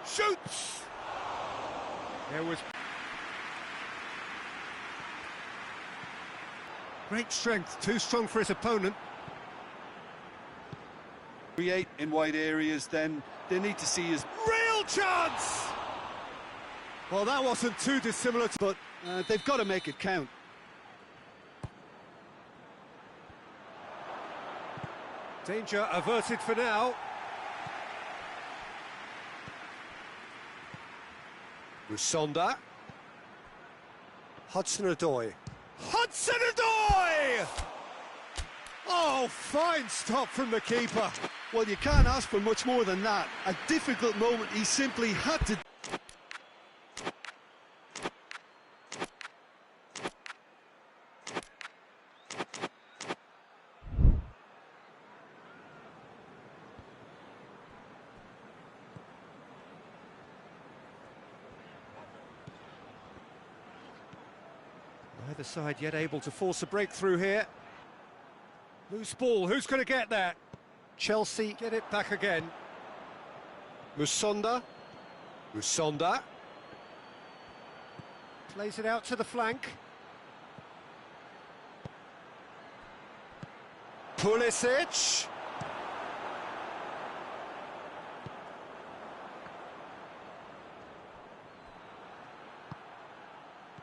Shoots! There was great strength, too strong for his opponent. Create in wide areas, then they need to see his Real chance! Well, that wasn't too dissimilar, but they've got to make it count. Danger averted for now. Musonda. Hudson-Odoi. Hudson-Odoi! Oh, fine stop from the keeper. Well, you can't ask for much more than that. A difficult moment, he simply had to... Neither side yet able to force a breakthrough here. Loose ball, who's going to get that? Chelsea get it back again. Musonda. Musonda. Plays it out to the flank. Pulisic.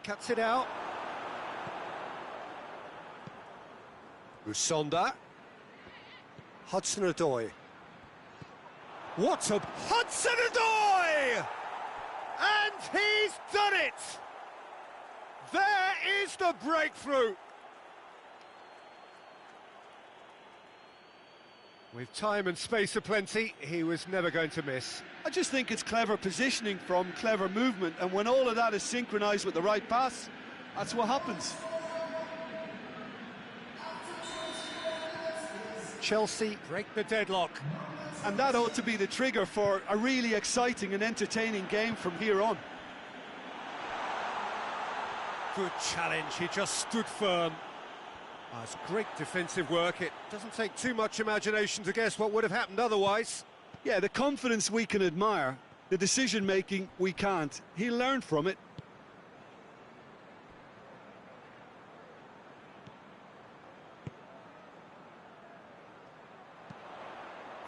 Cuts it out. Musonda. Hudson-Odoi. What a... Hudson-Odoi! And he's done it! There is the breakthrough! With time and space aplenty, he was never going to miss. I just think it's clever positioning from clever movement, and when all of that is synchronised with the right pass, that's what happens. Chelsea break the deadlock. And that ought to be the trigger for a really exciting and entertaining game from here on. Good challenge, he just stood firm. That's great defensive work. It doesn't take too much imagination to guess what would have happened otherwise. Yeah, the confidence we can admire, the decision-making we can't. He learned from it.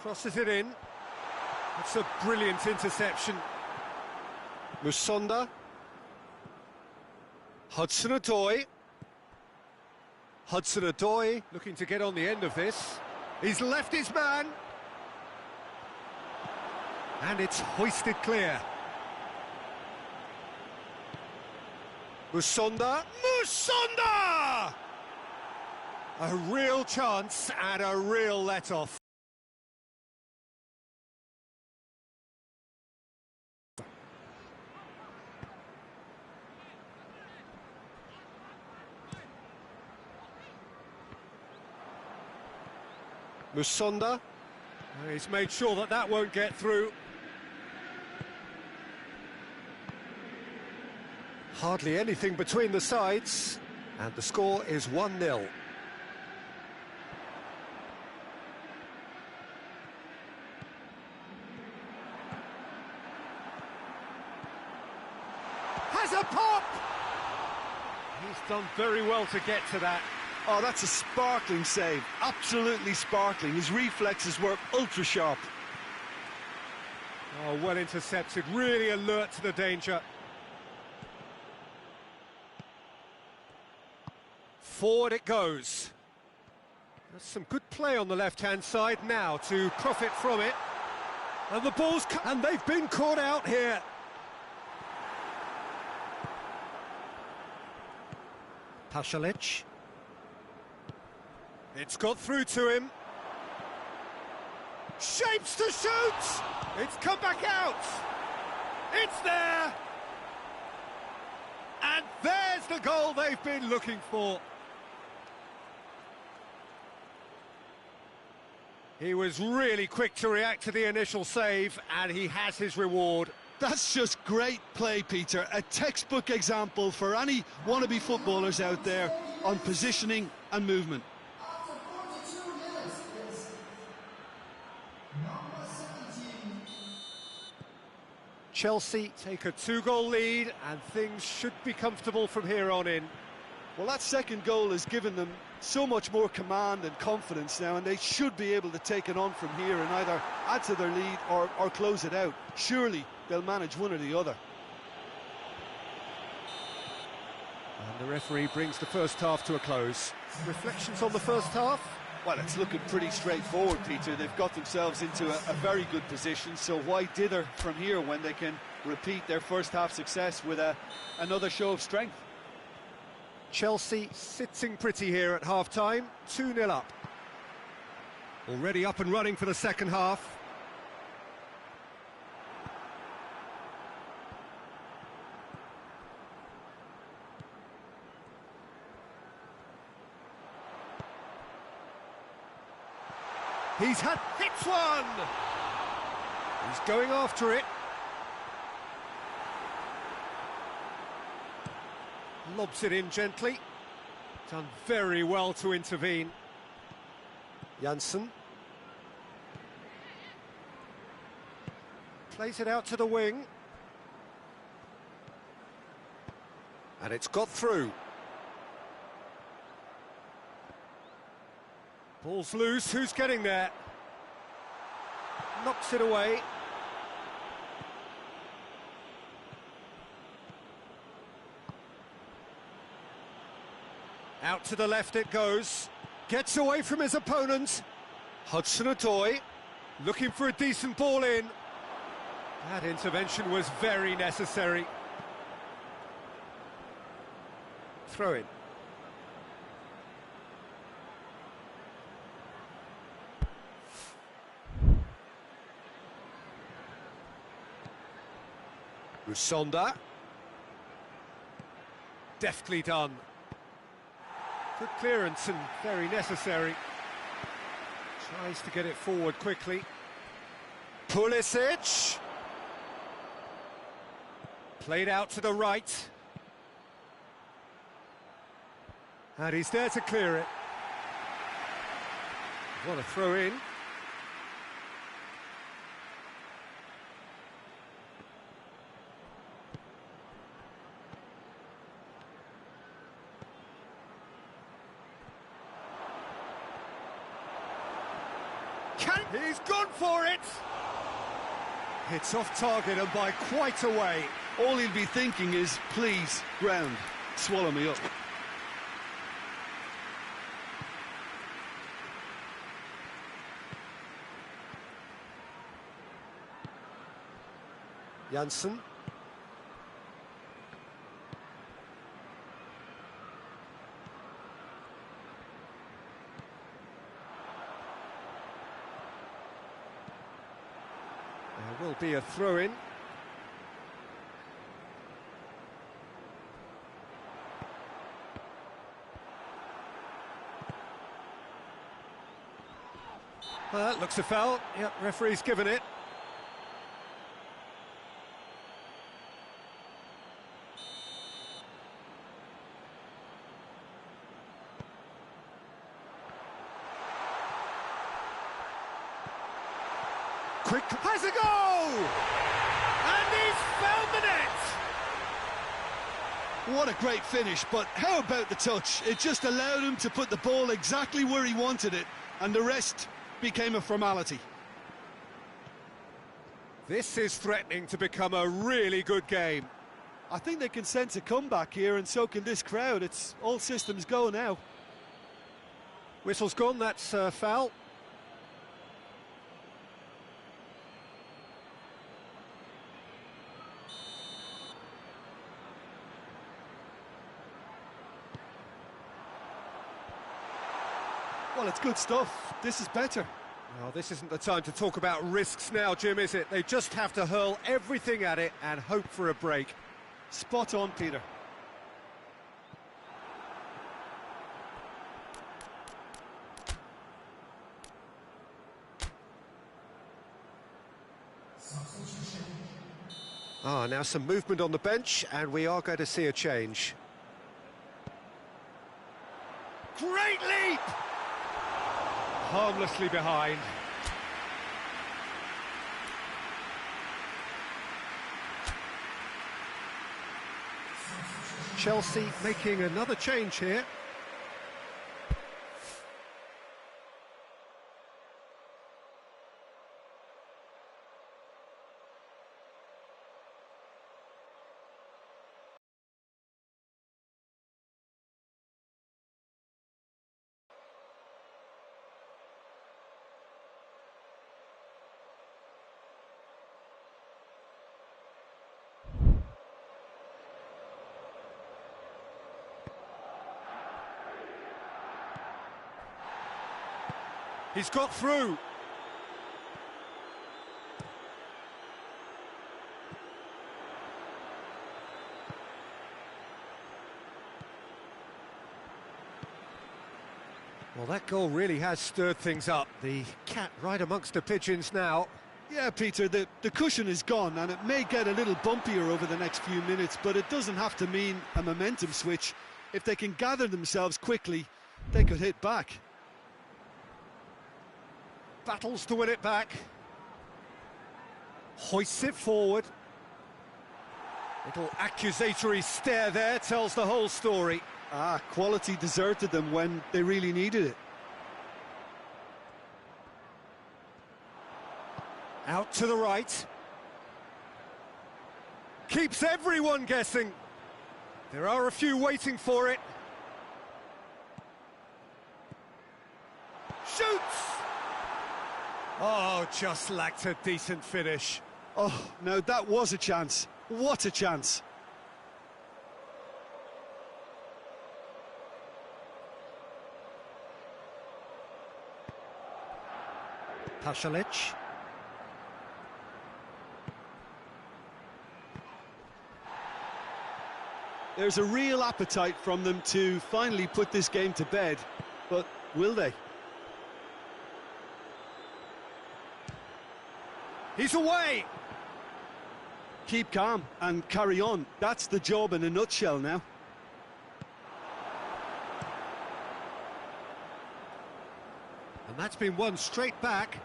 Crosses it in. It's a brilliant interception. Musonda. Hudson-Odoi. Hudson-Odoi looking to get on the end of this. He's left his man. And it's hoisted clear. Musonda. Musonda! A real chance and a real let-off. Musonda. He's made sure that that won't get through. Hardly anything between the sides, and the score is 1-0. Has a pop! He's done very well to get to that. Oh, that's a sparkling save, absolutely sparkling. His reflexes were ultra-sharp. Oh, well intercepted, really alert to the danger. Forward it goes. There's some good play on the left-hand side now to profit from it. And the ball's... and they've been caught out here. Pasalic. It's got through to him. Shapes to shoot! It's come back out! It's there! And there's the goal they've been looking for. He was really quick to react to the initial save, and he has his reward. That's just great play, Peter. A textbook example for any wannabe footballers out there on positioning and movement. Chelsea take a 2-goal lead, and things should be comfortable from here on in. Well, that second goal has given them so much more command and confidence now, and they should be able to take it on from here and either add to their lead or close it out. Surely they'll manage one or the other. And the referee brings the first half to a close. Reflections on the first half? Well, it's looking pretty straightforward, Peter. They've got themselves into a very good position, so why dither from here when they can repeat their first half success with another show of strength? Chelsea sitting pretty here at half-time, 2-0 up. Already up and running for the second half. He's hits one! He's going after it. Lobs it in gently. Done very well to intervene. Janssen. Plays it out to the wing. And it's got through. Ball's loose, who's getting there? Knocks it away. Out to the left it goes. Gets away from his opponent. Hudson-Odoi looking for a decent ball in. That intervention was very necessary. Throw in. Rusonda. Deftly done. Good clearance and very necessary. Tries to get it forward quickly. Pulisic. Played out to the right. And he's there to clear it. What a throw in. He's gone for it! It's off target and by quite a way. All he'll be thinking is, please, ground, swallow me up. Janssen. There will be a throw-in. Well, that looks a foul. Yep, referee's given it. Quick, has a goal! And he's found the net! What a great finish, but how about the touch? It just allowed him to put the ball exactly where he wanted it, and the rest became a formality. This is threatening to become a really good game. I think they can sense a comeback here, and so can this crowd. It's all systems go now. Whistle's gone, that's a foul. Well, it's good stuff. This is better. Well, this isn't the time to talk about risks now, Jim, is it? They just have to hurl everything at it and hope for a break. Spot on, Peter. Now some movement on the bench, and we are going to see a change. Great leap! Harmlessly behind. Chelsea making another change here. He's got through. Well, that goal really has stirred things up. The cat right amongst the pigeons now. Yeah, Peter, the cushion is gone, and it may get a little bumpier over the next few minutes, but it doesn't have to mean a momentum switch. If they can gather themselves quickly, they could hit back. Battles to win it back. Hoists it forward. Little accusatory stare there tells the whole story. Quality deserted them when they really needed it. Out to the right. Keeps everyone guessing. There are a few waiting for it. Shoots! Oh, just lacked a decent finish. Oh, now that was a chance. What a chance. Pasalic. There's a real appetite from them to finally put this game to bed, but will they? He's away! Keep calm and carry on. That's the job in a nutshell now. And that's been won straight back.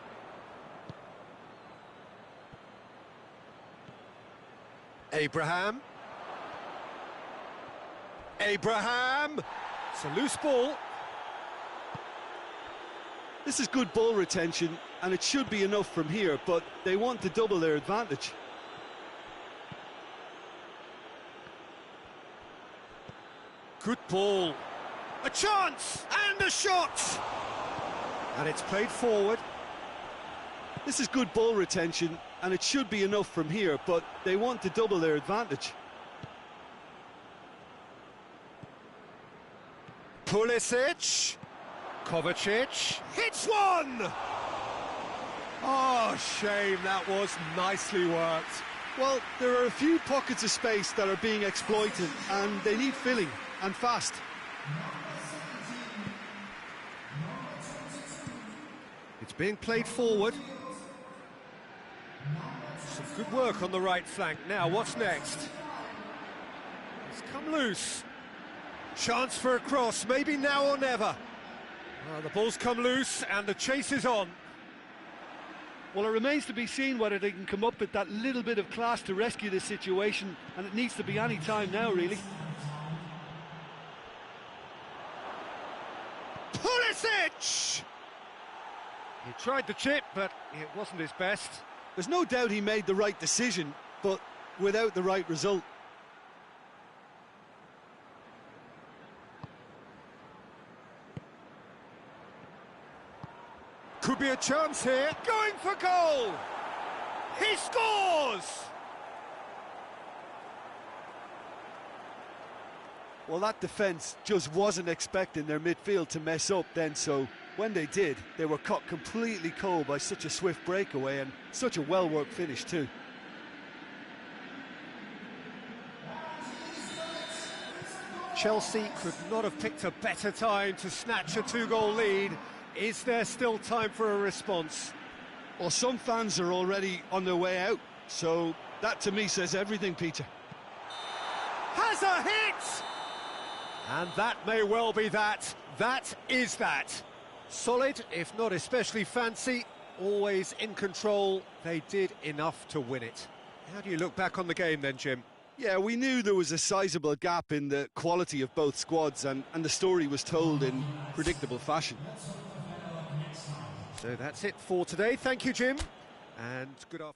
Abraham. It's a loose ball. This is good ball retention, and it should be enough from here, but they want to double their advantage. Good ball. A chance! And a shot! And it's played forward. This is good ball retention, and it should be enough from here, but they want to double their advantage. Pulisic. Kovacic. Hits one! Oh, shame, that was nicely worked. Well, there are a few pockets of space that are being exploited, and they need filling, and fast. It's being played forward. Some good work on the right flank. Now, what's next? It's come loose. Chance for a cross, maybe now or never. The ball's come loose and the chase is on. Well, it remains to be seen whether they can come up with that little bit of class to rescue this situation, and it needs to be any time now, really. Pulisic! He tried the chip, but it wasn't his best. There's no doubt he made the right decision, but without the right result. Could be a chance here. Going for goal! He scores! Well, that defence just wasn't expecting their midfield to mess up then, so when they did, they were caught completely cold by such a swift breakaway and such a well-worked finish too. Chelsea could not have picked a better time to snatch a two-goal lead. Is there still time for a response? Well, some fans are already on their way out, so that to me says everything, Peter. Has a hit! And that may well be that. That is that. Solid, if not especially fancy, always in control. They did enough to win it. How do you look back on the game then, Jim? Yeah, we knew there was a sizable gap in the quality of both squads, and the story was told in predictable fashion. So that's it for today. Thank you, Jim, and good afternoon.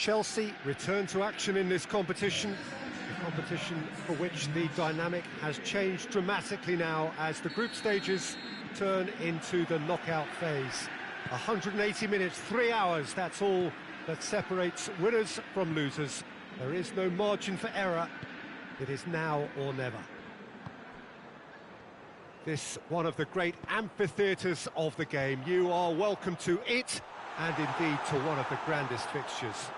Chelsea return to action in this competition, a competition for which the dynamic has changed dramatically now as the group stages turn into the knockout phase. 180 minutes, 3 hours, that's all that separates winners from losers. There is no margin for error. It is now or never. This one of the great amphitheatres of the game. You are welcome to it, and indeed to one of the grandest fixtures.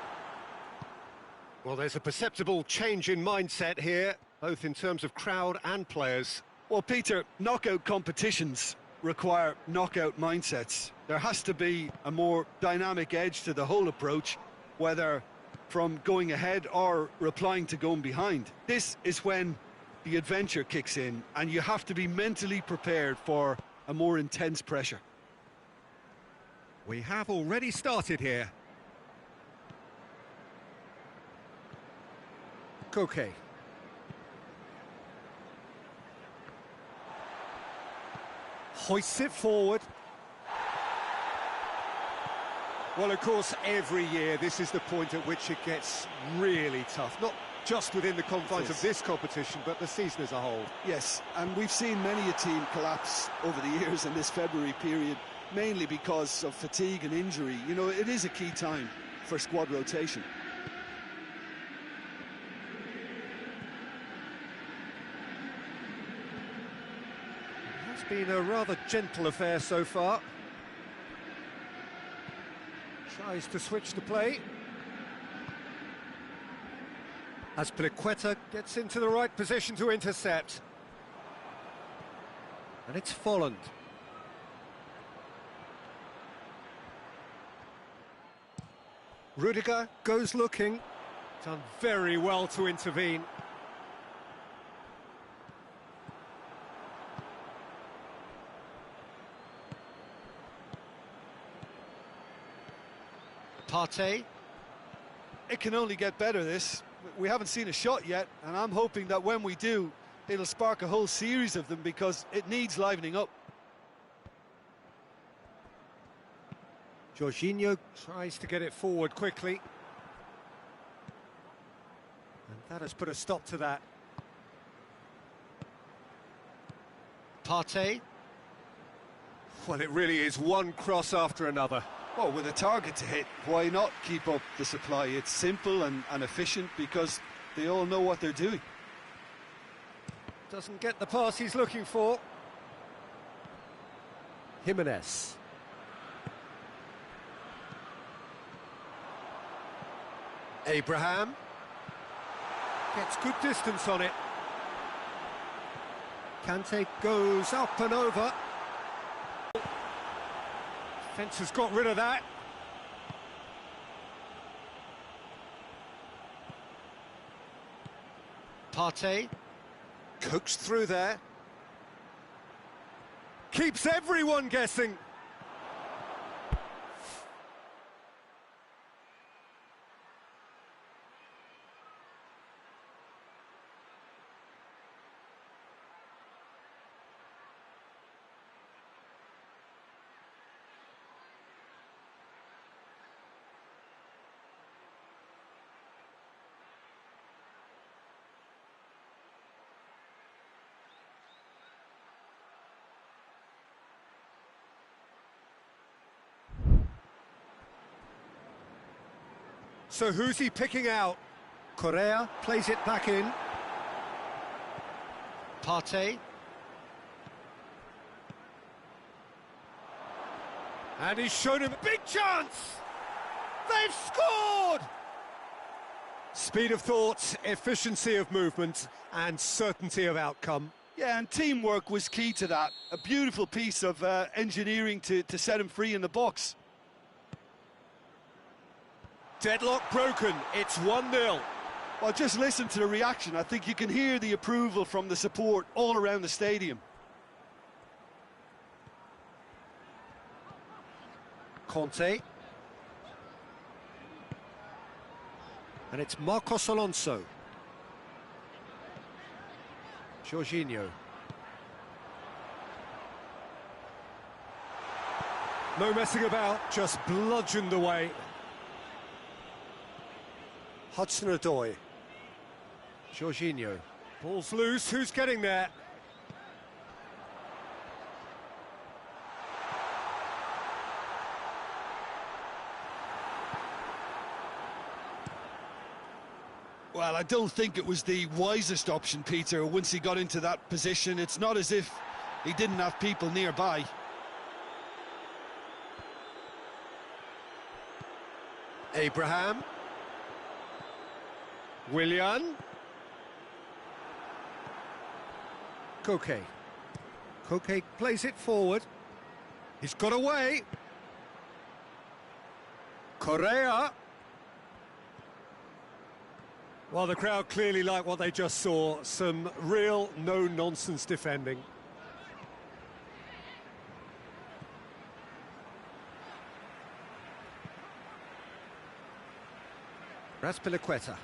Well, there's a perceptible change in mindset here, both in terms of crowd and players. Well, Peter, knockout competitions require knockout mindsets. There has to be a more dynamic edge to the whole approach, whether from going ahead or replying to going behind. This is when the adventure kicks in, and you have to be mentally prepared for a more intense pressure. We have already started here. Koke. Hoists it forward. Well, of course, every year this is the point at which it gets really tough. Not just within the confines of this competition, but the season as a whole. Yes, and we've seen many a team collapse over the years in this February period, mainly because of fatigue and injury. You know, it is a key time for squad rotation. It's been a rather gentle affair so far. Tries to switch the play. Azpilicueta gets into the right position to intercept. And it's Folland. Rudiger goes looking. Done very well to intervene. Partey. It can only get better, this. We haven't seen a shot yet, and I'm hoping that when we do, it'll spark a whole series of them because it needs livening up. Jorginho tries to get it forward quickly. And that has put a stop to that. Partey. Well, it really is one cross after another. Well, with a target to hit, why not keep up the supply? It's simple and efficient because they all know what they're doing. Doesn't get the pass he's looking for. Jimenez. Abraham. Gets good distance on it. Kante goes up and over. Defence has got rid of that. Partey. Cooks through there. Keeps everyone guessing. So who's he picking out? Correa plays it back in. Partey. And he's shown him a big chance! They've scored! Speed of thought, efficiency of movement, and certainty of outcome. Yeah, and teamwork was key to that. A beautiful piece of engineering to set him free in the box. Deadlock broken, it's 1-0. Well, just listen to the reaction. I think you can hear the approval from the support all around the stadium. Conte. And it's Marcos Alonso. Jorginho. No messing about, just bludgeoned away. Hudson-Odoi. Jorginho. Ball's loose, who's getting there? Well, I don't think it was the wisest option, Peter, once he got into that position. It's not as if he didn't have people nearby. Abraham. Willian. Koke. Koke plays it forward. He's got away. Correa. Well, the crowd clearly like what they just saw. Some real no-nonsense defending. Azpilicueta.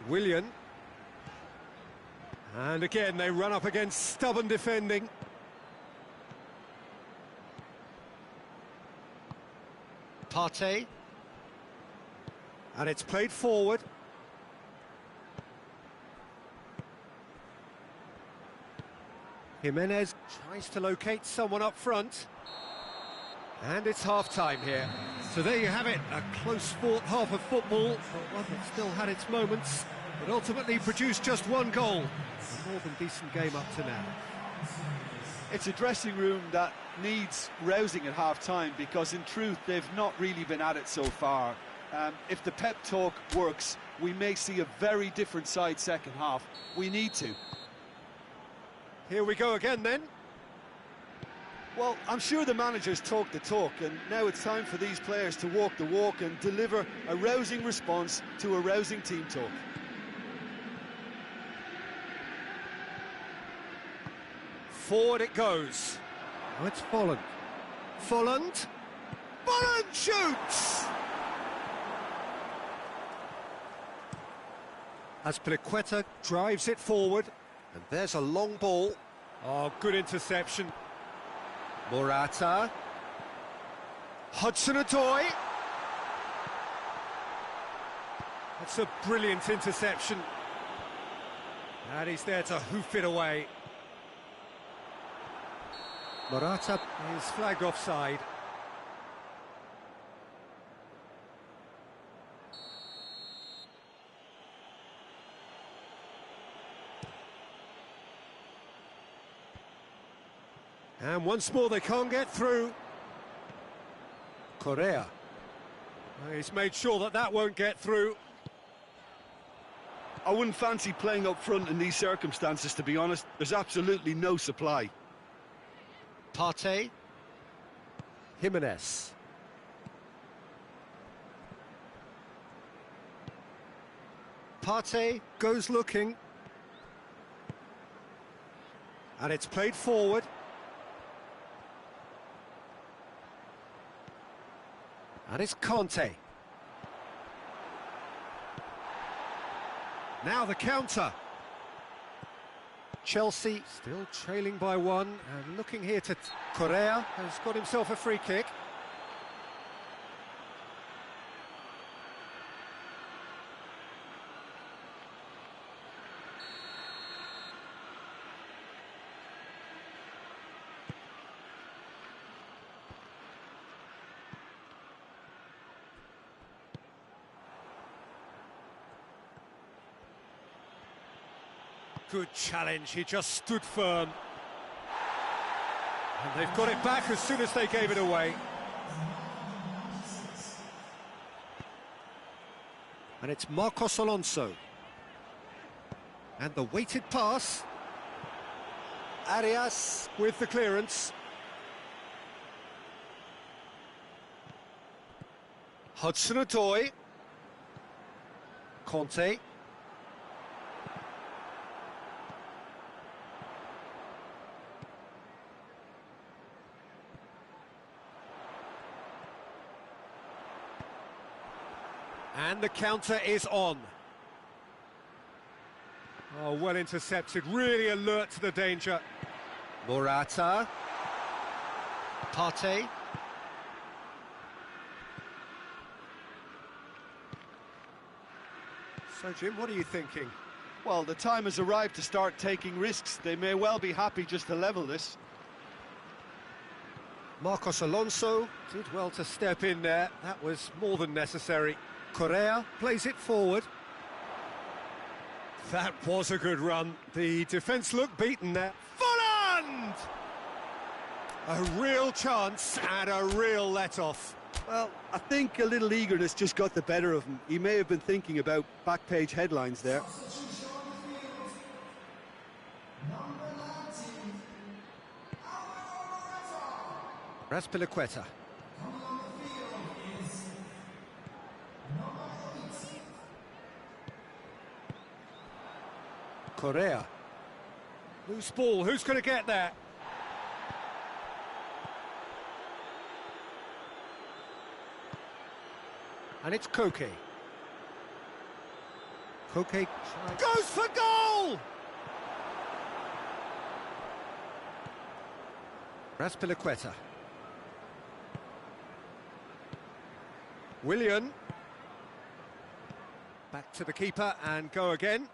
Willian. And again, they run up against stubborn defending. Partey. And it's played forward. Jimenez tries to locate someone up front. And it's half-time here. So there you have it, a close-fought half of football, but one that still had its moments, but ultimately produced just one goal. A more than decent game up to now. It's a dressing room that needs rousing at half-time because, in truth, they've not really been at it so far. If the pep talk works, we may see a very different side second half. We need to. Here we go again then. Well, I'm sure the managers talk the talk, and now it's time for these players to walk the walk and deliver a rousing response to a rousing team talk. Forward it goes. Now it's Folland. Folland. Folland shoots! Azpilicueta drives it forward, and there's a long ball. Oh, good interception. Morata. Hudson-Odoi. That's a brilliant interception. And he's there to hoof it away. Morata is flagged offside. And once more they can't get through. Correa. He's made sure that that won't get through. I wouldn't fancy playing up front in these circumstances, to be honest. There's absolutely no supply. Partey. Jimenez. Partey goes looking. And it's played forward. And it's Conte. Now the counter. Chelsea still trailing by one and looking here to Correa, has got himself a free kick. Good challenge, he just stood firm. And they've got it back as soon as they gave it away. And it's Marcos Alonso. And the weighted pass. Arias with the clearance. Hudson-Odoi. Conte. And the counter is on. Oh, well intercepted, really alert to the danger. Morata. Partey. So, Jim, what are you thinking? Well, the time has arrived to start taking risks. They may well be happy just to level this. Marcos Alonso did well to step in there. That was more than necessary. Correa plays it forward. That was a good run. The defence looked beaten there. Folland! A real chance and a real let-off. Well, I think a little eagerness just got the better of him. He may have been thinking about back-page headlines there. Azpilicueta. Correa. Loose ball, who's going to get that? And it's Koke. Koke goes for goal! Azpilicueta. Willian. Back to the keeper and go again.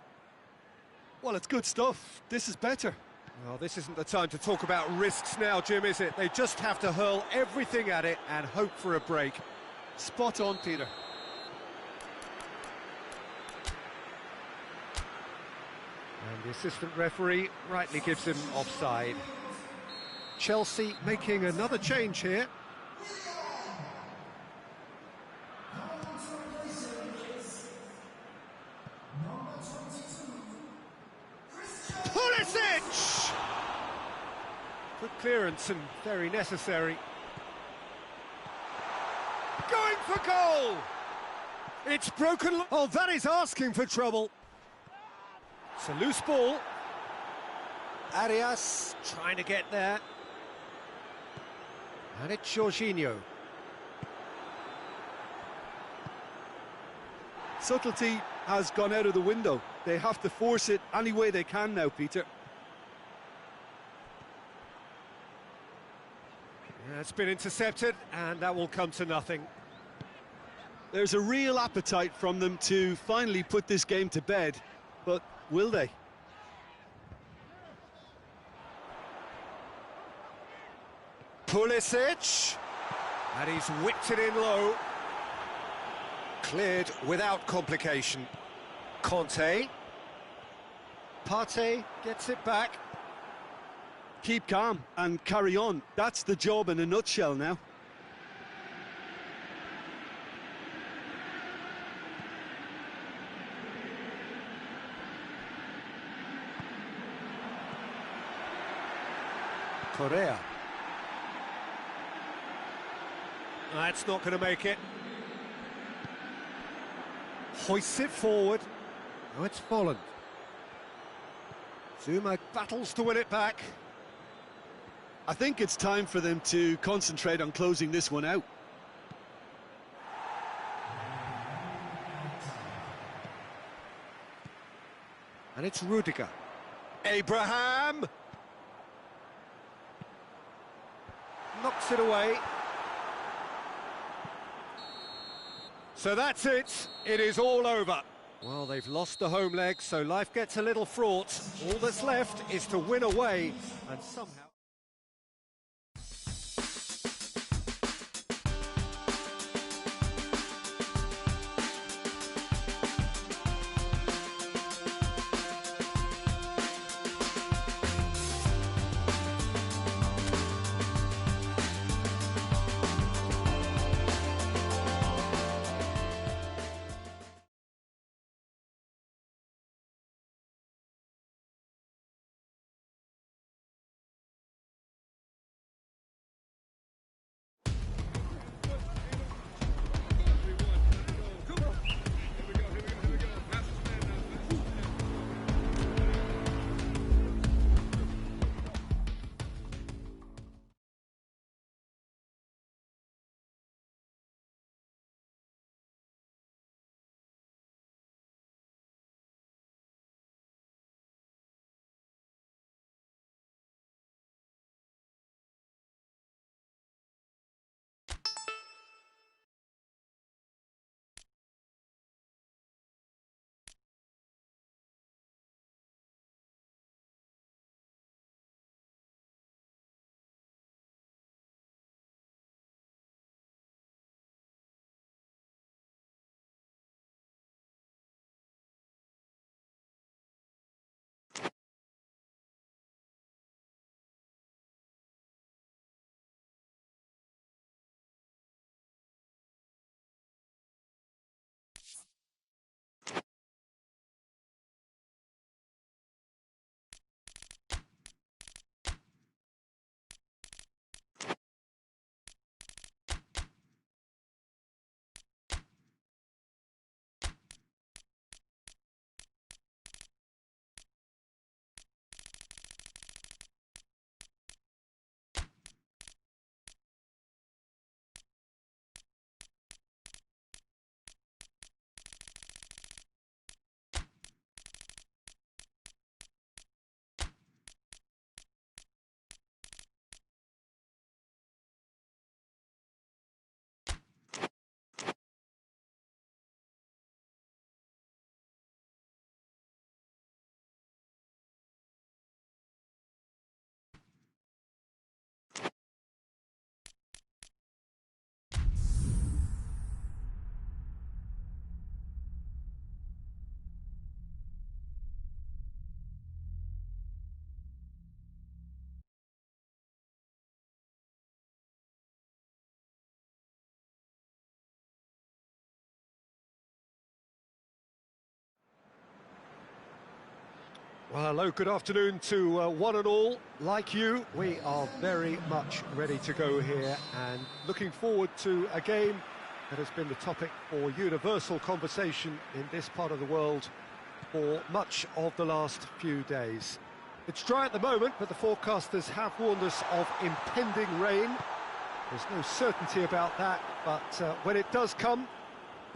Well, it's good stuff. This is better. Well, this isn't the time to talk about risks now, Jim, is it? They just have to hurl everything at it and hope for a break. Spot on, Peter. And the assistant referee rightly gives him offside. Chelsea making another change here. Pulisic! Good clearance and very necessary. Going for goal! It's broken. Oh, that is asking for trouble. It's a loose ball. Arias trying to get there. And it's Jorginho. Subtlety has gone out of the window. They have to force it any way they can now, Peter. Yeah, it's been intercepted, and that will come to nothing. There's a real appetite from them to finally put this game to bed, but will they? Pulisic, and he's whipped it in low. Cleared without complication. Conte. Partey gets it back. Keep calm and carry on. That's the job in a nutshell now. Correa. That's not going to make it. Hoists it forward. Now it's Folland. Zuma battles to win it back. I think it's time for them to concentrate on closing this one out. And it's Rudiger. Abraham! Knocks it away. So that's it. It is all over. Well, they've lost the home leg, so life gets a little fraught. All that's left is to win away and somehow... Well, hello, good afternoon to one and all. Like you, we are very much ready to go here and looking forward to a game that has been the topic for universal conversation in this part of the world for much of the last few days. It's dry at the moment, but the forecasters have warned us of impending rain. There's no certainty about that, but when it does come,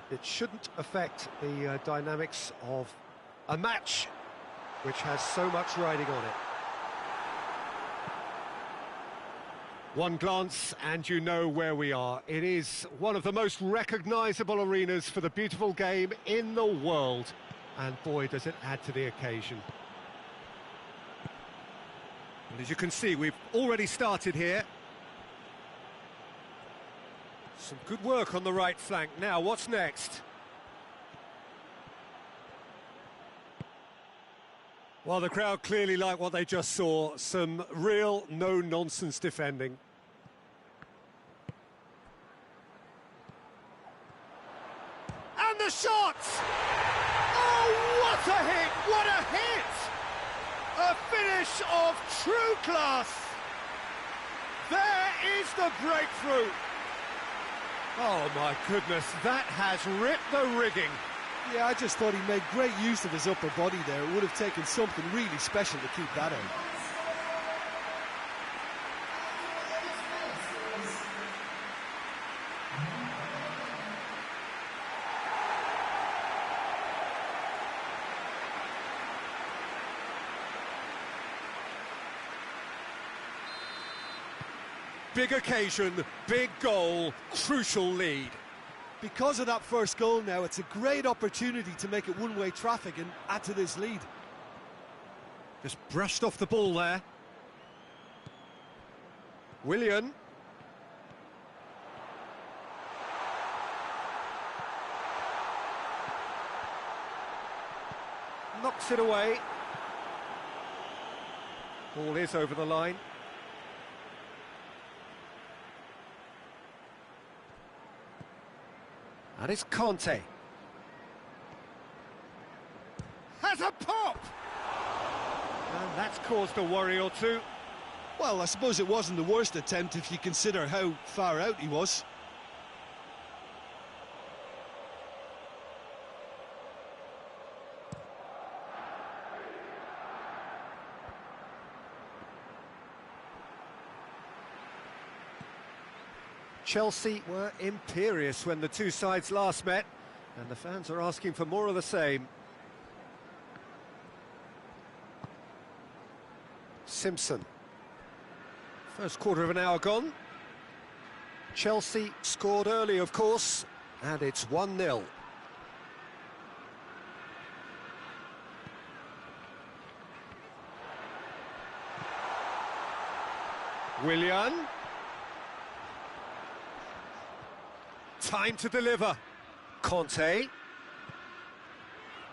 it shouldn't affect the dynamics of a match which has so much riding on it. One glance and you know where we are. It is one of the most recognisable arenas for the beautiful game in the world. And boy, does it add to the occasion. And as you can see, we've already started here. Some good work on the right flank. Now, what's next? Well, the crowd clearly like what they just saw. Some real no-nonsense defending. And the shot! Oh, what a hit! What a hit! A finish of true class! There is the breakthrough! Oh, my goodness, that has ripped the rigging. Yeah, I just thought he made great use of his upper body there. It would have taken something really special to keep that out. Big occasion, big goal, crucial lead. Because of that first goal now, it's a great opportunity to make it one-way traffic and add to this lead. Just brushed off the ball there. Willian. Knocks it away. Ball is over the line. And it's Conte. Has a pop! And that's caused a worry or two. Well, I suppose it wasn't the worst attempt if you consider how far out he was. Chelsea were imperious when the two sides last met, and the fans are asking for more of the same. Simpson. First quarter of an hour gone. Chelsea scored early, of course, and it's 1-0. Willian. Time to deliver. Conte.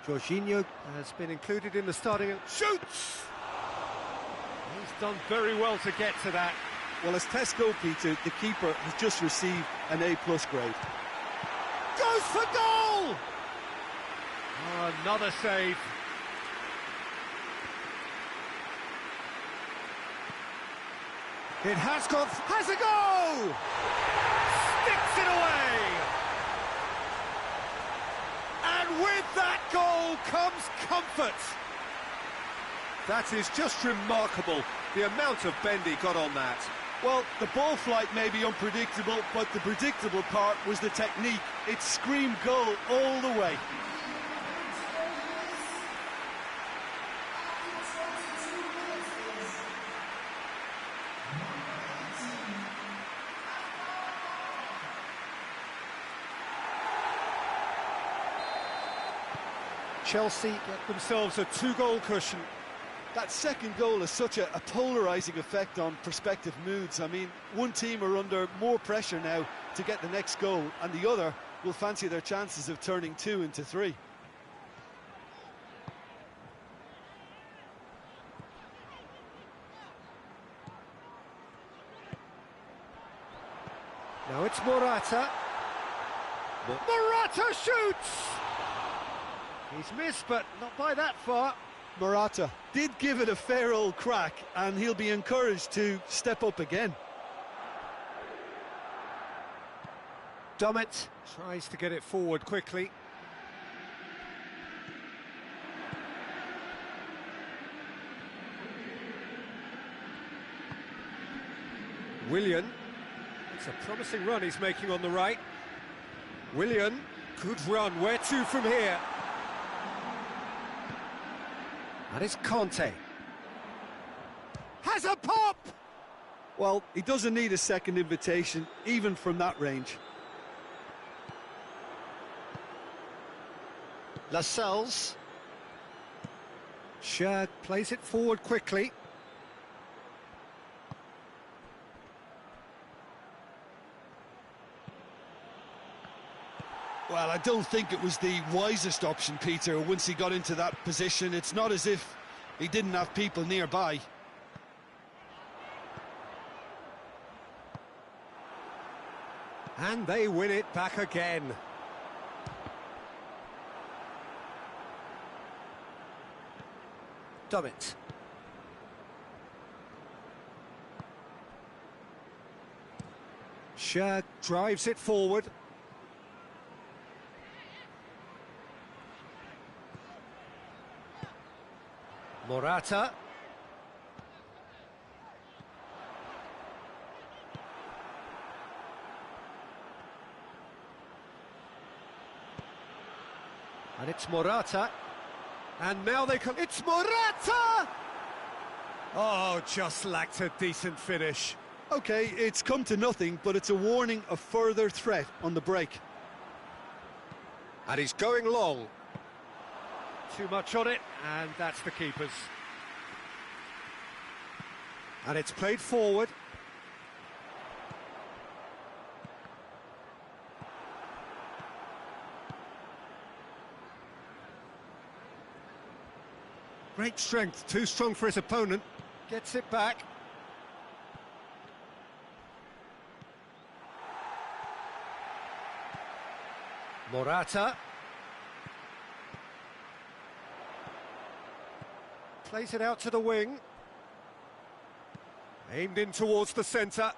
Jorginho has been included in the starting and shoots! He's done very well to get to that. Well, as test goalkeeper, the keeper has just received an A+ grade. Goes for goal! Oh, another save. It has gone, has a go! Sticks it away! And with that goal comes comfort. That is just remarkable, the amount of bend he got on that. Well, the ball flight may be unpredictable, but the predictable part was the technique. It screamed goal all the way. Chelsea get themselves a two-goal cushion. That second goal has such a polarising effect on prospective moods. I mean, one team are under more pressure now to get the next goal, and the other will fancy their chances of turning 2 into 3. Now it's Morata. Morata shoots! He's missed, but not by that far. Morata did give it a fair old crack, and he'll be encouraged to step up again. Dummett tries to get it forward quickly. Willian, it's a promising run he's making on the right. Willian, good run, where to from here? That is Conte. Has a pop! Well, he doesn't need a second invitation, even from that range. Lascelles. Schär plays it forward quickly. Well, I don't think it was the wisest option, Peter, once he got into that position. It's not as if he didn't have people nearby. And they win it back again. Dummett. Schär drives it forward. Morata. And it's Morata. And now they come. It's Morata! Oh, just lacked a decent finish. OK, it's come to nothing, but it's a warning of further threat on the break. And he's going long. Too much on it, and that's the keeper's. And it's played forward. Great strength, too strong for his opponent. Gets it back. Morata. Plays it out to the wing. Aimed in towards the centre.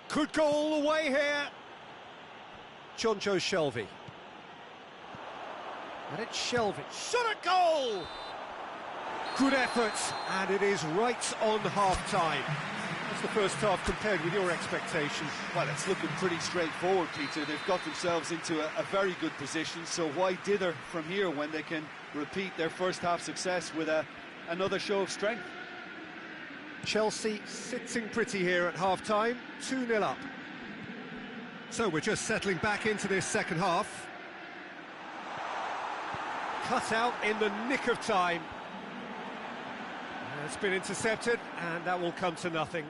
Could go all the way here. Jonjo Shelvey. And it's Shelvey. Shot at goal! Good effort, and it is right on half-time. That's the first half compared with your expectations. Well, it's looking pretty straightforward, Peter. They've got themselves into a very good position, so why dither from here when they can repeat their first half success with another show of strength? Chelsea sitting pretty here at half-time, 2-0 up. So we're just settling back into this second half. Cut out in the nick of time. It's been intercepted, and that will come to nothing.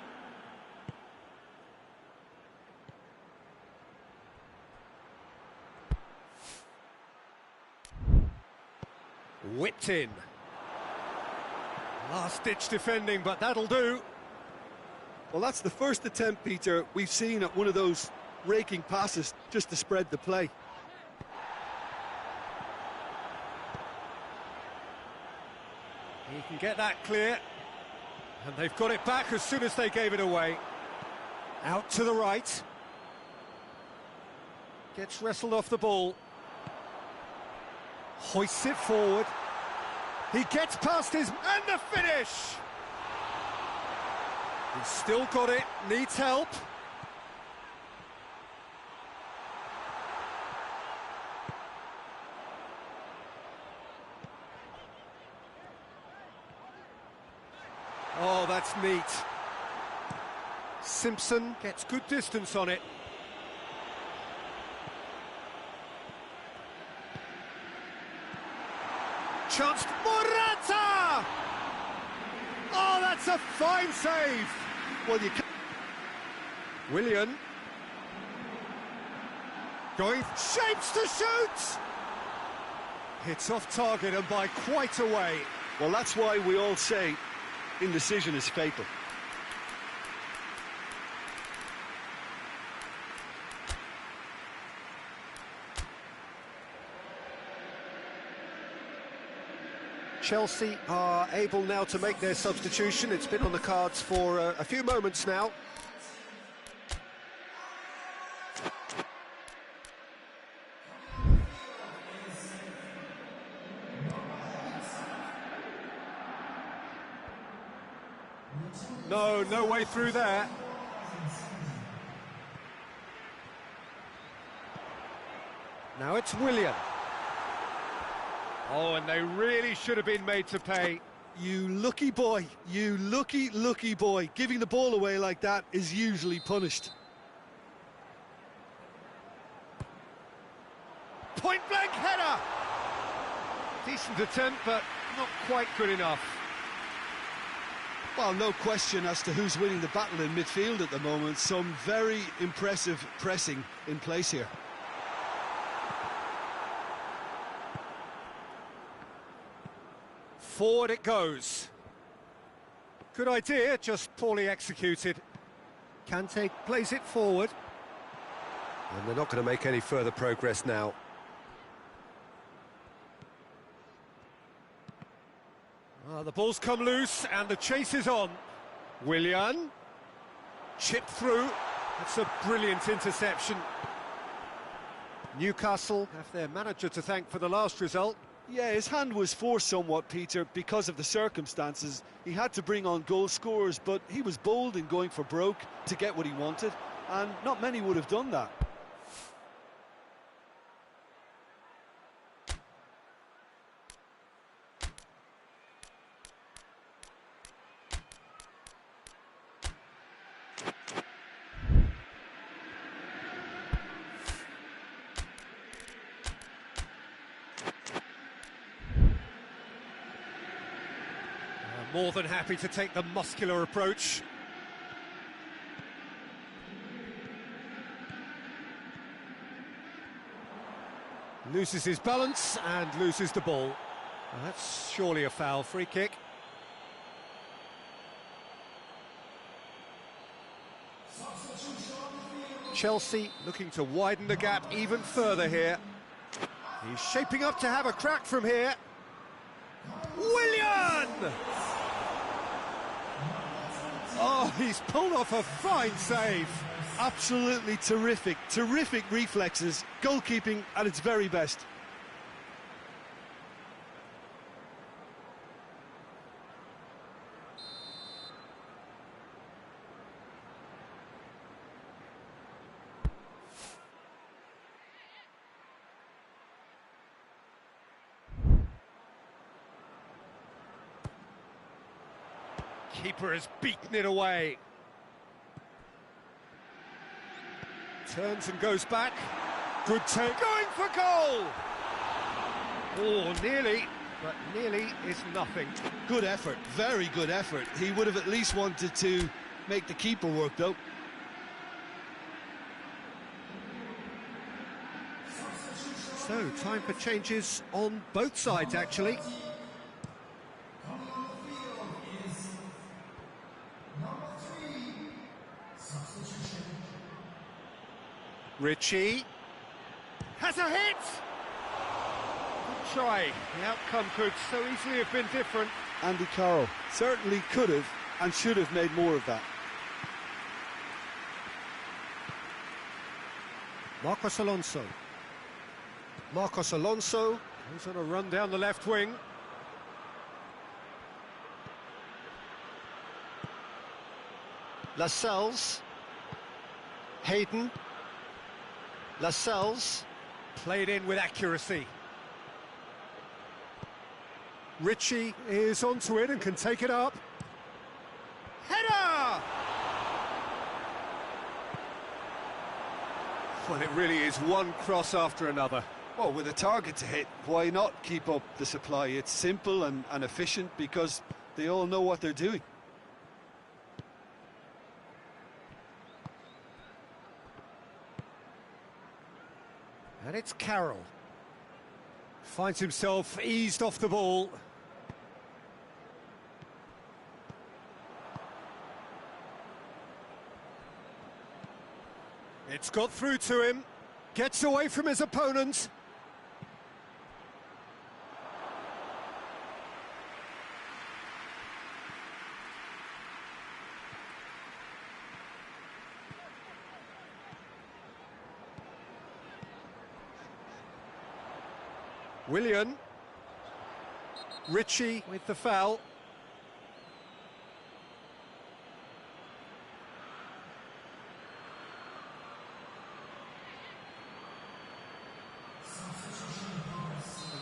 Whipped in. Last-ditch defending, but that'll do. Well, that's the first attempt, Peter, we've seen at one of those raking passes just to spread the play. He can get that clear, and they've got it back as soon as they gave it away. Out to the right. Gets wrestled off the ball. Hoists it forward. He gets past his... and the finish! He's still got it, needs help. Oh, that's neat. Simpson gets good distance on it. Chance, Morata! Oh, that's a fine save. Well, you can... Willian. Going, shapes to shoot! Hits off target and by quite a way. Well, that's why we all say indecision is fatal. Chelsea are able now to make their substitution. It's been on the cards for a few moments now. No way through there. Now it's Willian. Oh, and they really should have been made to pay. You lucky boy, you lucky boy. Giving the ball away like that is usually punished. Point-blank header! Decent attempt, but not quite good enough. Well, no question as to who's winning the battle in midfield at the moment. Some very impressive pressing in place here. Forward it goes. Good idea, just poorly executed. Kante plays it forward. And they're not going to make any further progress now. The ball's come loose and the chase is on. Willian. Chipped through. That's a brilliant interception. Newcastle have their manager to thank for the last result. Yeah, his hand was forced somewhat, Peter, because of the circumstances. He had to bring on goal scorers, but he was bold in going for broke to get what he wanted, and not many would have done that. More than happy to take the muscular approach. Loses his balance and loses the ball. Well, that's surely a foul. Free kick. Chelsea looking to widen the gap even further here. He's shaping up to have a crack from here. Willian! Oh, he's pulled off a fine save. Absolutely terrific reflexes, goalkeeping at its very best. Keeper has beaten it away. Turns and goes back. Good take. Going for goal! Oh, nearly, but nearly is nothing. Good effort, very good effort. He would have at least wanted to make the keeper work, though. So, time for changes on both sides, actually. Ritchie has a hit! Good try. The outcome could so easily have been different. Andy Carroll certainly could have and should have made more of that. Marcos Alonso. Marcos Alonso, who's on a run down the left wing. Lascelles. Hayden. Lascelles. Played in with accuracy. Ritchie is onto it and can take it up. Header! Well, it really is one cross after another. Well, with a target to hit, why not keep up the supply? It's simple and efficient because they all know what they're doing. And it's Carroll. Finds himself eased off the ball. It's got through to him. Gets away from his opponent. Willian. Ritchie with the foul.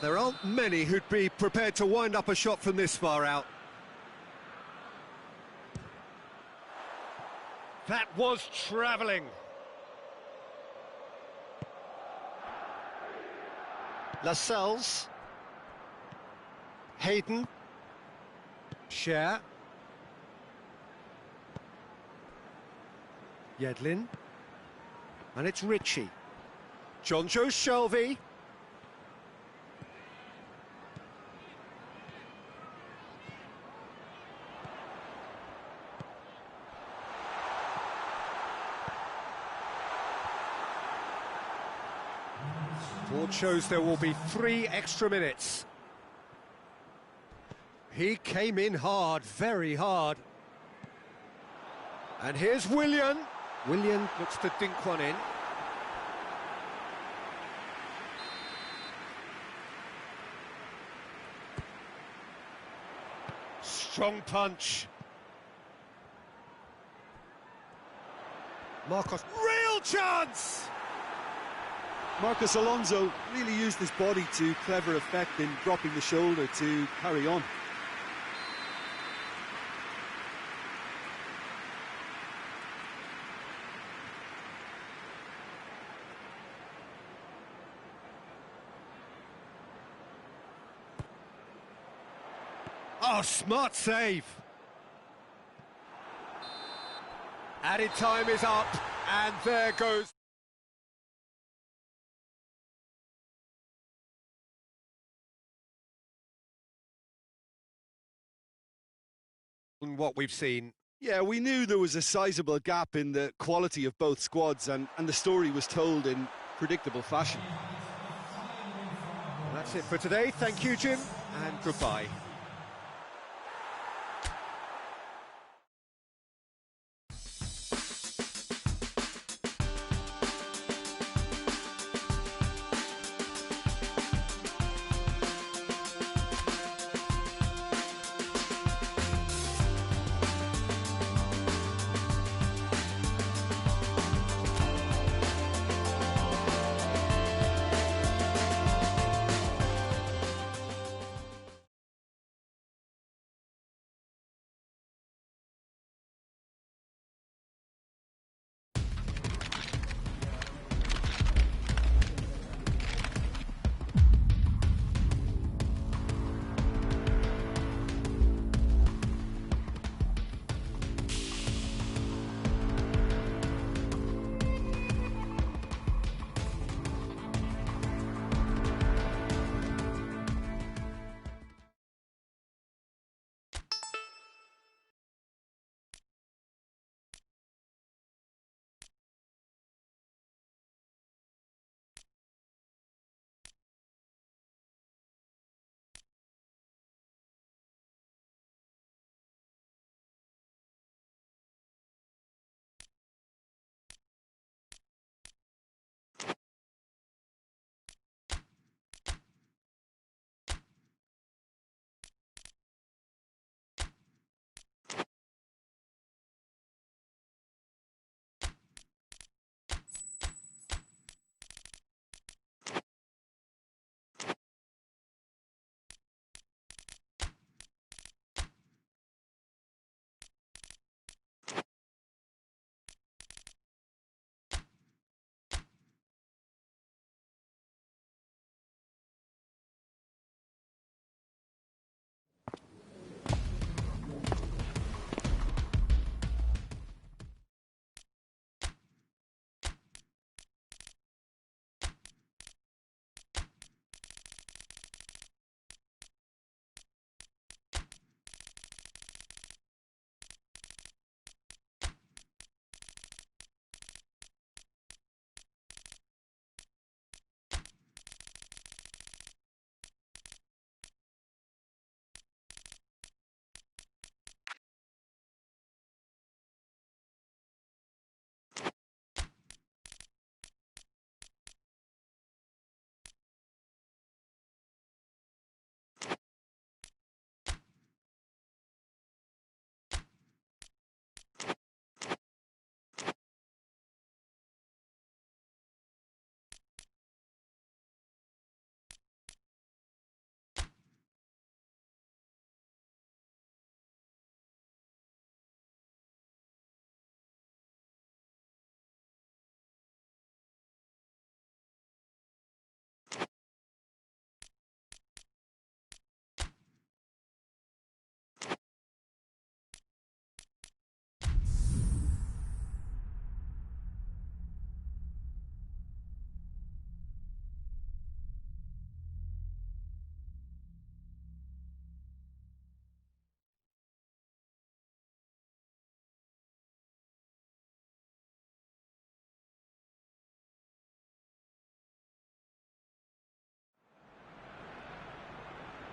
There aren't many who'd be prepared to wind up a shot from this far out. That was travelling. Lascelles. Hayden. Scher. Yedlin. And it's Ritchie. Jonjo Shelvey. Board shows there will be 3 extra minutes. He came in hard, very hard. And here's Willian. Willian looks to dink one in. Strong punch. Marcos, real chance! Marcos Alonso really used his body to clever effect in dropping the shoulder to carry on. Oh, smart save. Added time is up, and there goes. What we've seen. Yeah, we knew there was a sizable gap in the quality of both squads, and the story was told in predictable fashion. That's it for today. Thank you, Jim, and goodbye.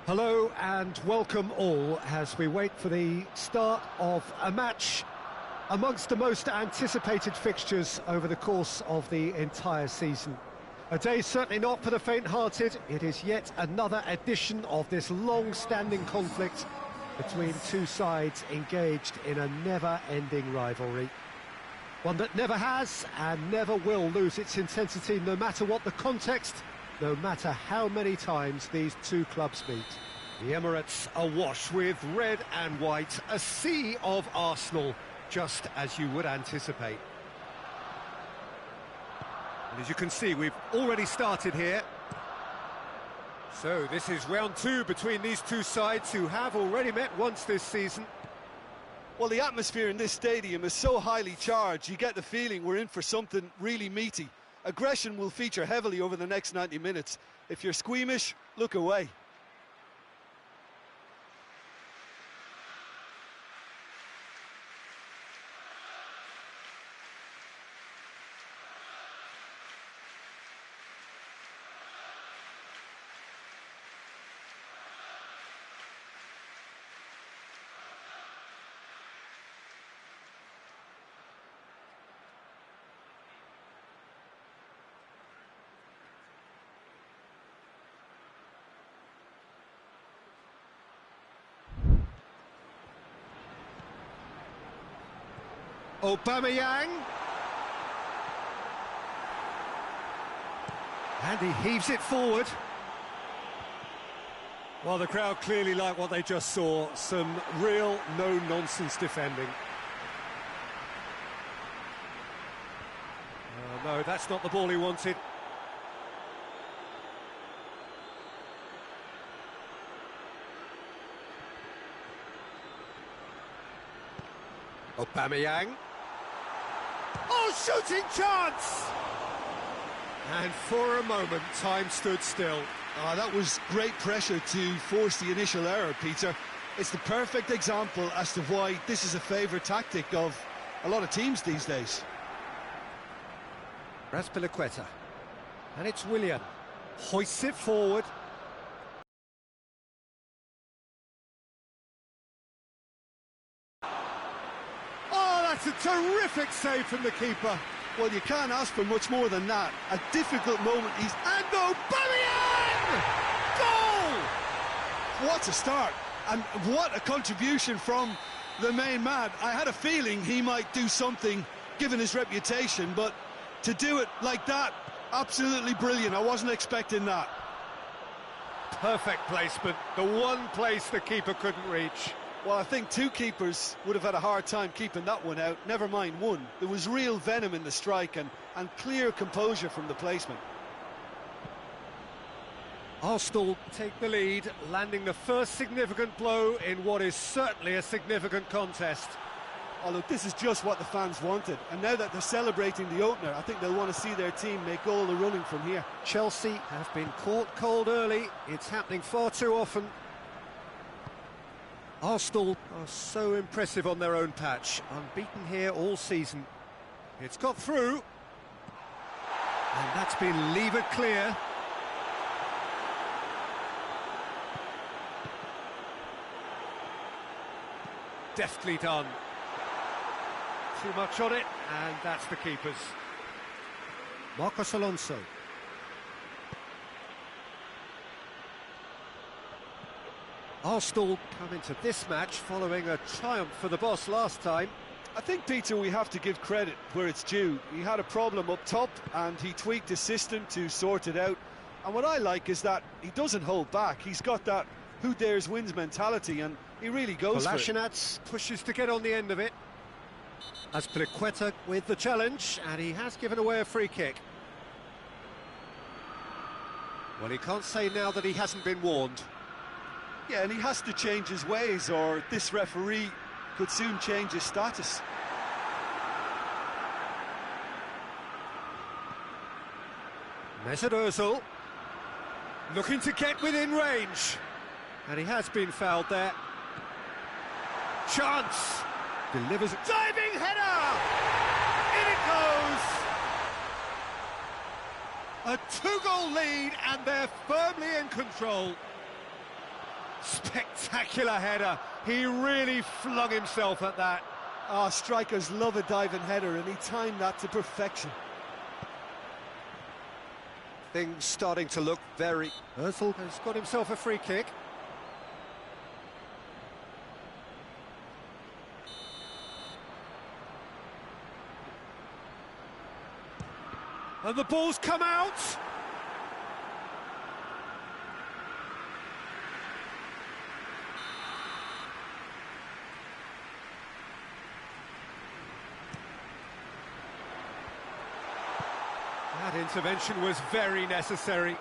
Hello and welcome all as we wait for the start of a match amongst the most anticipated fixtures over the course of the entire season. A day certainly not for the faint-hearted. It is yet another edition of this long-standing conflict between two sides engaged in a never-ending rivalry. One that never has and never will lose its intensity, no matter what the context, no matter how many times these two clubs meet. The Emirates awash with red and white, a sea of Arsenal, just as you would anticipate. And as you can see, we've already started here. So this is round two between these two sides who have already met once this season. Well, the atmosphere in this stadium is so highly charged, you get the feeling we're in for something really meaty. Aggression will feature heavily over the next 90 minutes. If you're squeamish, look away. Aubameyang. And he heaves it forward. Well, the crowd clearly like what they just saw. Some real no-nonsense defending. No, that's not the ball he wanted. Aubameyang. Oh, shooting chance! And for a moment, time stood still. That was great pressure to force the initial error, Peter. It's the perfect example as to why this is a favourite tactic of a lot of teams these days. Azpilicueta. And it's Willian. Hoists it forward. That's a terrific save from the keeper. Well, you can't ask for much more than that. A difficult moment. And Aubameyang! Goal! What a start. And what a contribution from the main man. I had a feeling he might do something, given his reputation, but to do it like that, absolutely brilliant. I wasn't expecting that. Perfect placement. The one place the keeper couldn't reach. Well, I think two keepers would have had a hard time keeping that one out, never mind one. There was real venom in the strike and clear composure from the placement. Arsenal take the lead, landing the first significant blow in what is certainly a significant contest. Oh, look, this is just what the fans wanted. And now that they're celebrating the opener, I think they'll want to see their team make all the running from here. Chelsea have been caught cold early. It's happening far too often. Arsenal are so impressive on their own patch, unbeaten here all season. It's got through, and that's been levered clear. Deftly done. Too much on it, and that's the keeper's. Marcos Alonso. Arsenal come into this match following a triumph for the boss last time. I think, Peter, we have to give credit where it's due. He had a problem up top and he tweaked his system to sort it out. And what I like is that he doesn't hold back. He's got that who dares wins mentality and he really goes for it. Pushes to get on the end of it. Azpilicueta with the challenge, and he has given away a free kick. Well, he can't say now that he hasn't been warned. Yeah, and he has to change his ways, or this referee could soon change his status. Mesut Ozil looking to get within range, and he has been fouled there. Chance delivers a diving header. In it goes. A 2-goal lead, and they're firmly in control. Spectacular header. He really flung himself at that. Ah, strikers love a diving header, and he timed that to perfection. Things starting to look very... Özil has got himself a free kick. And the ball's come out. That intervention was very necessary.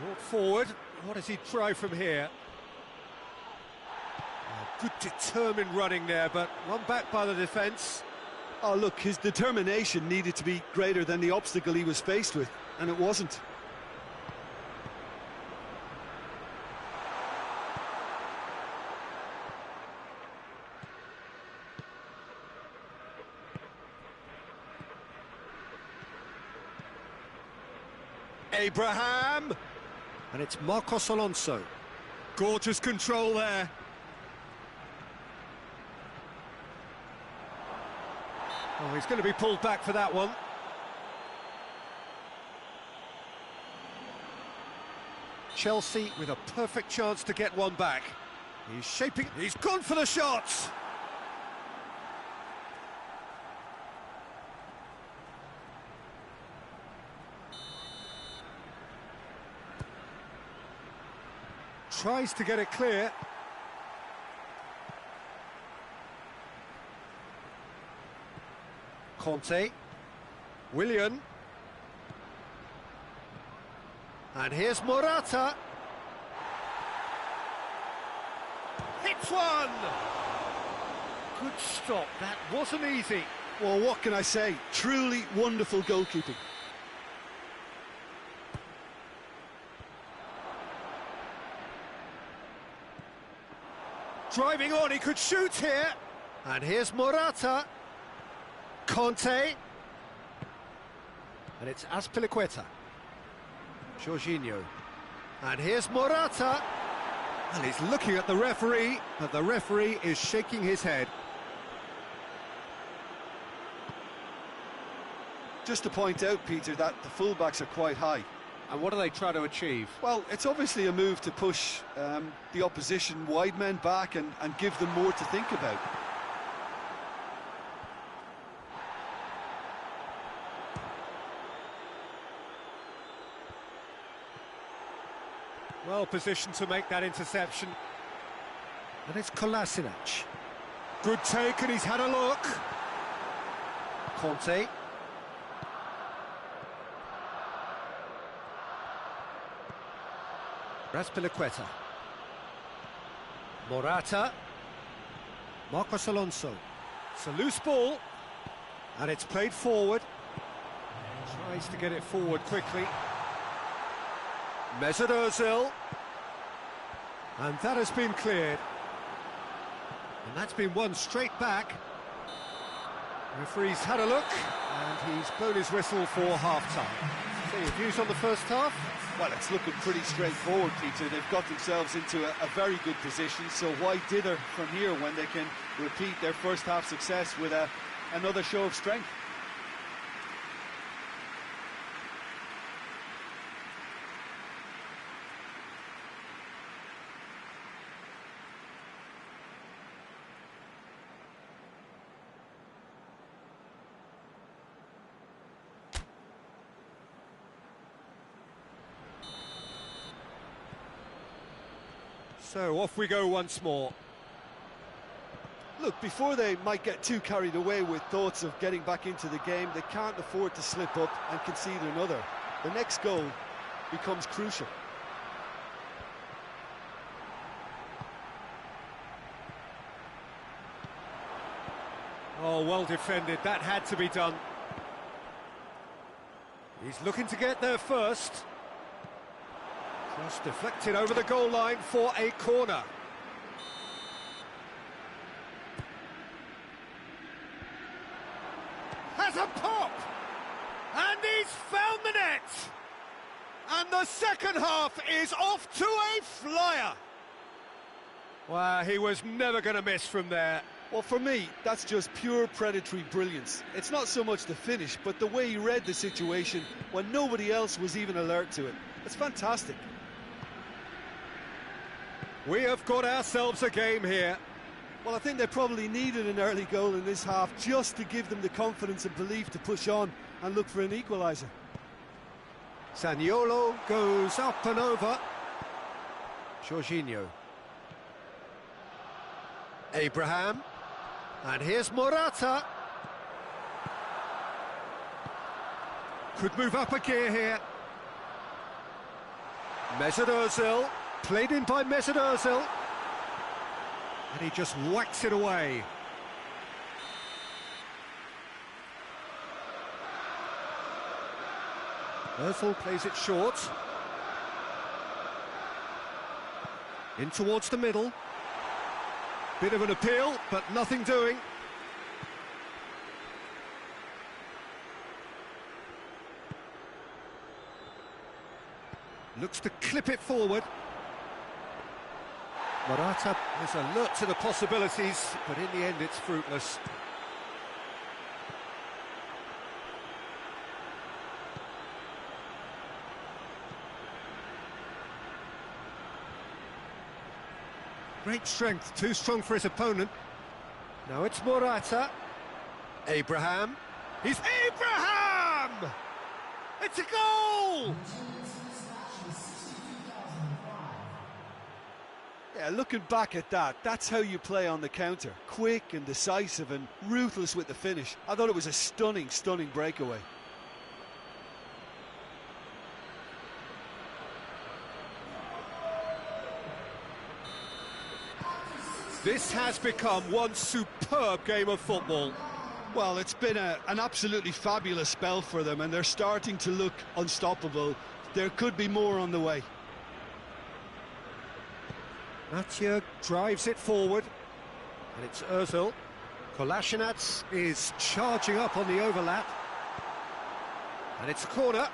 Brought forward. What does he try from here? Good determined running there, but run back by the defence. Oh, look, his determination needed to be greater than the obstacle he was faced with, and it wasn't. Abraham! And it's Marcos Alonso. Gorgeous control there. Oh, he's going to be pulled back for that one. Chelsea with a perfect chance to get one back. He's shaping... He's gone for the shots! Tries to get it clear. Conte, Willian, and here's Morata. Hits one! Good stop, that wasn't easy. Well, what can I say? Truly wonderful goalkeeping. Driving on, he could shoot here. And here's Morata. Conte. And it's Azpilicueta. Jorginho. And here's Morata. And he's looking at the referee, but the referee is shaking his head. Just to point out, Peter, that the fullbacks are quite high. And what do they try to achieve? Well, it's obviously a move to push the opposition wide men back and give them more to think about. Well positioned to make that interception. And it's Kolasinac. Good take, and he's had a look. Conte. Azpilicueta. Morata. Marcos Alonso. It's a loose ball. And it's played forward. Tries to get it forward quickly. Mesut Ozil. And that has been cleared. And that's been won straight back. The referee's had a look, and he's blown his whistle for half-time. So your views on the first half? Well, it's looking pretty straightforward, Peter. They've got themselves into a very good position, so why dither from here when they can repeat their first half success with another show of strength? So off we go once more. Look, before they might get too carried away with thoughts of getting back into the game, they can't afford to slip up and concede another. The next goal becomes crucial. Oh, well defended. That had to be done. He's looking to get there first. Cross deflected over the goal line for a corner. Has a pop! And he's found the net! And the second half is off to a flyer! Well, he was never going to miss from there. Well, for me, that's just pure predatory brilliance. It's not so much the finish, but the way he read the situation when nobody else was even alert to it. It's fantastic. We have got ourselves a game here. Well, I think they probably needed an early goal in this half just to give them the confidence and belief to push on and look for an equaliser. Zaniolo goes up and over. Jorginho. Abraham. And here's Morata. Could move up a gear here. Mesut Ozil. Played in by Mesut Ozil. And he just whacks it away. Ozil plays it short. In towards the middle. Bit of an appeal, but nothing doing. Looks to clip it forward. Morata is alert to the possibilities, but in the end it's fruitless. Great strength, too strong for his opponent. Now it's Morata. Abraham. He's Abraham! It's a goal! Yeah, looking back at that, that's how you play on the counter. Quick and decisive and ruthless with the finish. I thought it was a stunning, stunning breakaway. This has become one superb game of football. Well, it's been an absolutely fabulous spell for them, and they're starting to look unstoppable. There could be more on the way. Mathieu drives it forward, and it's Ozil. Kolasinac is charging up on the overlap, and it's a corner.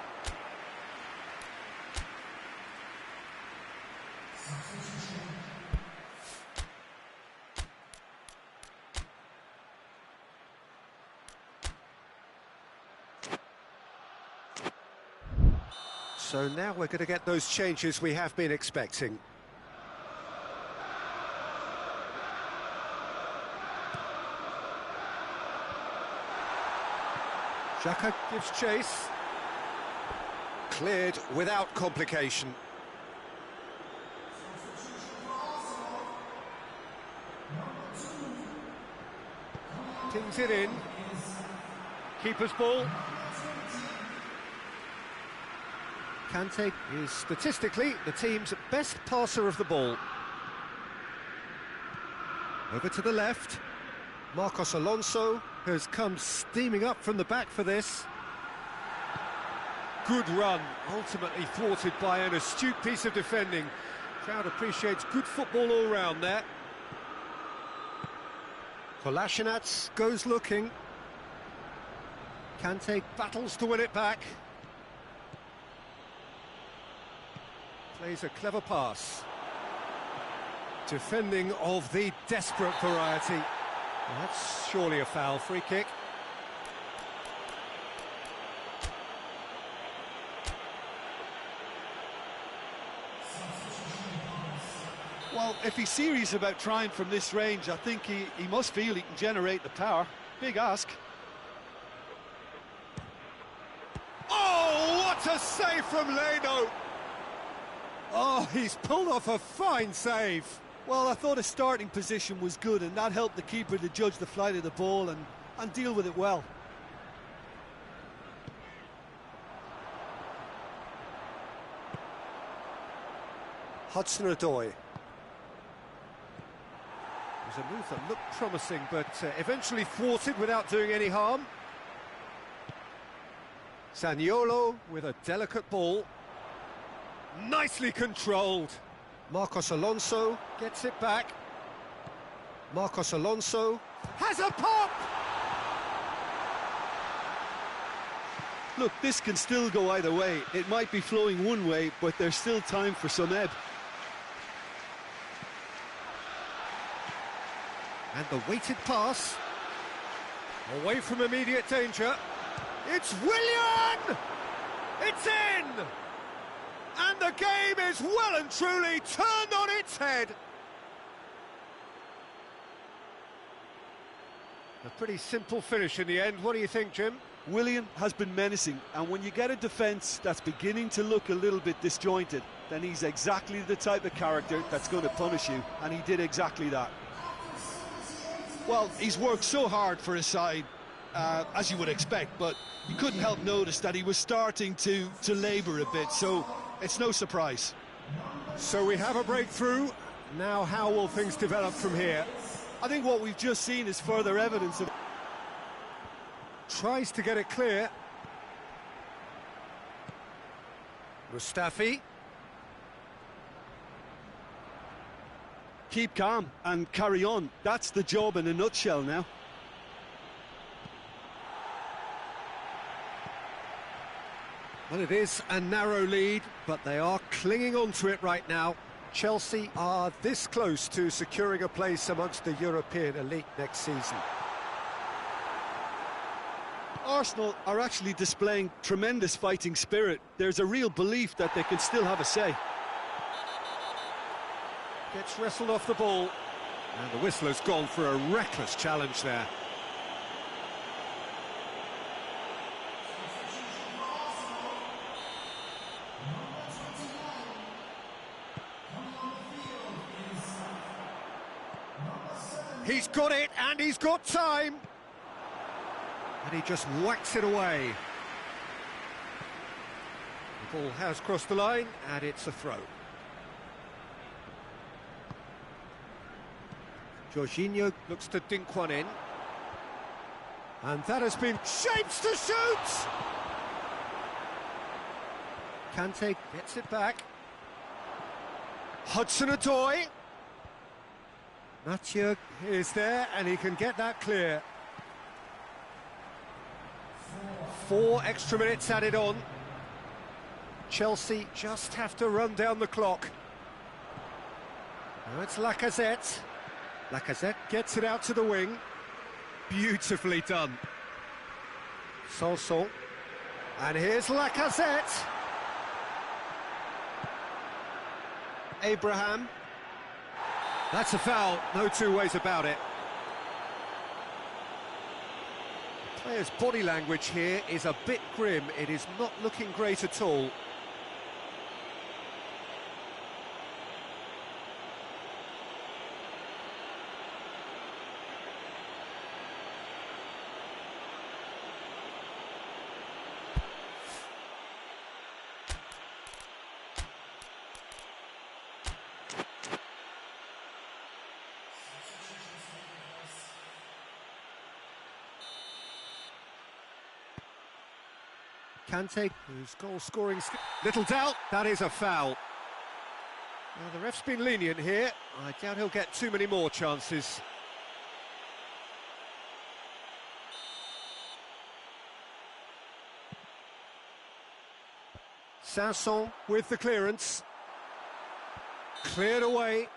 So now we're going to get those changes we have been expecting. Xhaka gives chase. Cleared without complication. Tings it in. Keeper's ball. Kante is statistically the team's best passer of the ball. Over to the left. Marcos Alonso has come steaming up from the back for this. Good run, ultimately thwarted by an astute piece of defending. Crowd appreciates good football all round there. Kolasinac goes looking. Kante battles to win it back. Plays a clever pass. Defending of the desperate variety. Well, that's surely a foul. Free kick. Well, if he's serious about trying from this range, I think he must feel he can generate the power. Big ask. Oh, what a save from Leno! Oh, he's pulled off a fine save. Well, I thought his starting position was good, and that helped the keeper to judge the flight of the ball and deal with it well. Hudson-Odoi. It was a move that looked promising, but eventually thwarted without doing any harm. Zaniolo with a delicate ball. Nicely controlled. Marcos Alonso gets it back. Marcos Alonso has a pop! Look, this can still go either way. It might be flowing one way, but there's still time for some ebb. And the weighted pass. Away from immediate danger. It's Willian! It's in! And the game is well and truly turned on its head. A pretty simple finish in the end. What do you think, Jim? Willian has been menacing, and when you get a defence that's beginning to look a little bit disjointed, then he's exactly the type of character that's going to punish you, and he did exactly that. Well, he's worked so hard for his side, as you would expect, but you couldn't help notice that he was starting to labour a bit, so it's no surprise. So we have a breakthrough. Now how will things develop from here? I think what we've just seen is further evidence of... Tries to get it clear. Mustafi. Keep calm and carry on. That's the job in a nutshell now. Well, it is a narrow lead, but they are clinging on to it right now. Chelsea are this close to securing a place amongst the European elite next season. Arsenal are actually displaying tremendous fighting spirit. There's a real belief that they can still have a say. Gets wrestled off the ball, and the whistler's gone for a reckless challenge there. He's got it, and he's got time. And he just whacks it away. The ball has crossed the line, and it's a throw. Jorginho looks to dink one in. And that has been shapes to shoot! Kante gets it back. Hudson-Odoi. Mathieu is there, and he can get that clear. 4 extra minutes added on. Chelsea just have to run down the clock. Now it's Lacazette. Lacazette gets it out to the wing. Beautifully done. Sanson. And here's Lacazette. Abraham. That's a foul, no two ways about it. The player's body language here is a bit grim. It is not looking great at all. Kante, whose goal-scoring... Little doubt, that is a foul. Now, the ref's been lenient here. I doubt he'll get too many more chances. Sanson with the clearance. Cleared away.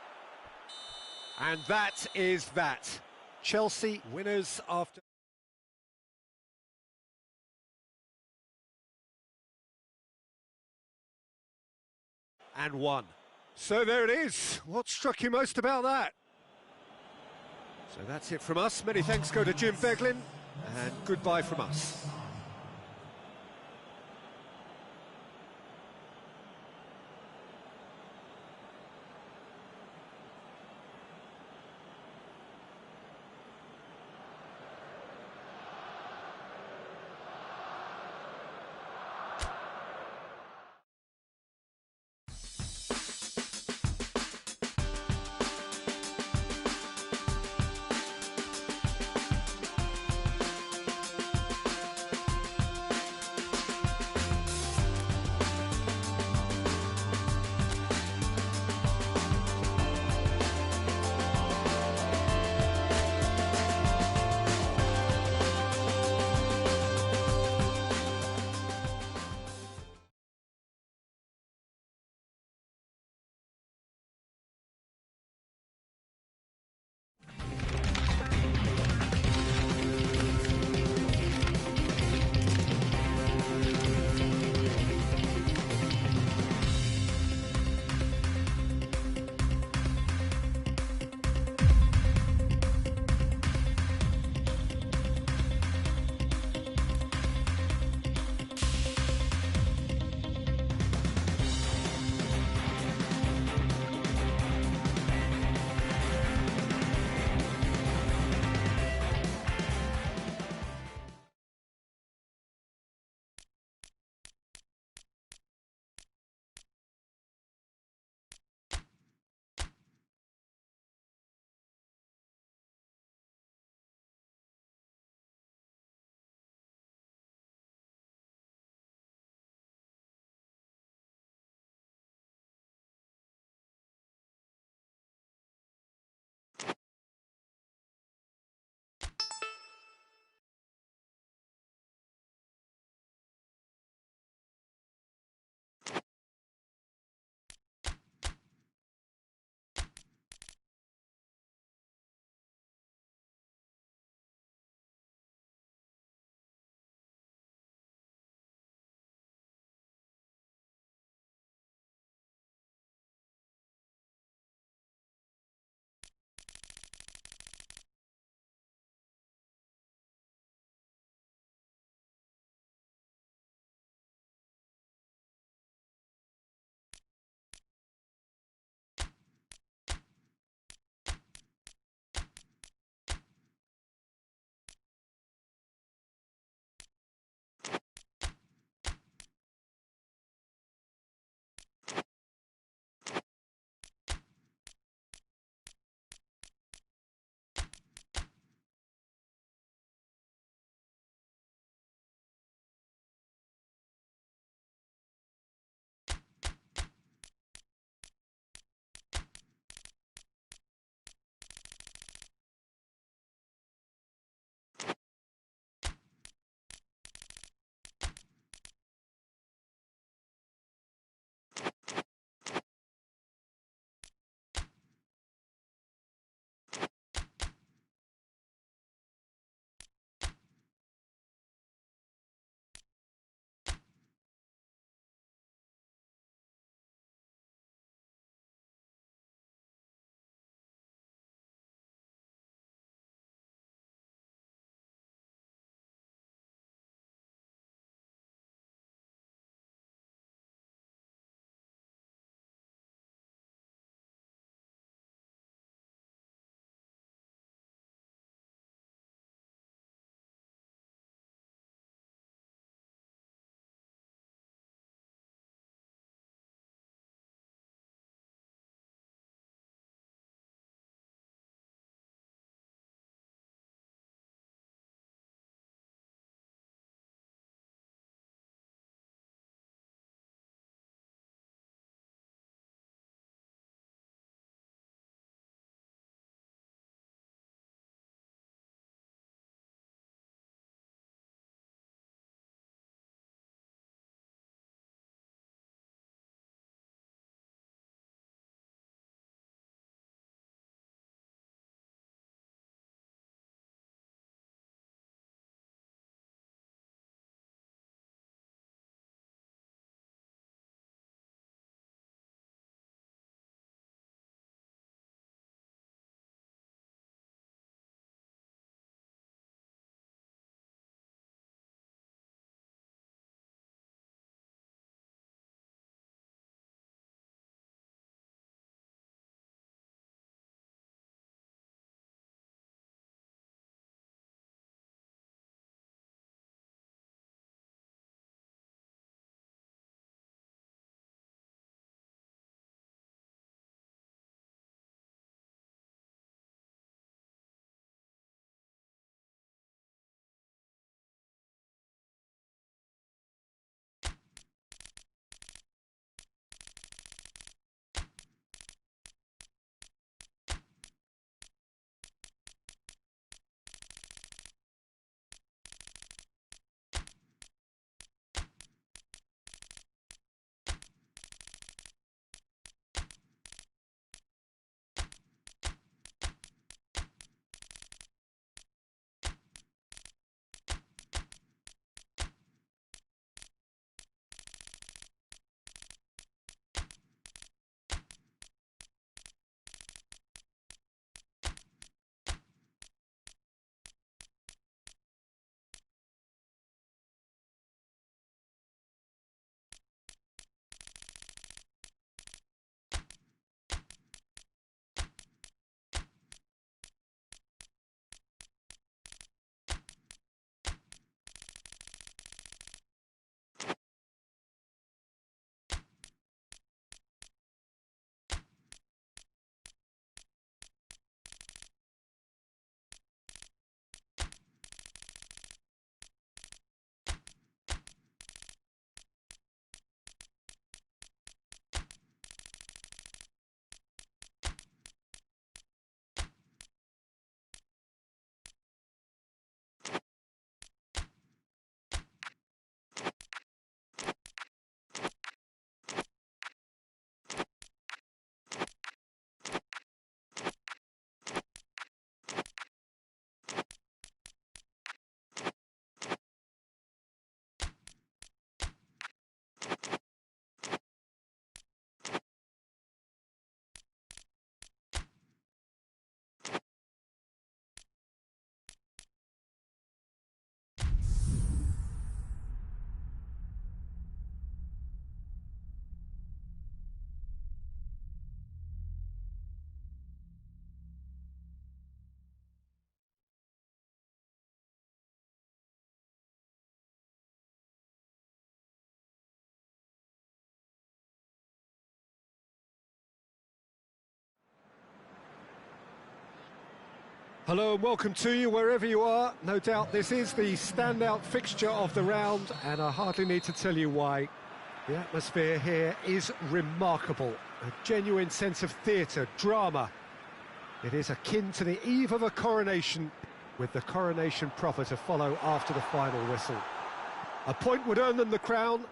And that is that. Chelsea winners after... and 1. So there it is. What struck you most about that? So that's it from us. Many thanks go to Jim Beglin, and goodbye from us. Hello and welcome to you wherever you are. No doubt this is the standout fixture of the round, and I hardly need to tell you why. The atmosphere here is remarkable. A genuine sense of theatre, drama. It is akin to the eve of a coronation, with the coronation proper to follow after the final whistle. A point would earn them the crown.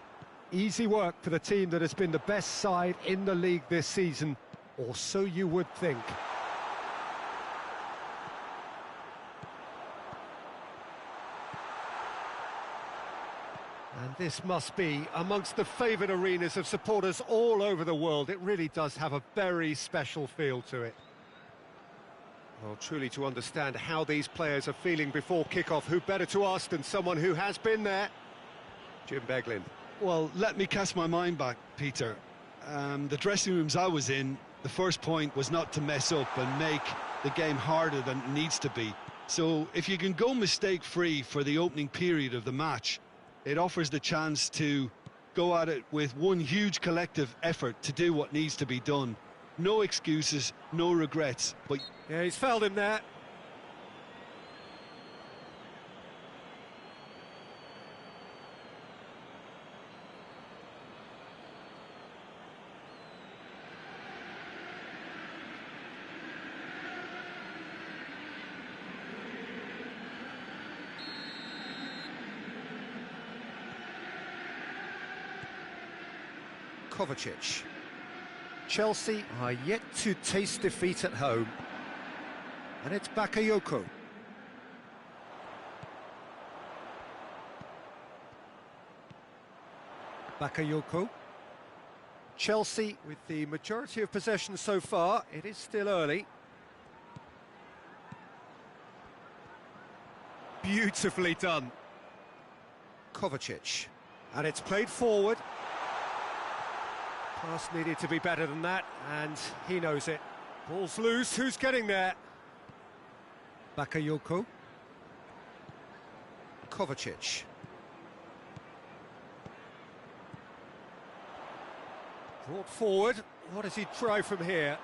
Easy work for the team that has been the best side in the league this season, or so you would think. And this must be amongst the favoured arenas of supporters all over the world. It really does have a very special feel to it. Well, truly to understand how these players are feeling before kick-off, who better to ask than someone who has been there? Jim Beglin. Well, let me cast my mind back, Peter. The dressing rooms I was in, the first point was not to mess up and make the game harder than it needs to be. So if you can go mistake-free for the opening period of the match, it offers the chance to go at it with one huge collective effort to do what needs to be done. No excuses, no regrets. But yeah, he's fouled him there. Kovacic. Chelsea are yet to taste defeat at home. And it's Bakayoko. Bakayoko. Chelsea with the majority of possession so far. It is still early. Beautifully done. Kovacic. And it's played forward. Pass needed to be better than that, and he knows it. Ball's loose, who's getting there? Bakayoko. Kovacic. Brought forward, what does he try from here?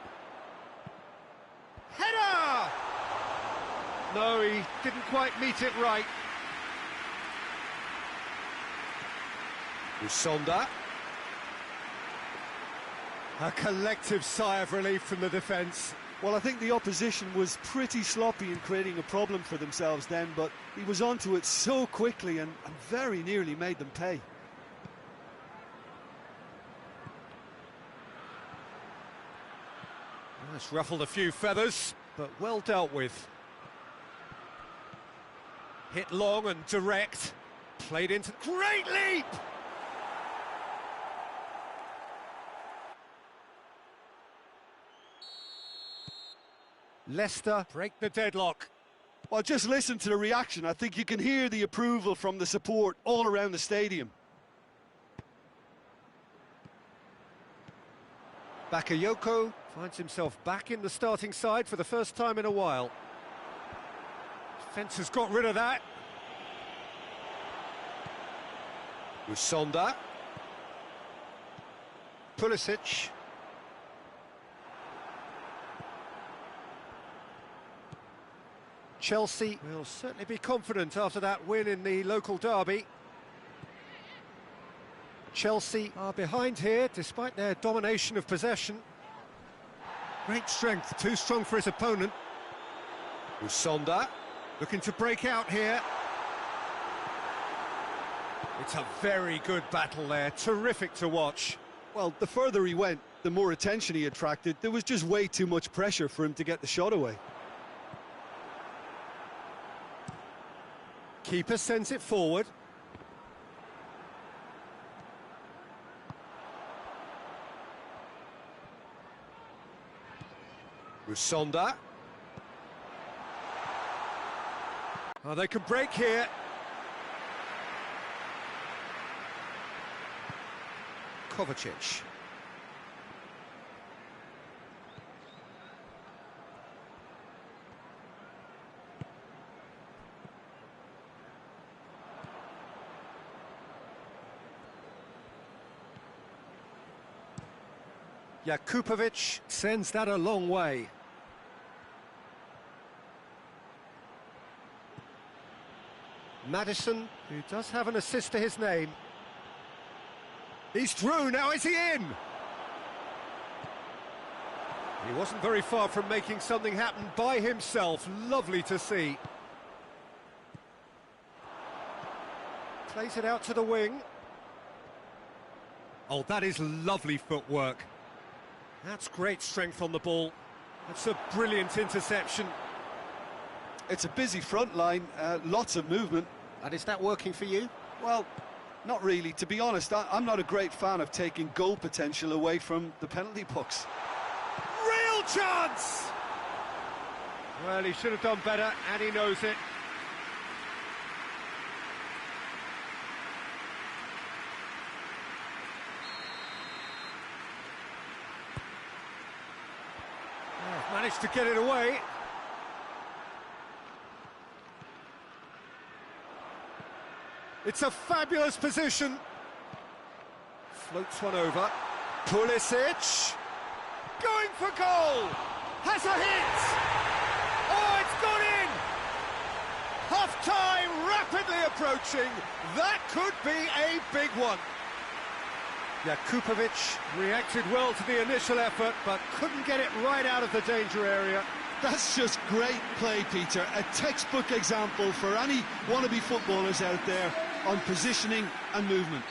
Header! No, he didn't quite meet it right. Usonda. A collective sigh of relief from the defence. well, I think the opposition was pretty sloppy in creating a problem for themselves then, but he was onto it so quickly and very nearly made them pay. Well, it's ruffled a few feathers, but well dealt with. Hit long and direct. Played into... Great leap! Leicester break the deadlock. Well, just listen to the reaction. I think you can hear the approval from the support all around the stadium. Bakayoko finds himself back in the starting side for the first time in a while. Defence has got rid of that. Usonda. Pulisic. Chelsea will certainly be confident after that win in the local derby. Chelsea are behind here despite their domination of possession. Great strength, too strong for his opponent. Usonda looking to break out here. It's a very good battle there, terrific to watch. Well, the further he went, the more attention he attracted. There was just way too much pressure for him to get the shot away. Keeper sends it forward. Usonda. Oh, they can break here. Kovacic. Jakupovic sends that a long way. Maddison, who does have an assist to his name. He's through, now is he in? He wasn't very far from making something happen by himself. Lovely to see. Plays it out to the wing. Oh, that is lovely footwork. That's great strength on the ball. That's a brilliant interception. It's a busy front line, lots of movement. And is that working for you? Well, not really. To be honest, I'm not a great fan of taking goal potential away from the penalty box. Real chance! Well, he should have done better, and he knows it. Oh, managed to get it away. It's a fabulous position. Floats one over. Pulisic. Going for goal! Has a hit! Oh, it's gone in! Half-time rapidly approaching. That could be a big one. Jakupovic reacted well to the initial effort, but couldn't get it right out of the danger area. That's just great play, Peter. A textbook example for any wannabe footballers out there on positioning and movement.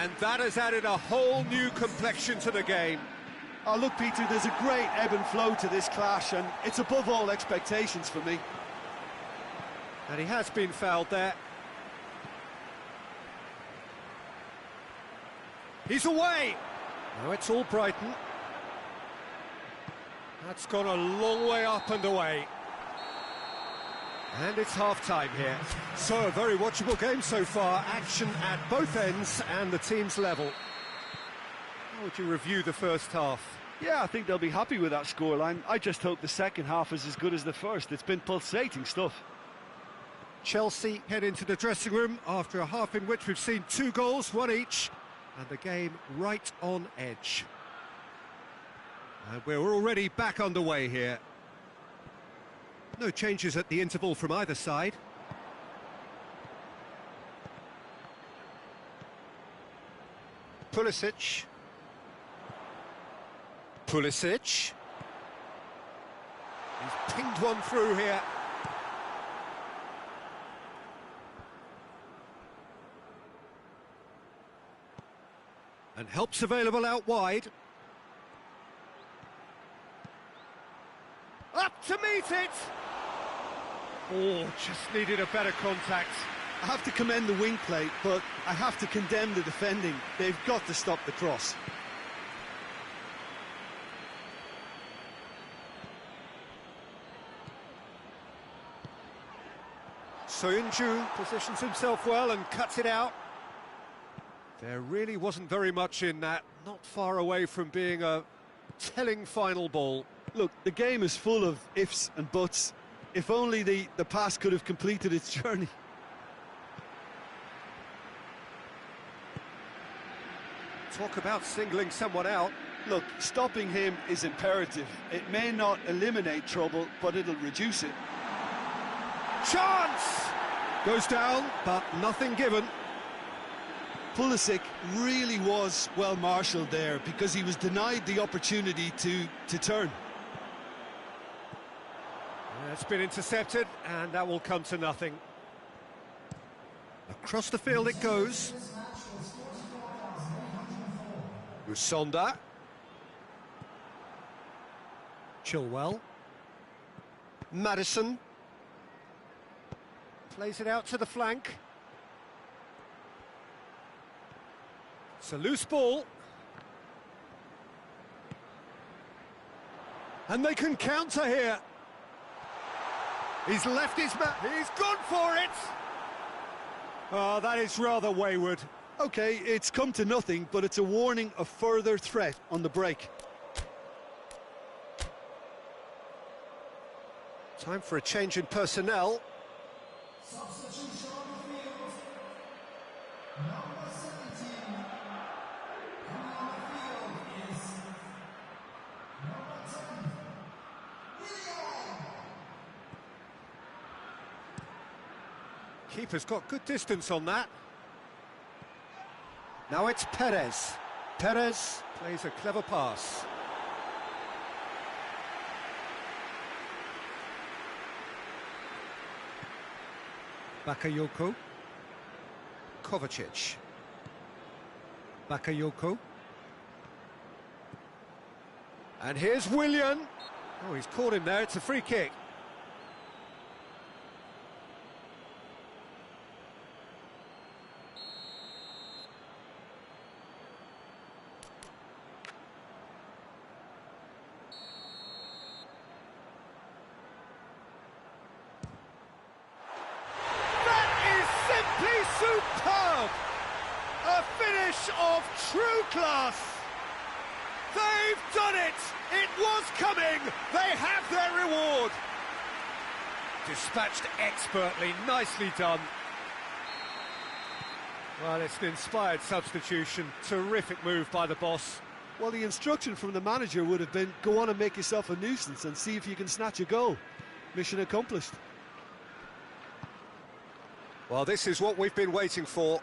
And that has added a whole new complexion to the game. Oh, look, Peter, there's a great ebb and flow to this clash, and it's above all expectations for me. And he has been fouled there. He's away! Now it's all Brighton. That's gone a long way up and away. And it's half-time here. So, a very watchable game so far. Action at both ends and the team's level. How would you review the first half? Yeah, I think they'll be happy with that scoreline. I just hope the second half is as good as the first. It's been pulsating stuff. Chelsea head into the dressing room after a half in which we've seen 2 goals, 1 each, and the game right on edge. And we're already back underway here. No changes at the interval from either side. Pulisic. Pulisic. He's pinged one through here. And help's available out wide. Up to meet it! Oh, just needed a better contact. I have to commend the wing play, but I have to condemn the defending. They've got to stop the cross. Soyuncu positions himself well and cuts it out. There really wasn't very much in that, not far away from being a telling final ball. Look, the game is full of ifs and buts. If only the pass could have completed its journey. Talk about singling someone out. Look, stopping him is imperative. It may not eliminate trouble, but it'll reduce it. Chance! Goes down, but nothing given. Pulisic really was well marshalled there because he was denied the opportunity to turn. It's been intercepted, and that will come to nothing. Across the field it goes. Usonda. Chilwell. Maddison. Plays it out to the flank. It's a loose ball. And they can counter here. He's left his man. He's gone for it. Oh, that is rather wayward. OK, it's come to nothing, but it's a warning of further threat on the break. Time for a change in personnel. Keeper's got good distance on that. Now it's Perez. Perez plays a clever pass. Bakayoko. Kovacic. Bakayoko. And here's Willian. Oh, he's caught him there. It's a free kick. Superb! A finish of true class! They've done it! It was coming! They have their reward! Dispatched expertly, nicely done. Well, it's an inspired substitution. Terrific move by the boss. Well, the instruction from the manager would have been, go on and make yourself a nuisance and see if you can snatch a goal. Mission accomplished. Well, this is what we've been waiting for.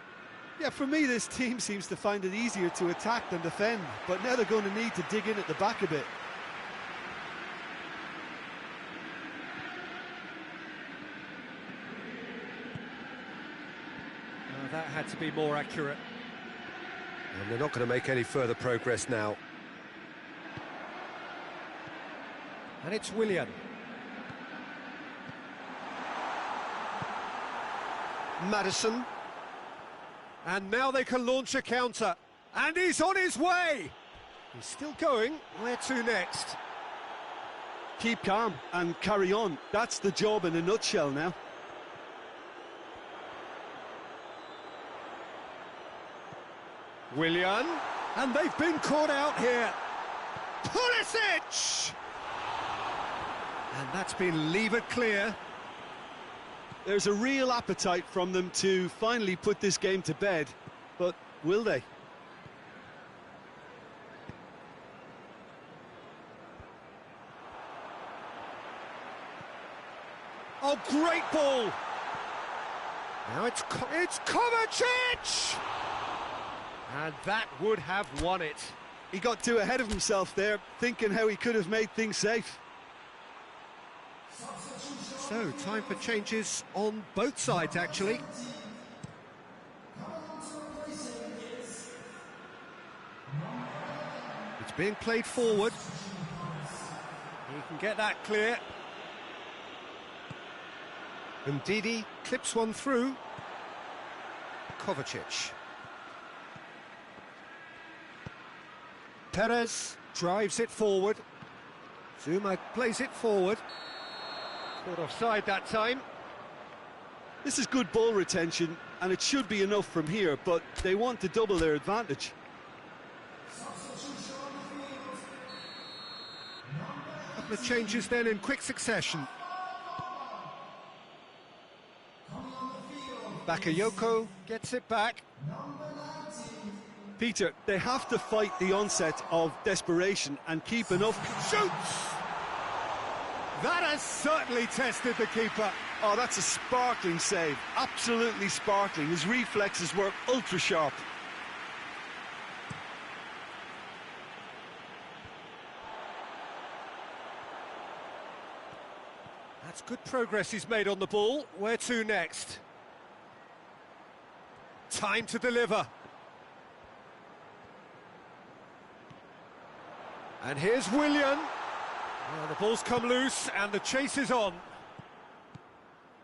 Yeah, for me, this team seems to find it easier to attack than defend, but now they're going to need to dig in at the back a bit. That had to be more accurate. And they're not going to make any further progress now. And it's Willian. Maddison. And now they can launch a counter. And he's on his way! He's still going. Where to next? Keep calm and carry on. That's the job in a nutshell now. Willian. And they've been caught out here. Pulisic! And that's been levered clear. There's a real appetite from them to finally put this game to bed, but will they? Oh, great ball! Now it's Kovacic! And that would have won it. He got too ahead of himself there, thinking how he could have made things safe. So, time for changes on both sides, actually. It's being played forward. He can get that clear. And Ndidi clips one through. Kovacic. Perez drives it forward. Zuma plays it forward. Caught offside that time. This is good ball retention, and it should be enough from here, but they want to double their advantage. A couple of changes then in quick succession. Bakayoko gets it back. Peter, they have to fight the onset of desperation and keep enough... Shoots! That has certainly tested the keeper. Oh, that's a sparkling save. Absolutely sparkling. His reflexes were ultra sharp. That's good progress he's made on the ball. Where to next? Time to deliver. And here's Willian. Well, the ball's come loose and the chase is on.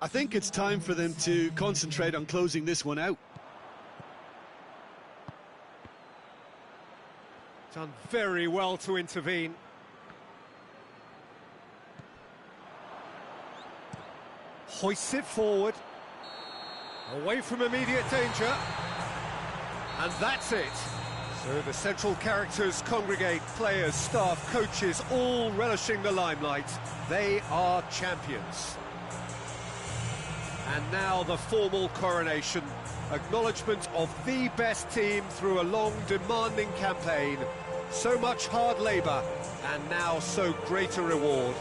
I think it's time for them to concentrate on closing this one out. Done very well to intervene. Hoists it forward. Away from immediate danger. And that's it. So the central characters congregate, players, staff, coaches, all relishing the limelight. They are champions. And now the formal coronation. Acknowledgement of the best team through a long, demanding campaign. So much hard labour, and now so great a reward.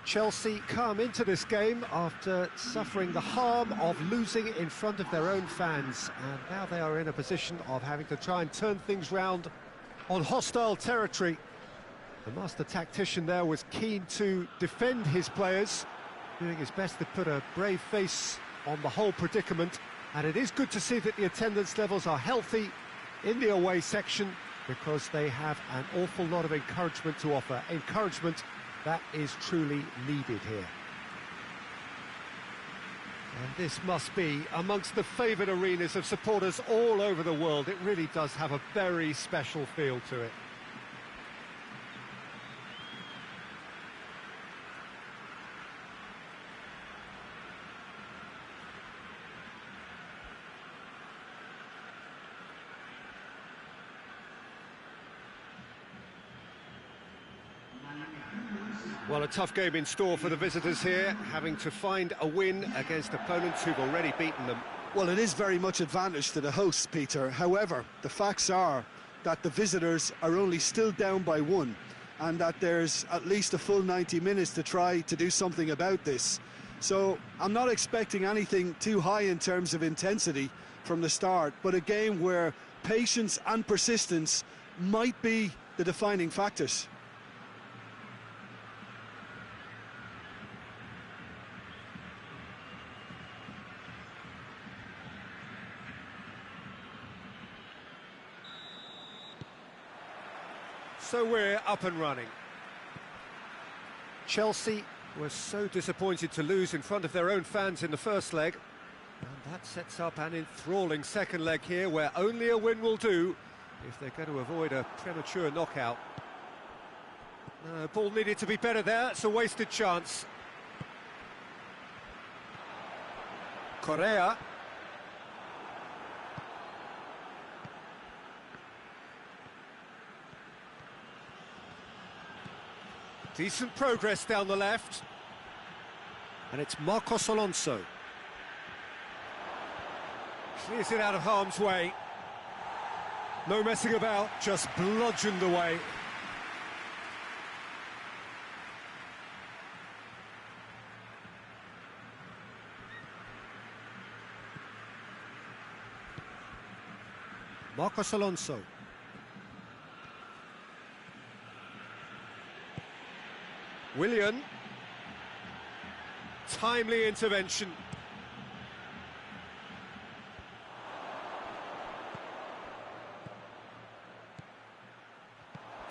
Chelsea come into this game after suffering the harm of losing in front of their own fans, and now they are in a position of having to try and turn things round on hostile territory. The master tactician there was keen to defend his players, doing his best to put a brave face on the whole predicament, and it is good to see that the attendance levels are healthy in the away section, because they have an awful lot of encouragement to offer. Encouragement that is truly needed here. And this must be amongst the favoured arenas of supporters all over the world. It really does have a very special feel to it. Well, a tough game in store for the visitors here, having to find a win against opponents who've already beaten them. Well, it is very much advantage to the hosts, Peter. However, the facts are that the visitors are only still down by 1, and that there's at least a full 90 minutes to try to do something about this. So I'm not expecting anything too high in terms of intensity from the start, but a game where patience and persistence might be the defining factors. So we're up and running. Chelsea was so disappointed to lose in front of their own fans in the first leg. And that sets up an enthralling second leg here, where only a win will do if they're going to avoid a premature knockout. Ball needed to be better there, it's a wasted chance. Correa. Decent progress down the left. And it's Marcos Alonso. Clears it out of harm's way. No messing about, just bludgeoned away. Marcos Alonso. Willian. Timely intervention.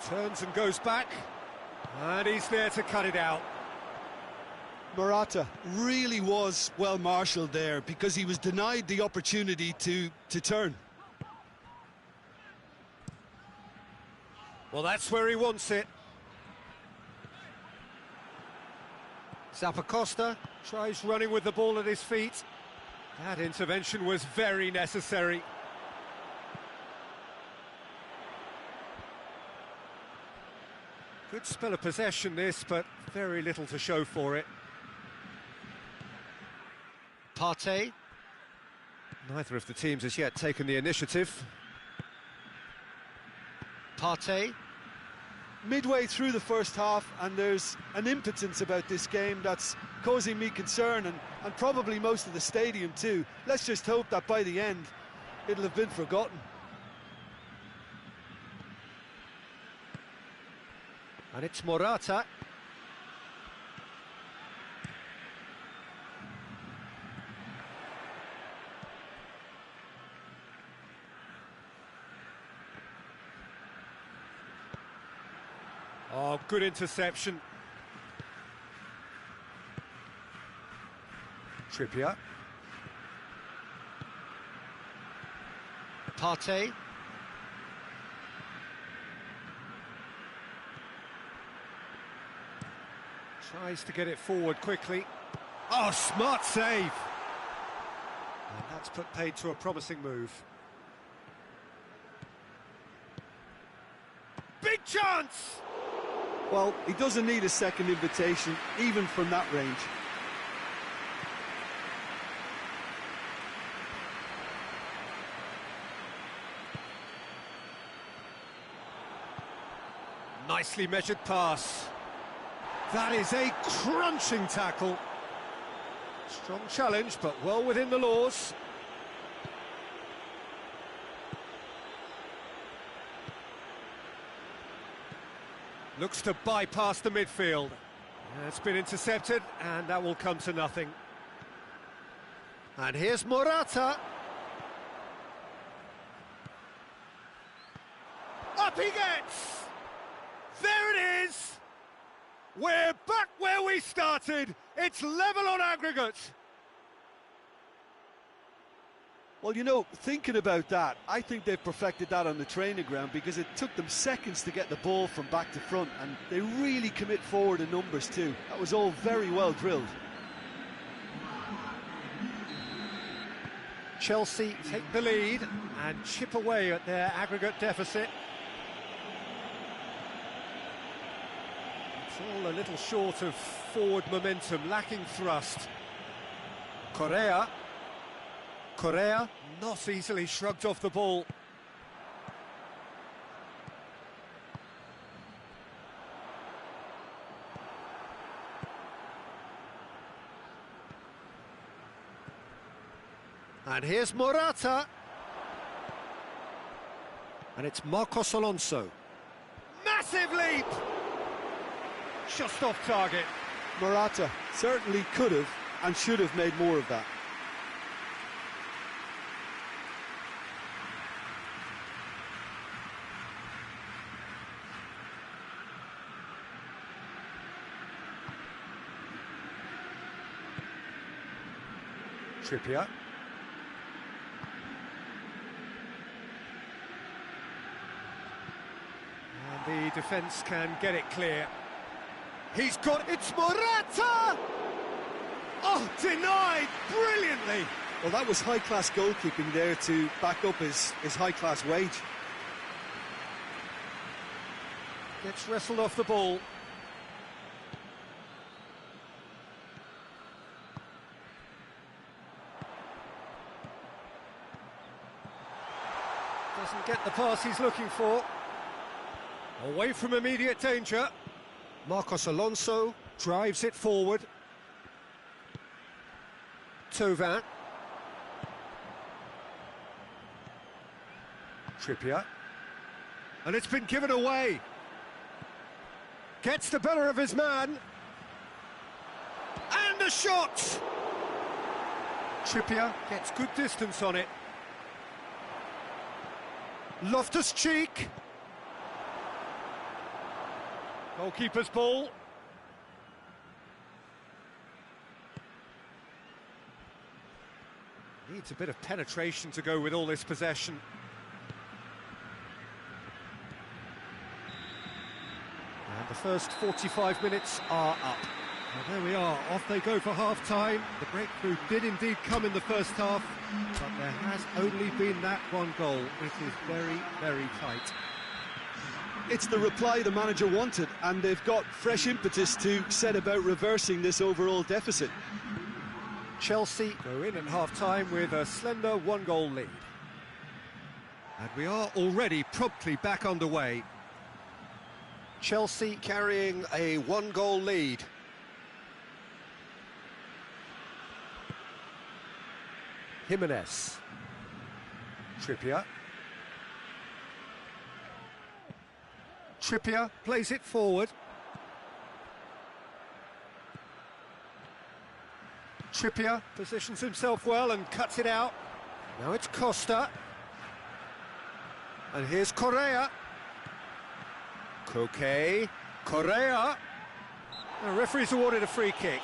Turns and goes back. And he's there to cut it out. Morata really was well marshalled there, because he was denied the opportunity to turn. Well, that's where he wants it. Zappacosta tries running with the ball at his feet. That intervention was very necessary. Good spell of possession this, but very little to show for it. Partey. Neither of the teams has yet taken the initiative. Partey. Midway through the first half, and there's an impotence about this game that's causing me concern, and probably most of the stadium too. Let's just hope that by the end it'll have been forgotten. And it's Morata. Oh, good interception. Trippier. Partey. Tries to get it forward quickly. Oh, smart save! And that's put paid to a promising move. Big chance! Well, he doesn't need a second invitation, even from that range. Nicely measured pass. That is a crunching tackle. Strong challenge, but well within the laws. Looks to bypass the midfield. It's been intercepted, and that will come to nothing. And here's Morata. Up he gets! There it is! We're back where we started. It's level on aggregate. Well, you know, thinking about that, I think they've perfected that on the training ground because it took them seconds to get the ball from back to front, and they really commit forward in numbers too. That was all very well drilled. Chelsea take the lead and chip away at their aggregate deficit. It's all a little short of forward momentum, lacking thrust. Correa not easily shrugged off the ball. And here's Morata. And it's Marcos Alonso. Massive leap! Just off target. Morata certainly could have and should have made more of that. Trippier. And the defence can get it clear. He's got... It's Morata! Oh, denied brilliantly! Well, that was high-class goalkeeping there to back up his high-class wage. Gets wrestled off the ball. Doesn't get the pass he's looking for. Away from immediate danger. Marcos Alonso drives it forward. Thauvin. Trippier. And it's been given away. Gets the better of his man. And a shot! Trippier gets good distance on it. Loftus-Cheek. Goalkeeper's ball. Needs a bit of penetration to go with all this possession. And the first 45 minutes are up. Well, there we are, off they go for half-time. The breakthrough did indeed come in the first half, but there has only been that one goal. It is very, very tight. It's the reply the manager wanted, and they've got fresh impetus to set about reversing this overall deficit. Chelsea go in at half-time with a slender one-goal lead. And we are already promptly back underway. Chelsea carrying a one-goal lead. Jimenez. Trippier. Trippier plays it forward. Trippier positions himself well and cuts it out. Now it's Costa. And here's Correa. Koke. Correa. The referee's awarded a free kick.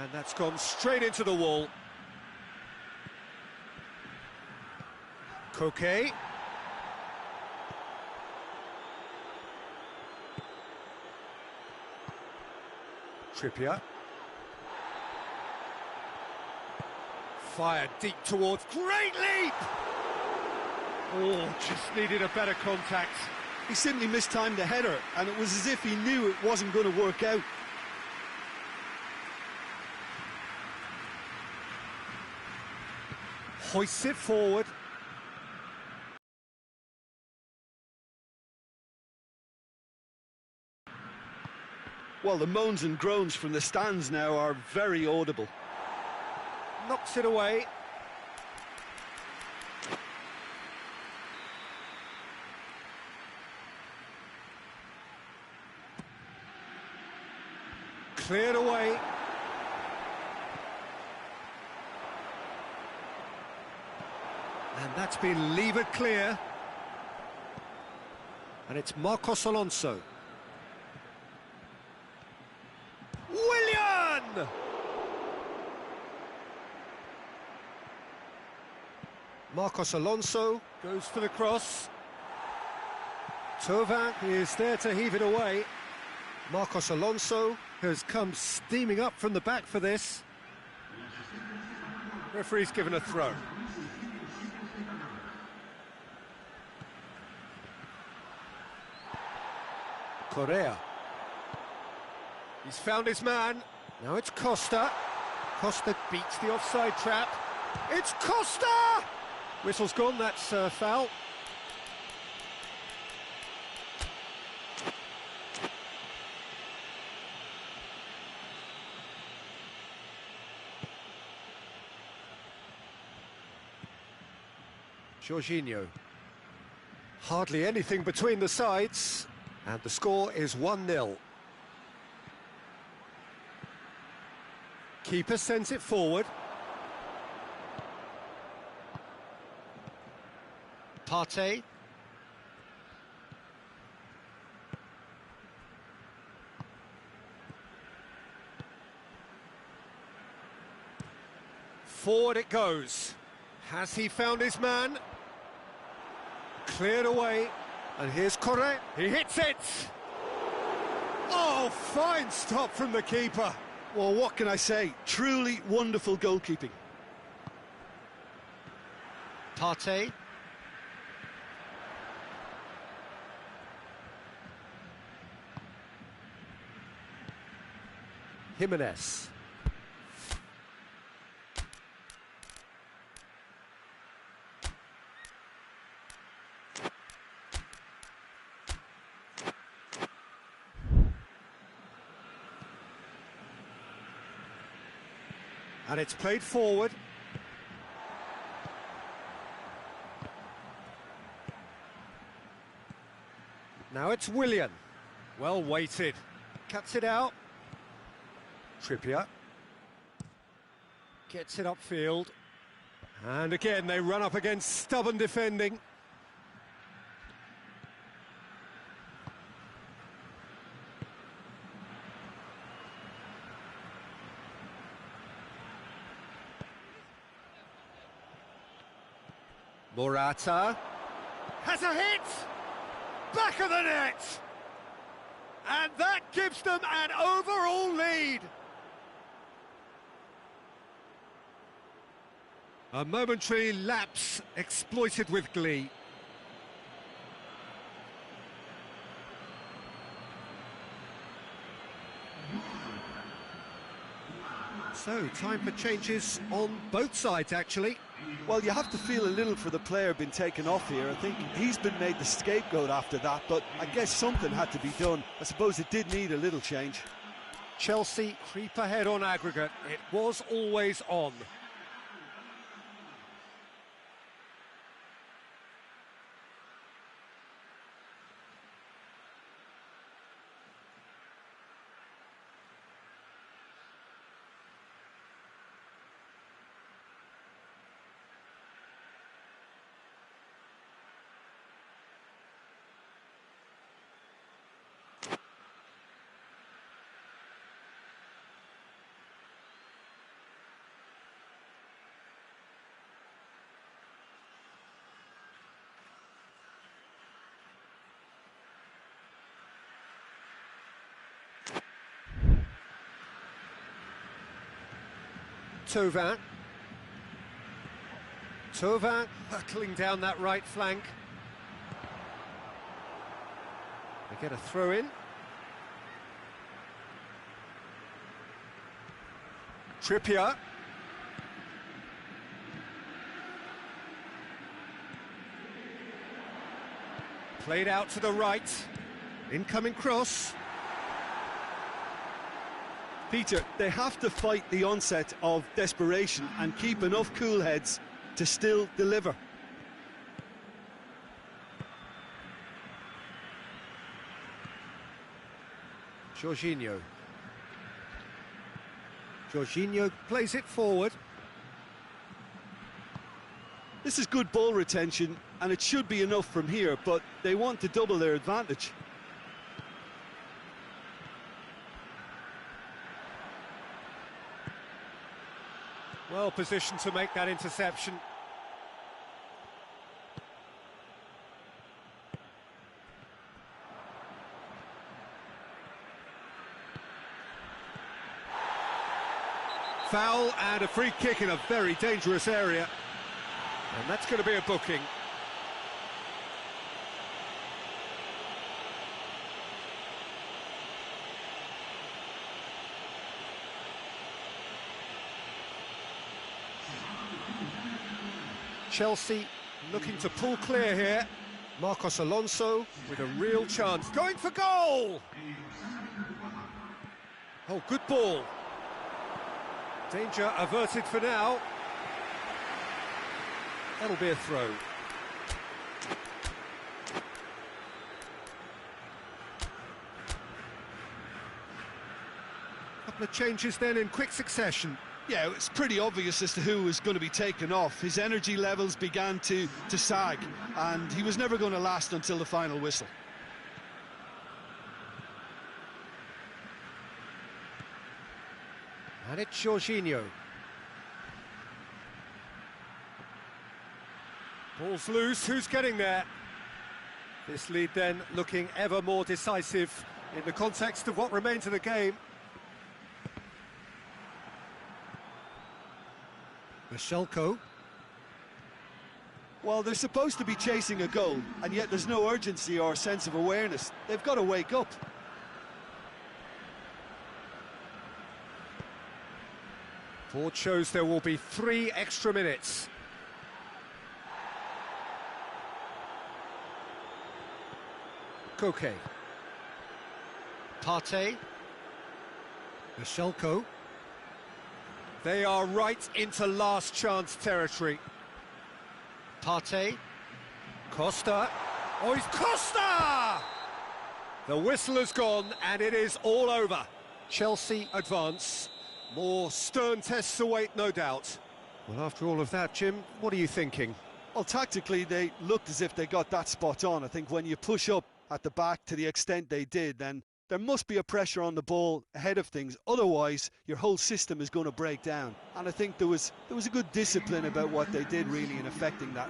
And that's gone straight into the wall. Koke. Trippier. Fired deep towards... Great leap! Oh, just needed a better contact. He simply mistimed the header, and it was as if he knew it wasn't going to work out. hoists it forward. Well, the moans and groans from the stands now are very audible. Knocks it away. Cleared away. And that's been levered clear. And it's Marcos Alonso. Willian! Marcos Alonso goes for the cross. Thauvin is there to heave it away. Marcos Alonso has come steaming up from the back for this. Referee's given a throw. Correa. He's found his man. Now it's Costa. Costa beats the offside trap. It's Costa! Whistle's gone, that's foul. Jorginho. Hardly anything between the sides, and the score is 1-0. Keeper sends it forward. Partey. Forward it goes. Has he found his man? Cleared away. And here's Correa. He hits it! Oh, fine stop from the keeper. Well, what can I say? Truly wonderful goalkeeping. Partey. Jimenez. And it's played forward. Now it's Willian. Well weighted. Cuts it out. Trippier. Gets it upfield. And again, they run up against stubborn defending. Morata has a hit! Back of the net! And that gives them an overall lead! A momentary lapse exploited with glee. So, time for changes on both sides, actually. Well, you have to feel a little for the player being taken off here. I think he's been made the scapegoat after that, but I guess something had to be done. I suppose it did need a little change. Chelsea creep ahead on aggregate. It was always on. Thauvin. Thauvin hurtling down that right flank. They get a throw in. Trippier. Played out to the right. Incoming cross. Peter, they have to fight the onset of desperation and keep enough cool heads to still deliver. Jorginho. Jorginho plays it forward. This is good ball retention, and it should be enough from here, but they want to double their advantage. Well positioned to make that interception. Foul and a free kick in a very dangerous area. And that's going to be a booking. Chelsea looking to pull clear here. Marcos Alonso with a real chance. Going for goal! Oh, good ball. Danger averted for now. That'll be a throw. Couple of changes then in quick succession. Yeah, it's pretty obvious as to who was going to be taken off. His energy levels began to sag, and he was never going to last until the final whistle. And it's Jorginho. Ball's loose, who's getting there? This lead then looking ever more decisive in the context of what remains of the game. Michelko. Well, they're supposed to be chasing a goal, and yet there's no urgency or sense of awareness. They've got to wake up. Board shows there will be 3 extra minutes. Koke. Partey. Michelko. They are right into last chance territory. Partey. Costa. Oh, he's Costa! The whistle has gone and it is all over. Chelsea advance. More stern tests await, no doubt. Well, after all of that, Jim, what are you thinking? Well, tactically, they looked as if they got that spot on. I think when you push up at the back to the extent they did, then there must be a pressure on the ball ahead of things. Otherwise, your whole system is going to break down. And I think there was a good discipline about what they did, really, in affecting that.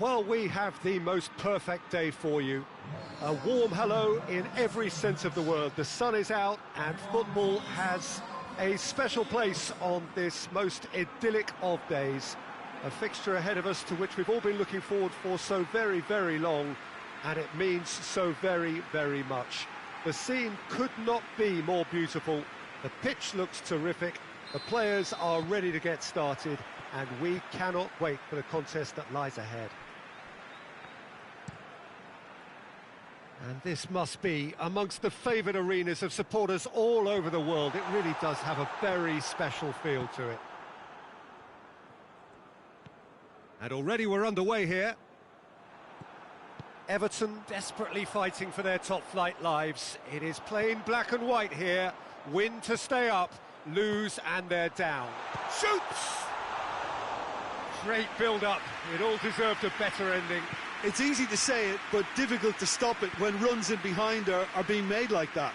Well, we have the most perfect day for you. A warm hello in every sense of the word. The sun is out and football has a special place on this most idyllic of days. A fixture ahead of us to which we've all been looking forward for so very, very long, and it means so very, very much. The scene could not be more beautiful. The pitch looks terrific. The players are ready to get started, and we cannot wait for the contest that lies ahead. And this must be amongst the favoured arenas of supporters all over the world. It really does have a very special feel to it. And already we're underway here. Everton desperately fighting for their top-flight lives. It is plain black and white here. Win to stay up, lose and they're down. Shoots! Great build-up. It all deserved a better ending. It's easy to say it, but difficult to stop it when runs in behind are being made like that.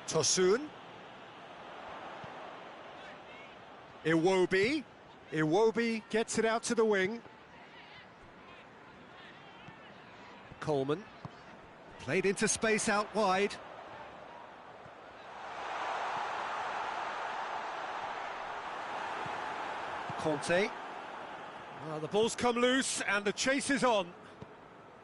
Tosun. Iwobi. Iwobi gets it out to the wing. Coleman. Played into space out wide. Conte. The ball's come loose and the chase is on.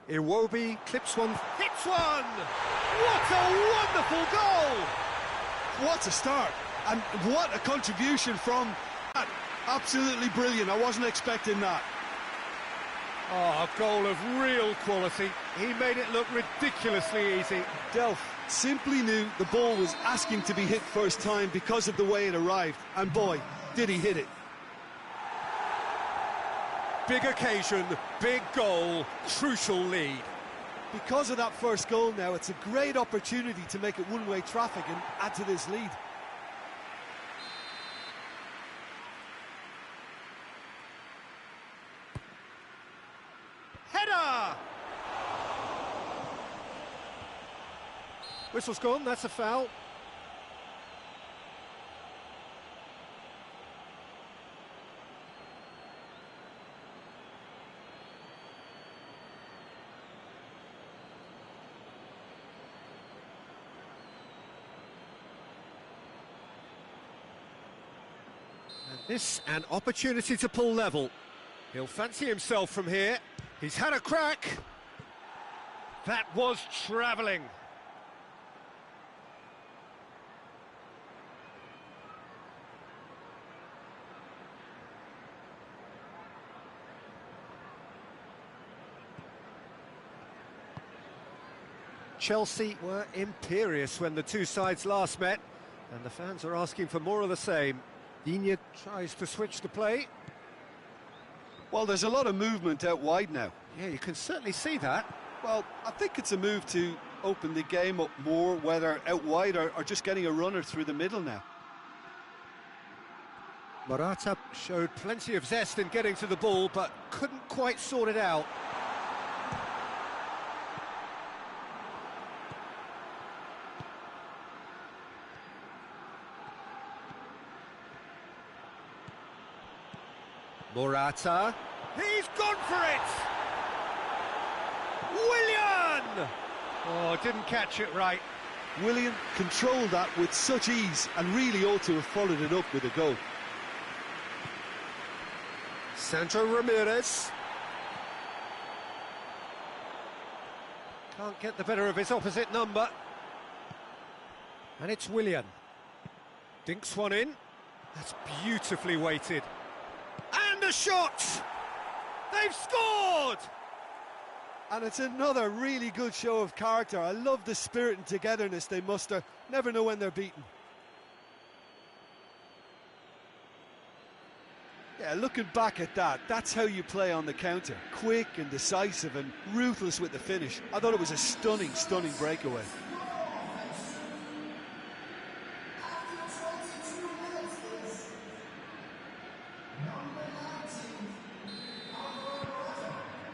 Iwobi clips one, hits one! What a wonderful goal! What a start, and what a contribution from that. Absolutely brilliant, I wasn't expecting that. Oh, a goal of real quality. He made it look ridiculously easy. Delph simply knew the ball was asking to be hit first time because of the way it arrived, and boy, did he hit it. Big occasion, big goal, crucial lead. Because of that first goal now, it's a great opportunity to make it one-way traffic and add to this lead. Header! Whistle's gone, that's a foul. This an opportunity to pull level. He'll fancy himself from here. He's had a crack. That was travelling. Chelsea were imperious when the two sides last met, and the fans are asking for more of the same. Digne tries to switch the play. Well, there's a lot of movement out wide now. Yeah, you can certainly see that. Well, I think it's a move to open the game up more, whether out wide or just getting a runner through the middle now. Morata showed plenty of zest in getting to the ball, but couldn't quite sort it out. Morata, he's gone for it! Willian! Oh, didn't catch it right. Willian controlled that with such ease and really ought to have followed it up with a goal. Sandro Ramirez. Can't get the better of his opposite number. And it's Willian. Dinks one in. That's beautifully weighted. And a shot! They've scored! And it's another really good show of character. I love the spirit and togetherness they muster. Never know when they're beaten. Yeah, looking back at that, that's how you play on the counter. Quick and decisive and ruthless with the finish. I thought it was a stunning, stunning breakaway.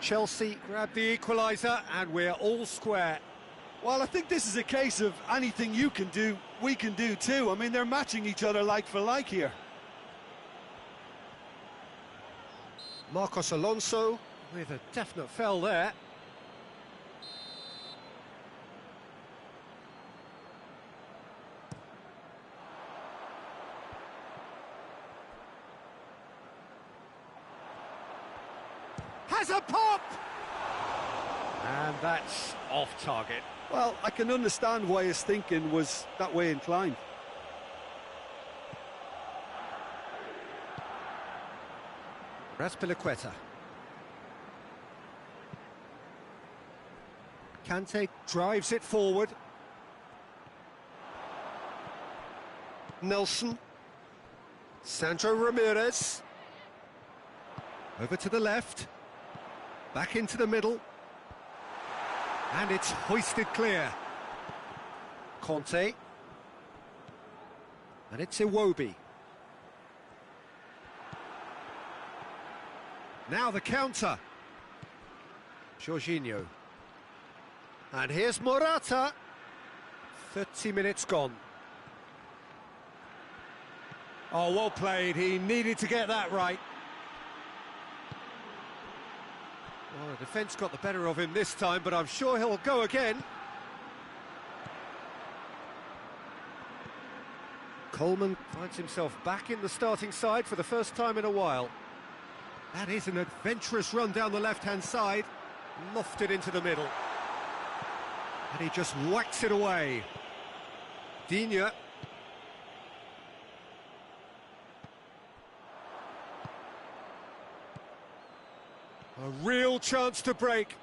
Chelsea grab the equaliser and we're all square. Well, I think this is a case of anything you can do, we can do too. I mean, they're matching each other like for like here. Marcos Alonso with a definite foul there. Has a pop! And that's off target. Well, I can understand why his thinking was that way inclined. Azpilicueta. Kante drives it forward. Nelson. Sandro Ramirez. Over to the left. Back into the middle. And it's hoisted clear. Conte. And it's Iwobi. Now the counter. Jorginho. And here's Morata. 30 minutes gone. Oh, well played. He needed to get that right. Well, the defence got the better of him this time, but I'm sure he'll go again. Coleman finds himself back in the starting side for the first time in a while. That is an adventurous run down the left-hand side, lofted into the middle. And he just whacks it away. Digne. A real chance to break.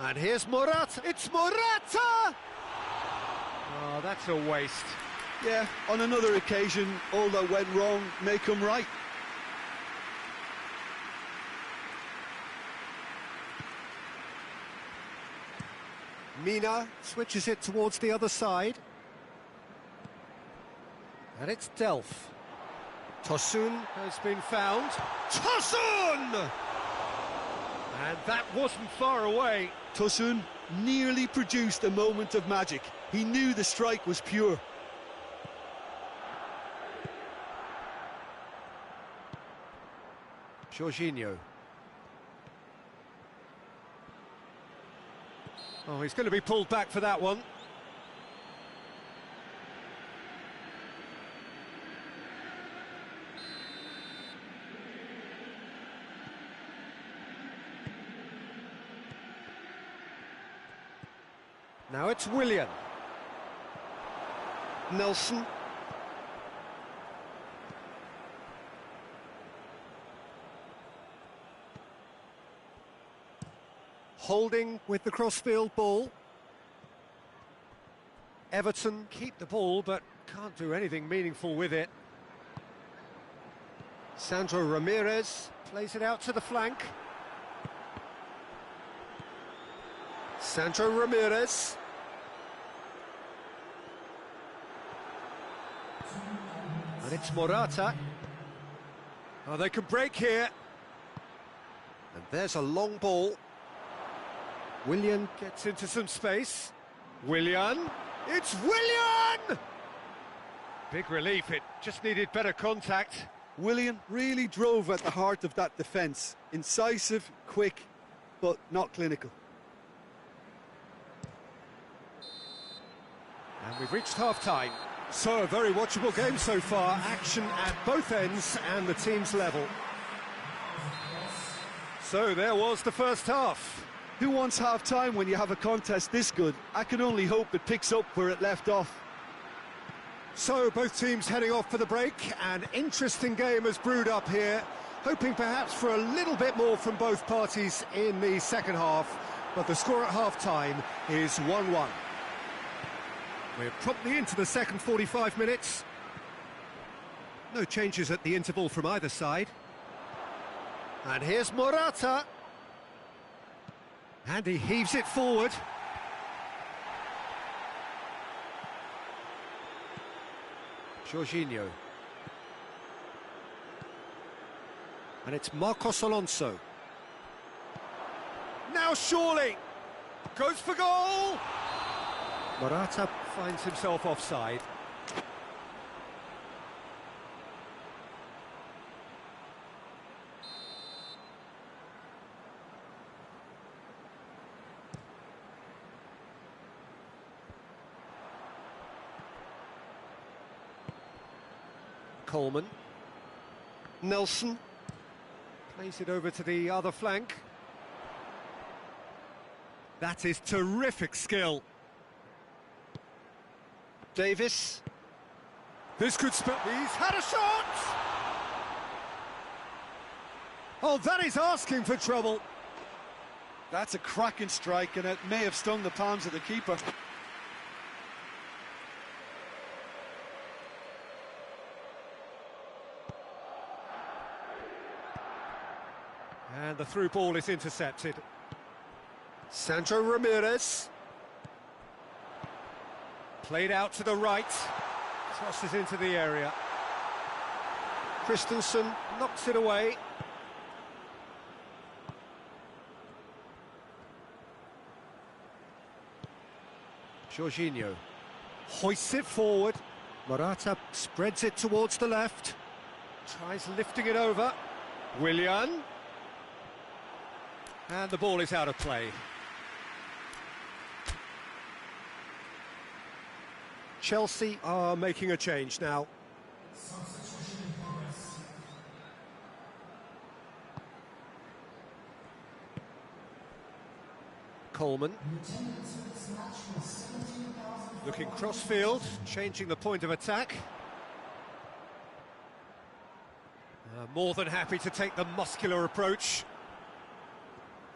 And here's Morata. It's Morata! Oh, that's a waste. Yeah, on another occasion, all that went wrong may come right. Mina switches it towards the other side. And it's Delph. Tosun has been found. Tosun! And that wasn't far away. Tosun nearly produced a moment of magic. He knew the strike was pure. Jorginho. Oh, he's going to be pulled back for that one. Now it's Willian. Nelson. Holding with the crossfield ball. Everton keep the ball but can't do anything meaningful with it. Sandro Ramirez plays it out to the flank. Sandro Ramirez. And it's Morata. Oh, they can break here. And there's a long ball. Willian gets into some space. Willian. It's Willian! Big relief, it just needed better contact. Willian really drove at the heart of that defence. Incisive, quick, but not clinical. And we've reached half-time. So, a very watchable game so far. Action at both ends and the team's level. So, there was the first half. Who wants half-time when you have a contest this good? I can only hope it picks up where it left off. So, both teams heading off for the break. An interesting game has brewed up here. Hoping perhaps for a little bit more from both parties in the second half. But the score at half-time is 1-1. We're promptly into the second 45 minutes. No changes at the interval from either side. And here's Morata. And he heaves it forward. Jorginho. And it's Marcos Alonso. Now surely! Goes for goal! Morata finds himself offside. Coleman. Nelson. Plays it over to the other flank. That is terrific skill. Davis. This could spell. He's had a shot! Oh, that is asking for trouble. That's a cracking strike, and it may have stung the palms of the keeper. And the through ball is intercepted. Sandro Ramirez. Played out to the right. Crosses into the area. Christensen knocks it away. Jorginho hoists it forward. Morata spreads it towards the left. Tries lifting it over. Willian. And the ball is out of play. Chelsea are making a change now. Coleman. Looking cross-field, changing the point of attack. More than happy to take the muscular approach.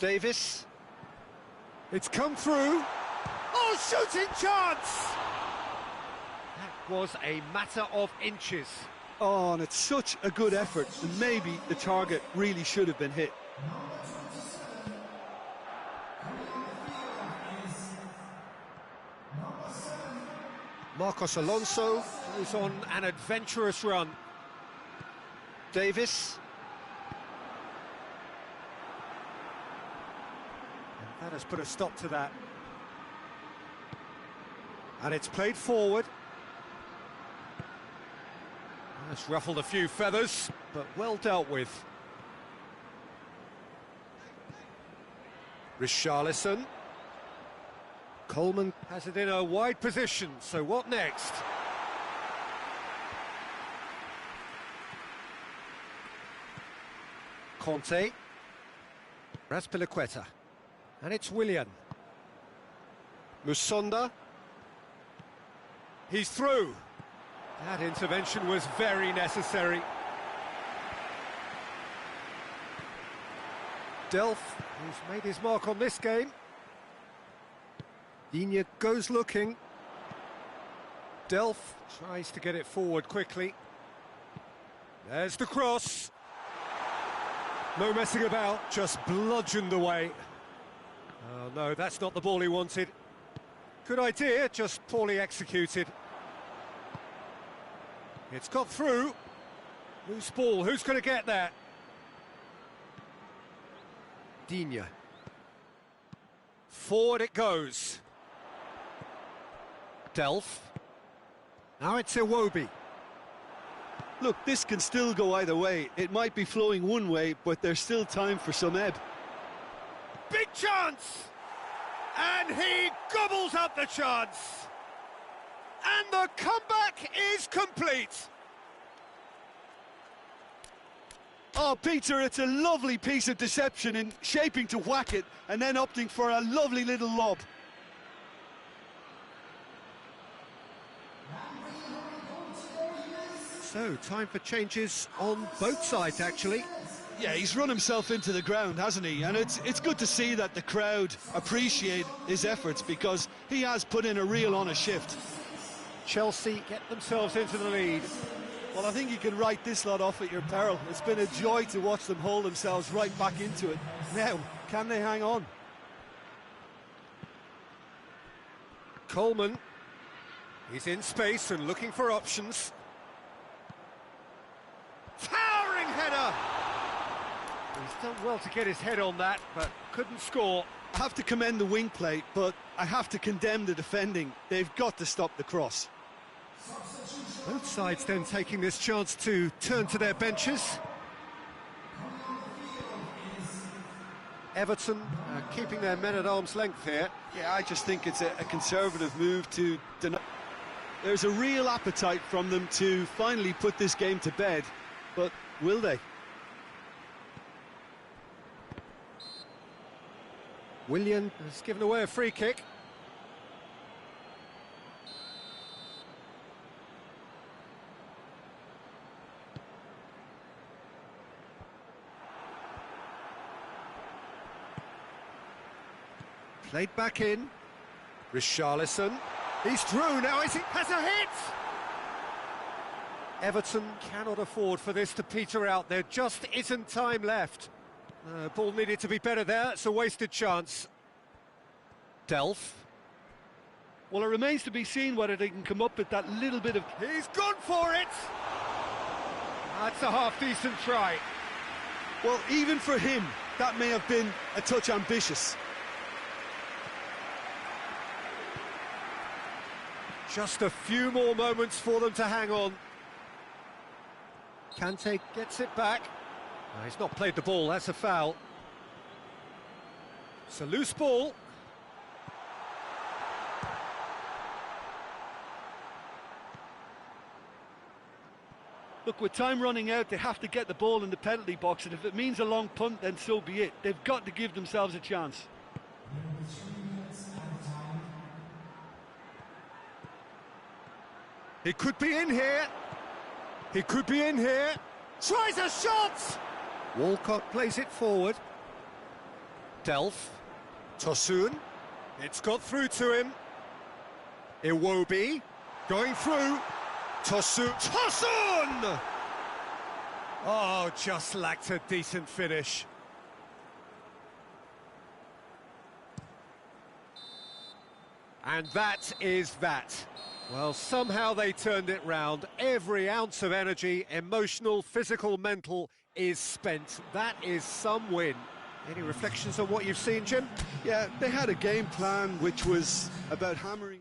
Davis. It's come through. Oh, shooting chance! That was a matter of inches. Oh, and it's such a good effort, and maybe the target really should have been hit. Marcos Alonso goes on an adventurous run. Davis. And that has put a stop to that. And it's played forward. That's ruffled a few feathers, but well dealt with. Richarlison. Coleman has it in a wide position, so what next? Conte. Azpilicueta. And it's Willian. Musonda. He's through. That intervention was very necessary. Delph, who's made his mark on this game. Digne goes looking. Delph tries to get it forward quickly. There's the cross. No messing about, just bludgeoned away. Oh no, that's not the ball he wanted. Good idea, just poorly executed. It's got through. Loose ball, who's going to get that? Digne. Forward it goes. Delph. Now it's Iwobi. Look, this can still go either way. It might be flowing one way, but there's still time for some ebb. Big chance! And he gobbles up the chance! And the comeback is complete! Oh, Peter, it's a lovely piece of deception in shaping to whack it and then opting for a lovely little lob. So, time for changes on both sides, actually. Yeah, he's run himself into the ground, hasn't he? And it's good to see that the crowd appreciate his efforts, because he has put in a real honest shift. Chelsea get themselves into the lead. Well, I think you can write this lot off at your peril. It's been a joy to watch them hold themselves right back into it. Now, can they hang on? Coleman. He's in space and looking for options. Towering header! He's done well to get his head on that, but couldn't score. I have to commend the wing play, but I have to condemn the defending. They've got to stop the cross. Both sides then taking this chance to turn to their benches. Everton keeping their men at arm's length here. Yeah, I just think it's a conservative move to deny. There's a real appetite from them to finally put this game to bed, but will they? Willian has given away a free kick. Played back in. Richarlison. He's through now, has a hit! Everton cannot afford for this to peter out. There just isn't time left. Ball needed to be better there. It's a wasted chance. Delph. Well, it remains to be seen whether they can come up with that little bit of... He's gone for it! That's a half-decent try. Well, even for him, that may have been a touch ambitious. Just a few more moments for them to hang on. Kante gets it back. No, he's not played the ball, that's a foul. It's a loose ball. Look, with time running out, they have to get the ball in the penalty box, and if it means a long punt, then so be it. They've got to give themselves a chance. He could be in here. He could be in here. Tries a shot! Walcott plays it forward. Delph. Tosun. It's got through to him. Iwobi. Going through. Tosun. Tosun! Oh, just lacked a decent finish. And that is that. Well, somehow they turned it round. Every ounce of energy, emotional, physical, mental, is spent. That is some win. Any reflections on what you've seen, Jim? Yeah, they had a game plan which was about hammering...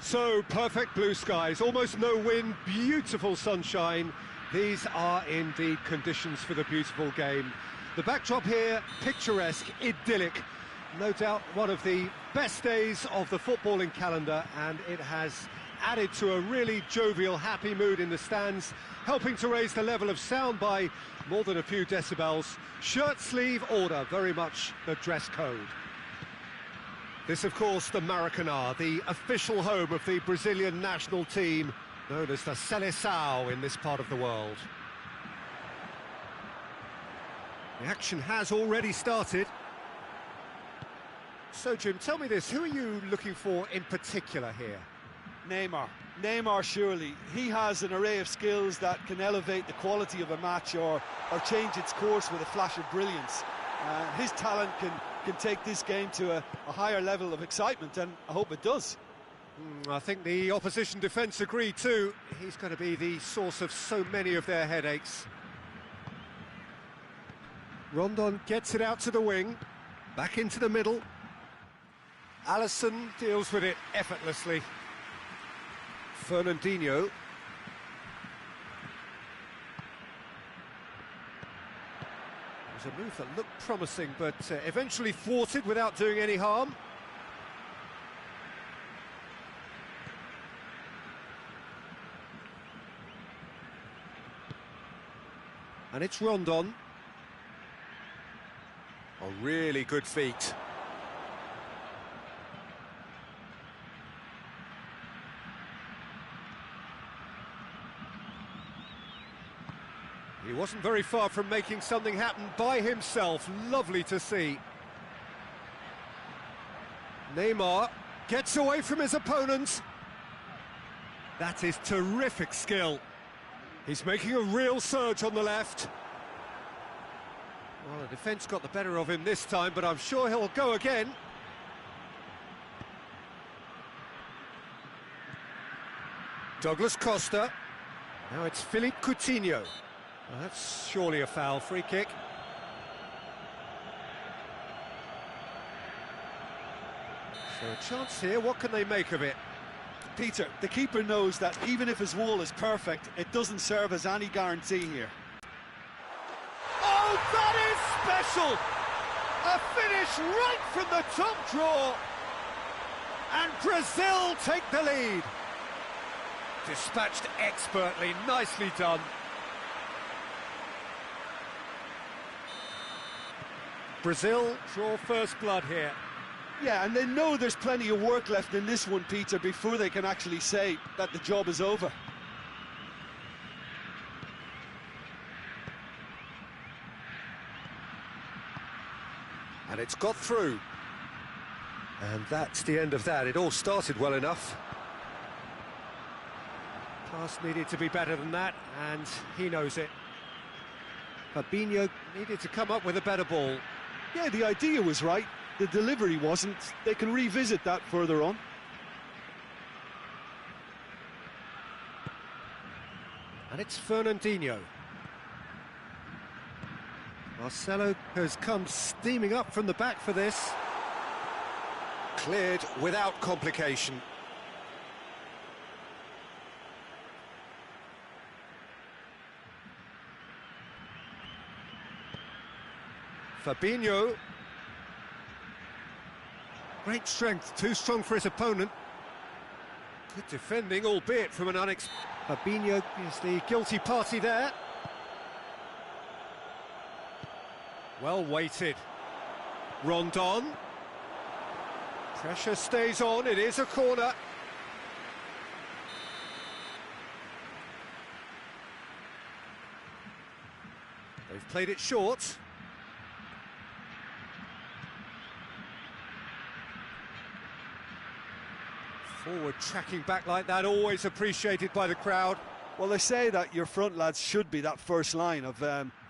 So, perfect blue skies, almost no wind, beautiful sunshine. These are indeed conditions for the beautiful game. The backdrop here, picturesque, idyllic. No doubt one of the best days of the footballing calendar, and it has added to a really jovial, happy mood in the stands, helping to raise the level of sound by more than a few decibels. Shirt sleeve order, very much the dress code. This, of course, the Maracanã, the official home of the Brazilian national team, known as the Seleção in this part of the world. The action has already started. So, Jim, tell me this, who are you looking for in particular here? Neymar. Neymar, surely. He has an array of skills that can elevate the quality of a match or change its course with a flash of brilliance. His talent can take this game to a higher level of excitement, and I hope it does. I think the opposition defence agree too. He's going to be the source of so many of their headaches. Rondon gets it out to the wing, back into the middle. Alisson deals with it effortlessly. Fernandinho. It was a move that looked promising, but eventually thwarted without doing any harm. And it's Rondon. Oh, really good feet. He wasn't very far from making something happen by himself. Lovely to see. Neymar gets away from his opponent. That is terrific skill. He's making a real surge on the left. Well, the defence got the better of him this time, but I'm sure he'll go again. Douglas Costa. Now it's Philippe Coutinho. Well, that's surely a foul. Free kick. So a chance here. What can they make of it? Peter, the keeper knows that even if his wall is perfect, it doesn't serve as any guarantee here. Oh, that is special! A finish right from the top draw. And Brazil take the lead. Dispatched expertly, nicely done. Brazil draw first blood here. Yeah, and they know there's plenty of work left in this one, Peter, before they can actually say that the job is over. And it's got through. And that's the end of that. It all started well enough. Pass needed to be better than that, and he knows it. Fabinho needed to come up with a better ball. Yeah, the idea was right. The delivery wasn't. They can revisit that further on. And it's Fernandinho. Marcelo has come steaming up from the back for this. Cleared without complication. Fabinho. Great strength, too strong for his opponent. Good defending, albeit from an unexpected... Fabinho is the guilty party there. Well weighted. Rondon. Pressure stays on, it is a corner. They've played it short. Forward tracking back like that, always appreciated by the crowd. Well, they say that your front lads should be that first line of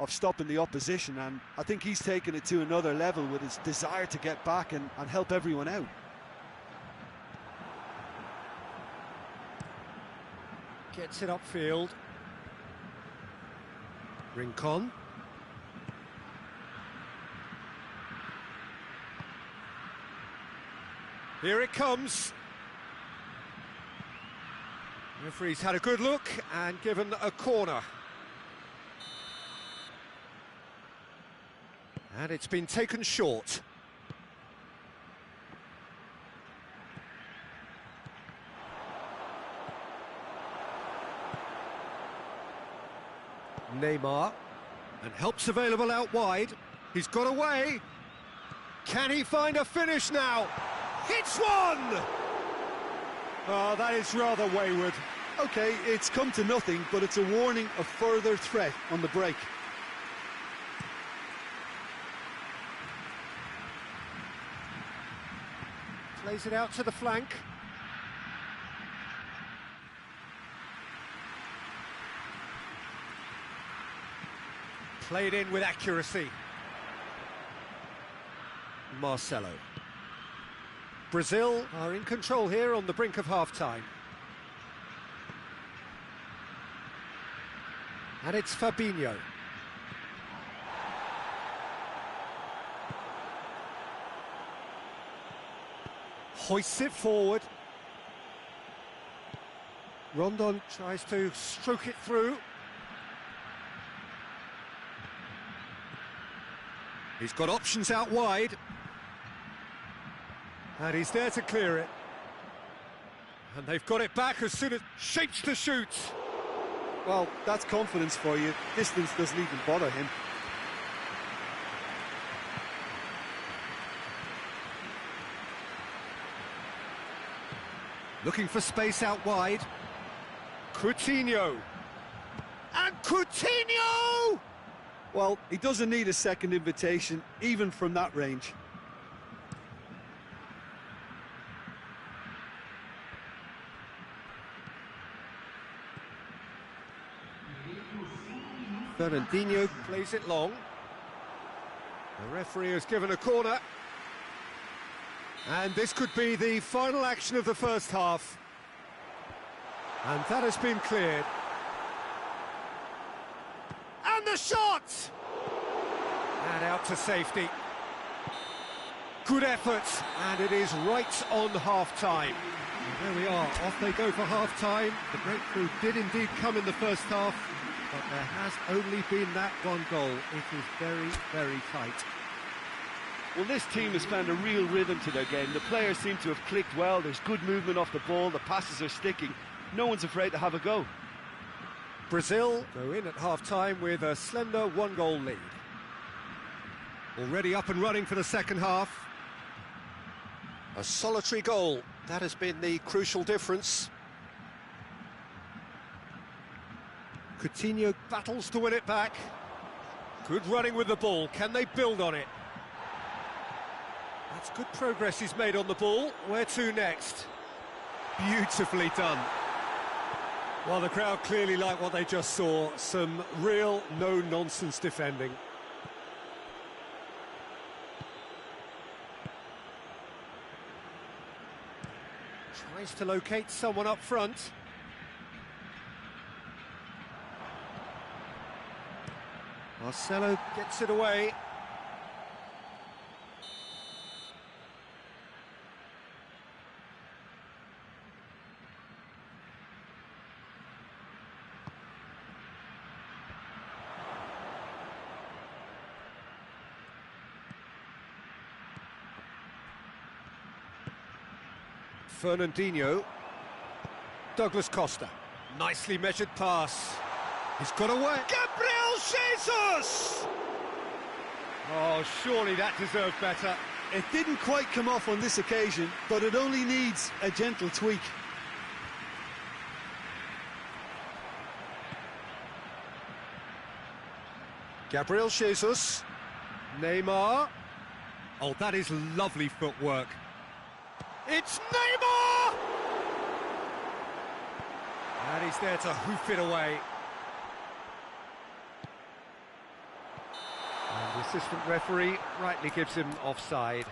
stopping the opposition, and I think he's taken it to another level with his desire to get back and help everyone out. Gets it upfield. Rincon. Here it comes. Referee's had a good look and given a corner. And it's been taken short. Neymar, and help's available out wide. He's got away. Can he find a finish now? Hits one! Oh, that is rather wayward. Okay, it's come to nothing, but it's a warning of further threat on the break. Plays it out to the flank. Played in with accuracy. Marcelo. Brazil are in control here on the brink of half-time. And it's Fabinho. Hoists it forward. Rondon tries to stroke it through. He's got options out wide. And he's there to clear it. And they've got it back as soon as shapes to shoot. Well, that's confidence for you. Distance doesn't even bother him. Looking for space out wide. Coutinho. And Coutinho! Well, he doesn't need a second invitation, even from that range. Fernandinho plays it long. The referee has given a corner. And this could be the final action of the first half. And that has been cleared. And the shot! And out to safety. Good effort, and it is right on half-time. There we are, off they go for half-time. The breakthrough did indeed come in the first half, but there has only been that one goal. It is very, very tight. Well, this team has found a real rhythm to their game. The players seem to have clicked well. There's good movement off the ball. The passes are sticking. No one's afraid to have a go. Brazil go in at half-time with a slender one-goal lead. Already up and running for the second half. A solitary goal. That has been the crucial difference. Coutinho battles to win it back. Good running with the ball. Can they build on it? That's good progress he's made on the ball. Where to next? Beautifully done. Well, the crowd clearly like what they just saw. Some real no-nonsense defending. Tries to locate someone up front. Marcelo gets it away. Fernandinho. Douglas Costa. Nicely measured pass. He's got away. Gabriel Jesus! Oh, surely that deserved better. It didn't quite come off on this occasion, but it only needs a gentle tweak. Gabriel Jesus. Neymar. Oh, that is lovely footwork. It's Neymar! And he's there to hoof it away. And the assistant referee rightly gives him offside.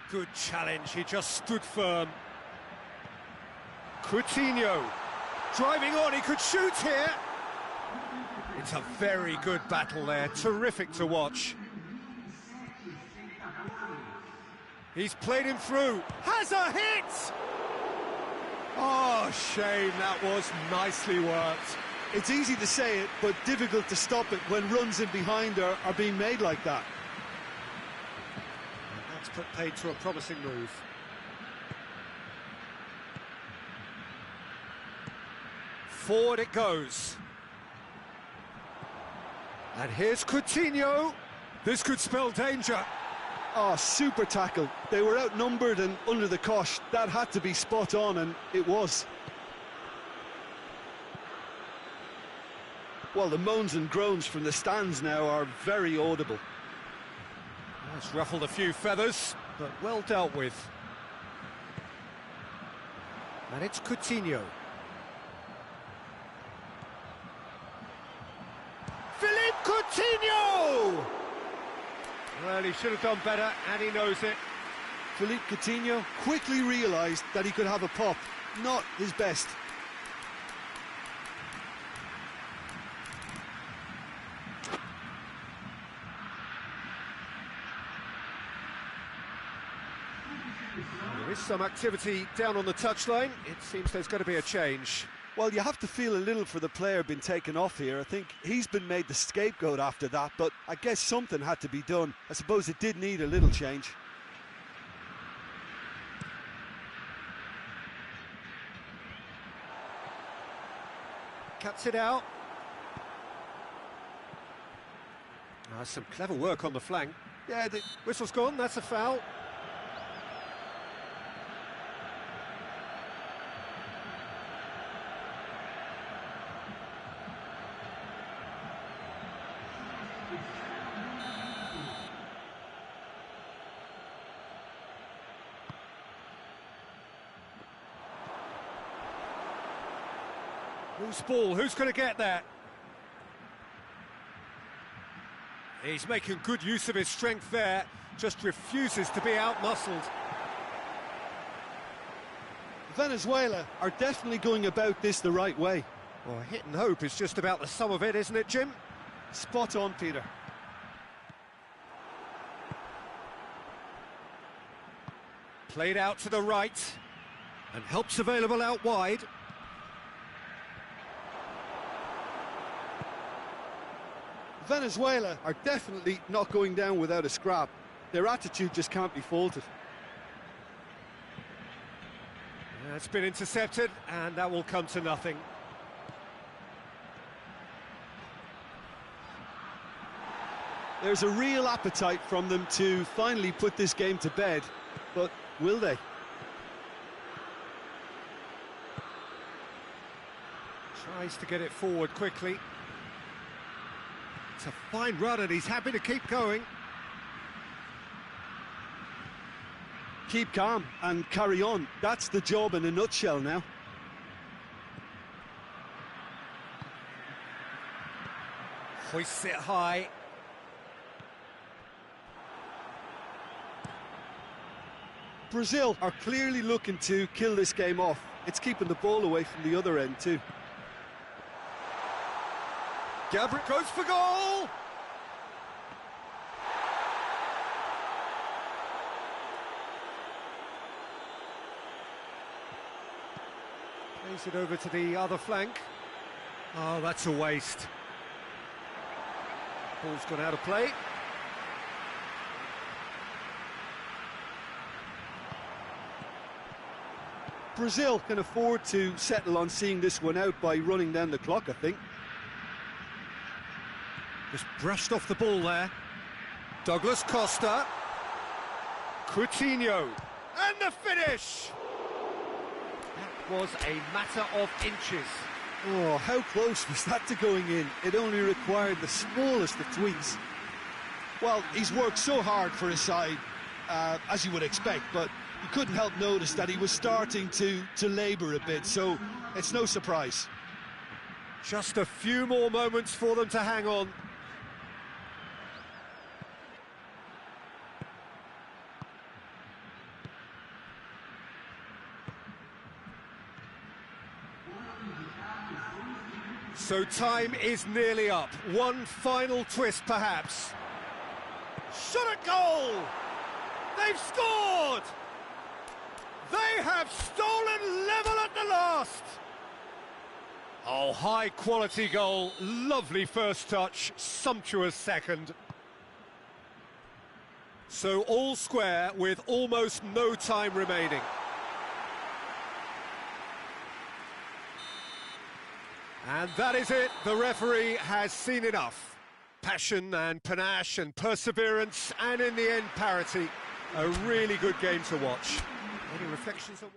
Good challenge, he just stood firm. Coutinho Driving on, he could shoot here. It's a very good battle there, terrific to watch. He's played him through, has a hit! Oh, shame, that was nicely worked. It's easy to say it, but difficult to stop it when runs in behind are being made like that. That's put paid to a promising move. Forward it goes. And here's Coutinho. This could spell danger. Oh, super tackle. They were outnumbered and under the cosh. That had to be spot on, and it was. Well, the moans and groans from the stands now are very audible. It's ruffled a few feathers, but well dealt with. And it's Coutinho. Philippe Coutinho! Well, he should have done better, and he knows it. Philippe Coutinho quickly realised that he could have a pop. Not his best. There is some activity down on the touchline. It seems there's going to be a change. Well, you have to feel a little for the player being taken off here. I think he's been made the scapegoat after that, but I guess something had to be done. I suppose it did need a little change. Cuts it out. Some clever work on the flank. Yeah, the whistle's gone, that's a foul. Loose ball, who's going to get that? He's making good use of his strength there, just refuses to be out-muscled. Venezuela are definitely going about this the right way. Well, hit and hope is just about the sum of it, isn't it, Jim? Spot on, Peter. Played out to the right, and help's available out wide. Venezuela are definitely not going down without a scrap. Their attitude just can't be faulted. It's been intercepted, and that will come to nothing. There's a real appetite from them to finally put this game to bed, but will they? Tries to get it forward quickly. It's a fine run, and he's happy to keep going. Keep calm and carry on. That's the job in a nutshell now. Hoists it high. Brazil are clearly looking to kill this game off. It's keeping the ball away from the other end too. Gabriel goes for goal! Plays it over to the other flank. Oh, that's a waste. Ball's gone out of play. Brazil can afford to settle on seeing this one out by running down the clock, I think. Just brushed off the ball there. Douglas Costa. Coutinho. And the finish! That was a matter of inches. Oh, how close was that to going in? It only required the smallest of tweaks. Well, he's worked so hard for his side, as you would expect, but you couldn't help notice that he was starting to labour a bit, so it's no surprise. Just a few more moments for them to hang on. So time is nearly up. One final twist, perhaps. Shot at goal! They've scored! They have stolen level at the last! Oh, high-quality goal. Lovely first touch, sumptuous second. So all square with almost no time remaining. And that is it. The referee has seen enough. Passion and panache and perseverance, and in the end, parity. A really good game to watch. Any reflections on...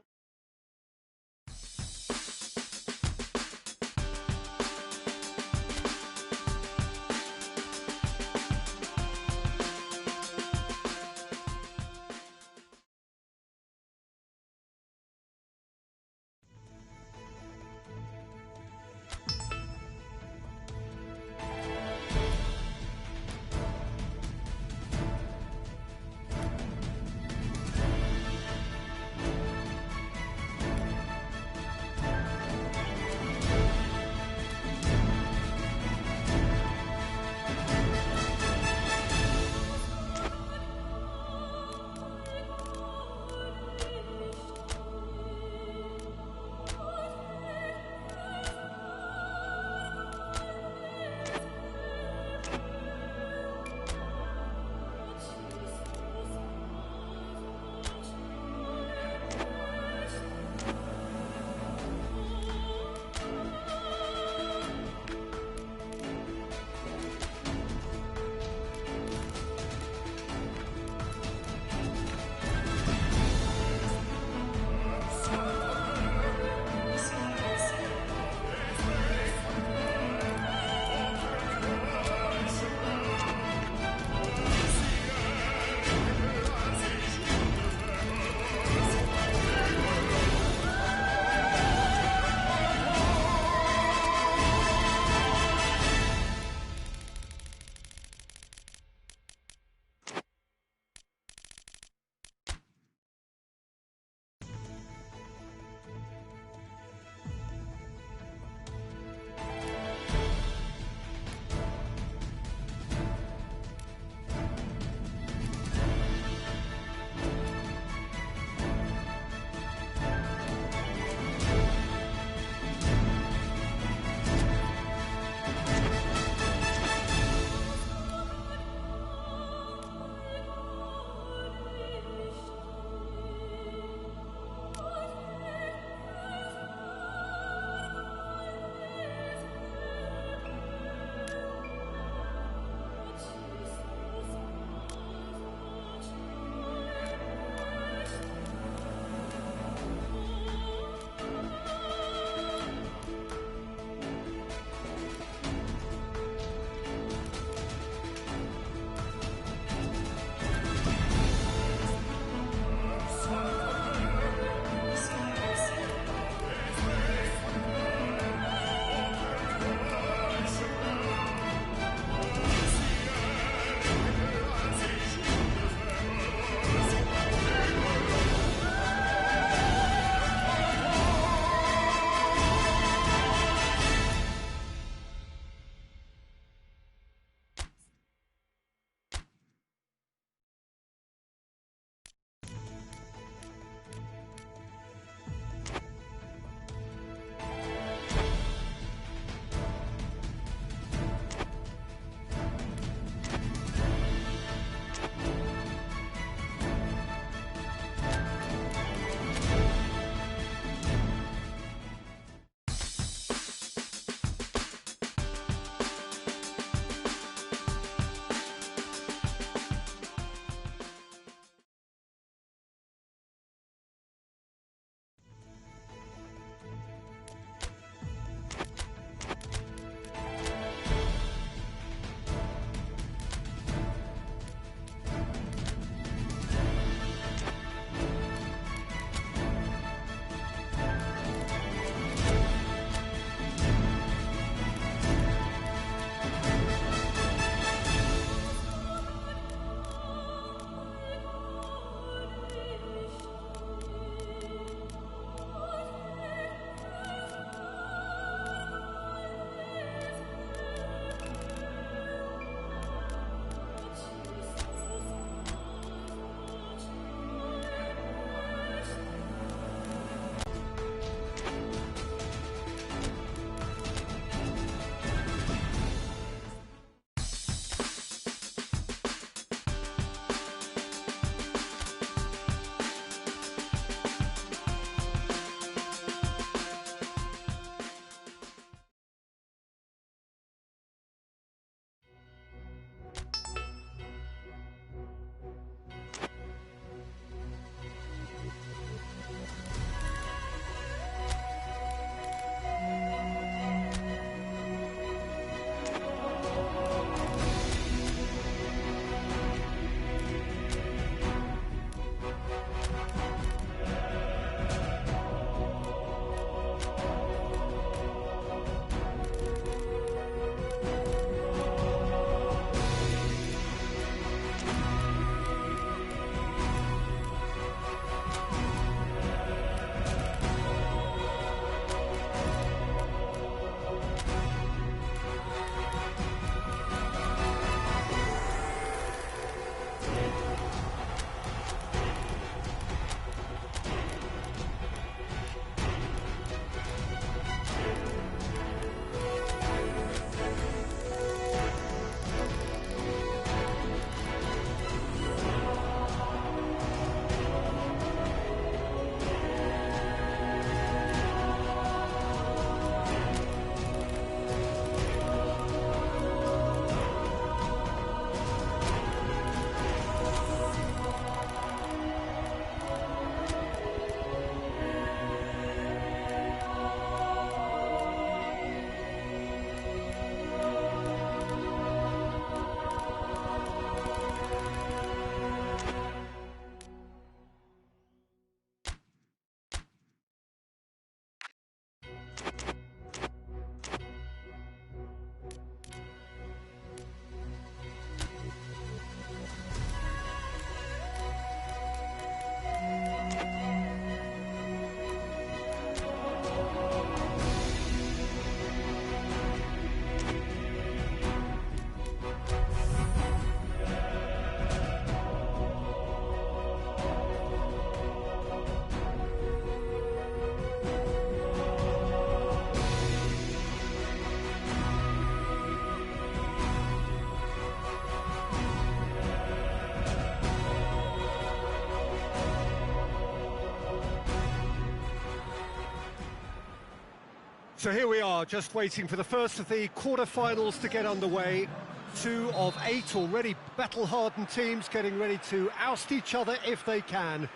So here we are, just waiting for the first of the quarter-finals to get underway. 2 of 8 already battle-hardened teams getting ready to oust each other if they can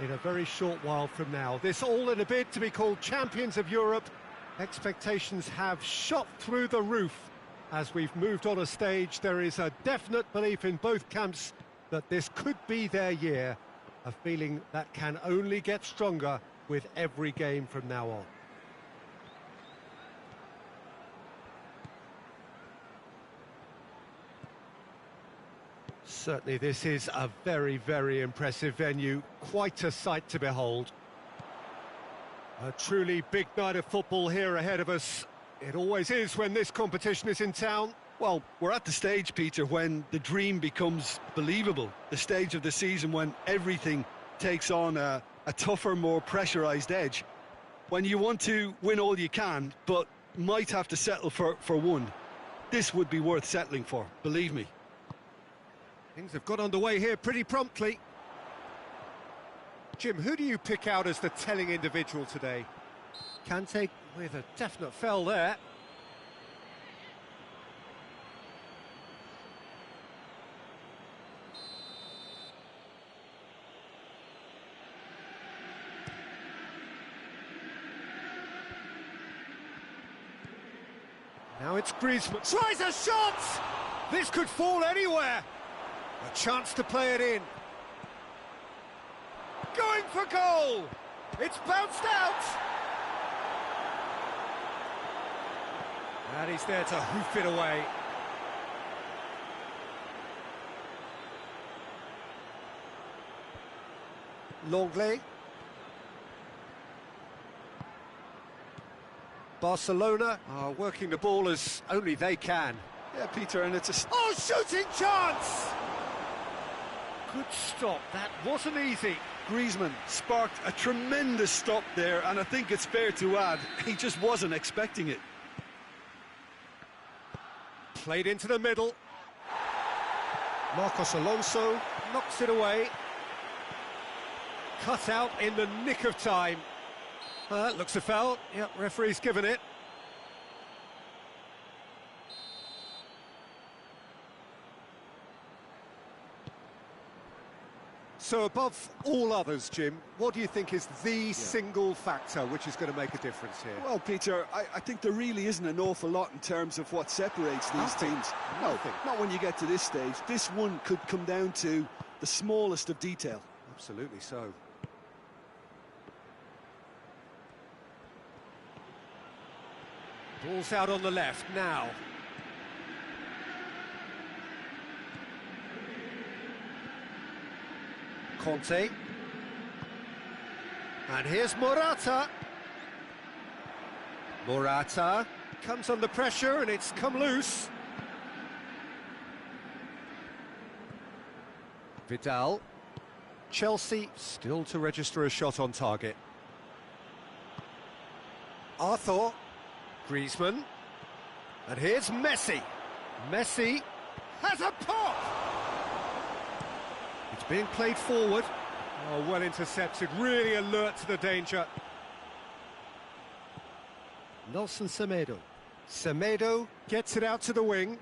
in a very short while from now. This all in a bid to be called Champions of Europe. Expectations have shot through the roof as we've moved on a stage. There is a definite belief in both camps that this could be their year, a feeling that can only get stronger with every game from now on. Certainly this is a very, very impressive venue, quite a sight to behold. A truly big night of football here ahead of us. It always is when this competition is in town. Well, we're at the stage, Peter, when the dream becomes believable. The stage of the season when everything takes on a tougher, more pressurised edge. When you want to win all you can, but might have to settle for one. This would be worth settling for, believe me. Things have got underway here pretty promptly. Jim, who do you pick out as the telling individual today? Kante with a definite foul there. Now it's Griezmann. Tries a shot! This could fall anywhere. A chance to play it in. Going for goal! It's bounced out! And he's there to hoof it away. Longley. Barcelona are working the ball as only they can. Yeah, Peter, and it's a... Oh, shooting chance! Good stop, that wasn't easy. Griezmann sparked a tremendous stop there, and I think it's fair to add, he just wasn't expecting it. Played into the middle. Marcos Alonso knocks it away. Cut out in the nick of time. Looks a foul. Yep, referee's given it. So above all others, Jim, what do you think is the single factor which is going to make a difference here? Well, Peter, I think there really isn't an awful lot in terms of what separates these teams. No, not when you get to this stage. This one could come down to the smallest of detail. Absolutely so. Ball's out on the left now. Conte. And here's Morata. Morata comes under pressure and it's come loose. Vidal. Chelsea still to register a shot on target. Arthur. Griezmann. And here's Messi. Messi has a pop! It's being played forward. Oh, well intercepted, really alert to the danger. Nelson Semedo. Semedo gets it out to the wing.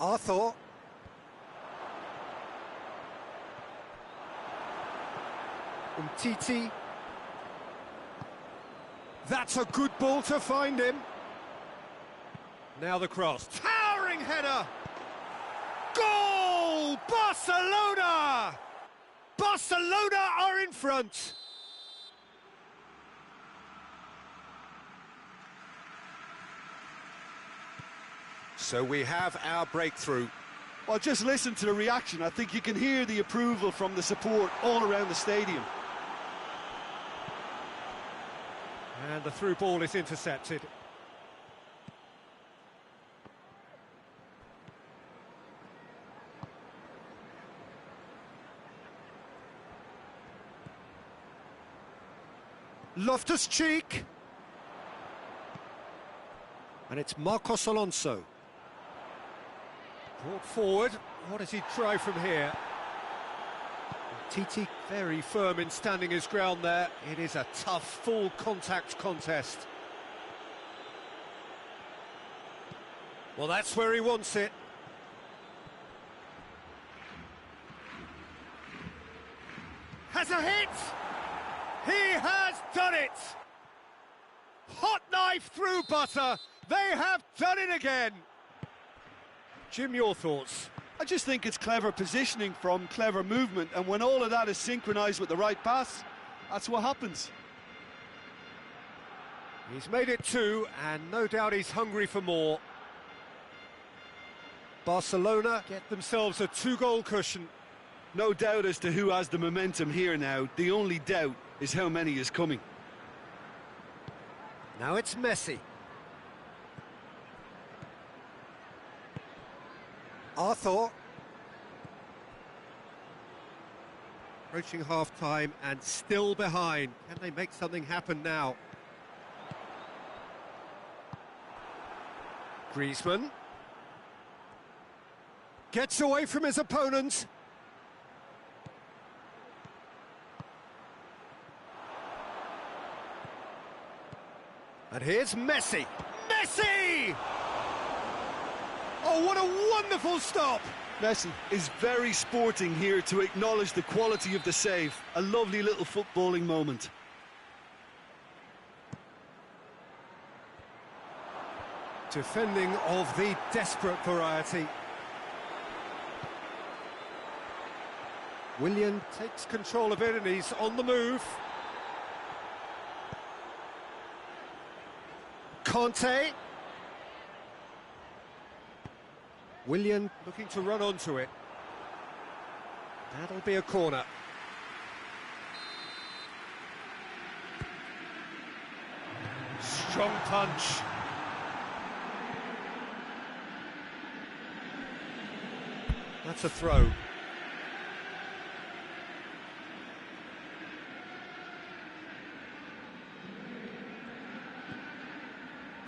Arthur. Umtiti. That's a good ball to find him. Now the cross. Towering header! Goal! Barcelona! Barcelona are in front. So we have our breakthrough. Well, just listen to the reaction. I think you can hear the approval from the support all around the stadium. And the through ball is intercepted. Loftus-Cheek. And it's Marcos Alonso. Brought forward. What does he try from here? Titi very firm in standing his ground there. It is a tough, full contact contest. Well, that's where he wants it. Has a hit! He has done it! Hot knife through butter. They have done it again. Jim, your thoughts? I just think it's clever positioning from clever movement, and when all of that is synchronised with the right pass, that's what happens. He's made it 2, and no doubt he's hungry for more. Barcelona get themselves a 2-goal cushion. No doubt as to who has the momentum here now. The only doubt is how many is coming. Now it's Messi. Arthur. Approaching half-time and still behind. Can they make something happen now? Griezmann. Gets away from his opponent. And here's Messi. Messi! Oh, what a wonderful stop! Messi is very sporting here to acknowledge the quality of the save. A lovely little footballing moment. Defending of the desperate variety. Willian takes control of it and he's on the move. Conte. Willian looking to run onto it. That'll be a corner. Strong punch. That's a throw.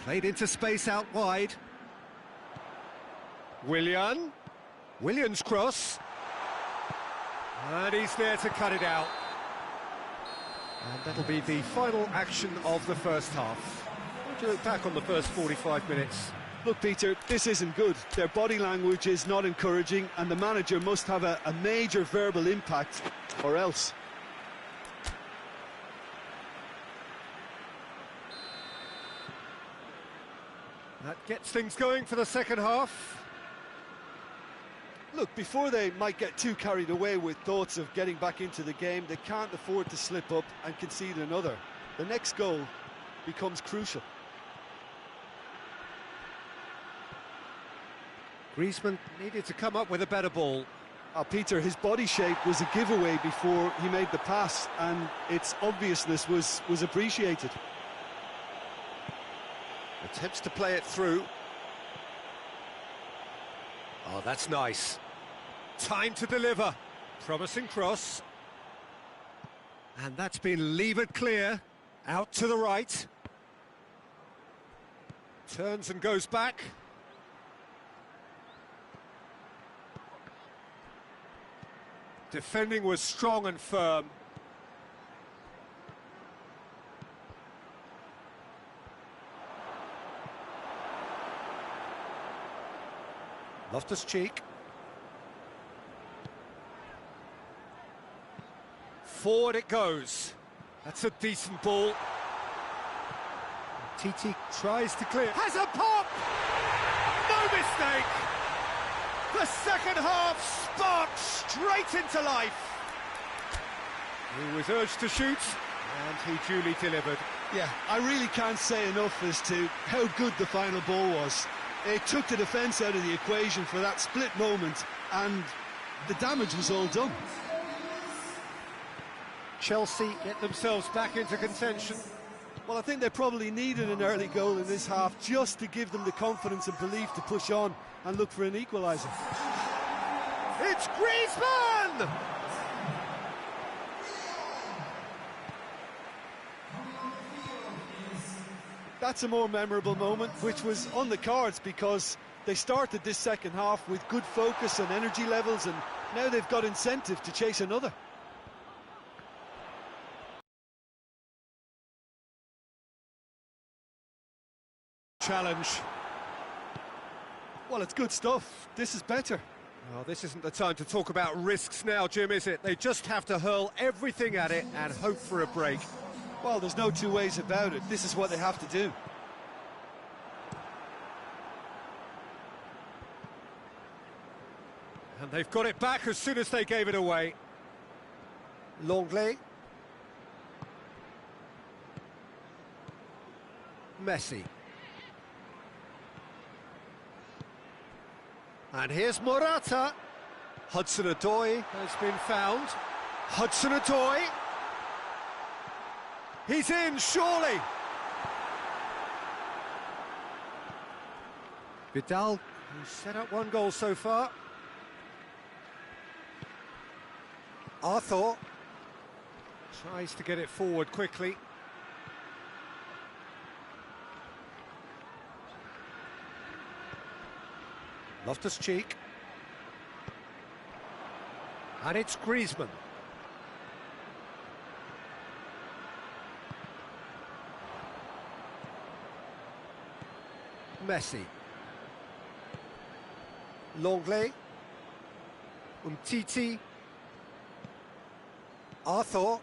Played into space out wide. Willian's cross. And he's there to cut it out. And that'll be the final action of the first half. How do you look back on the first 45 minutes? Look, Peter, this isn't good. Their body language is not encouraging, and the manager must have a major verbal impact, or else. That gets things going for the second half. Look, before they might get too carried away with thoughts of getting back into the game, they can't afford to slip up and concede another. The next goal becomes crucial. Griezmann needed to come up with a better ball. Peter, his body shape was a giveaway before he made the pass, and its obviousness was appreciated. Attempts to play it through. Oh, that's nice. Time to deliver. Promising cross. And that's been levered clear. Out to the right. Turns and goes back. Defending was strong and firm. Loftus-Cheek. Forward it goes. That's a decent ball. Titi tries to clear. Has a pop! No mistake! The second half sparked straight into life. He was urged to shoot, and he duly delivered. Yeah, I really can't say enough as to how good the final ball was. It took the defence out of the equation for that split moment, and the damage was all done. Chelsea get themselves back into contention. Well, I think they probably needed an early goal in this half just to give them the confidence and belief to push on and look for an equaliser. It's Griezmann! That's a more memorable moment, which was on the cards because they started this second half with good focus and energy levels, and now they've got incentive to chase another. challenge. Well, it's good stuff. This is better. Well, this isn't the time to talk about risks now, Jim, is it? They just have to hurl everything at it and hope for a break. Well, there's no two ways about it. This is what they have to do. And they've got it back as soon as they gave it away. Longley. Messi. And here's Morata. Hudson-Odoi has been found. Hudson-Odoi. He's in, surely. Vidal, who's set up one goal so far. Arthur tries to get it forward quickly. Loftus-Cheek. And it's Griezmann. Messi. Longley. Umtiti. Arthur.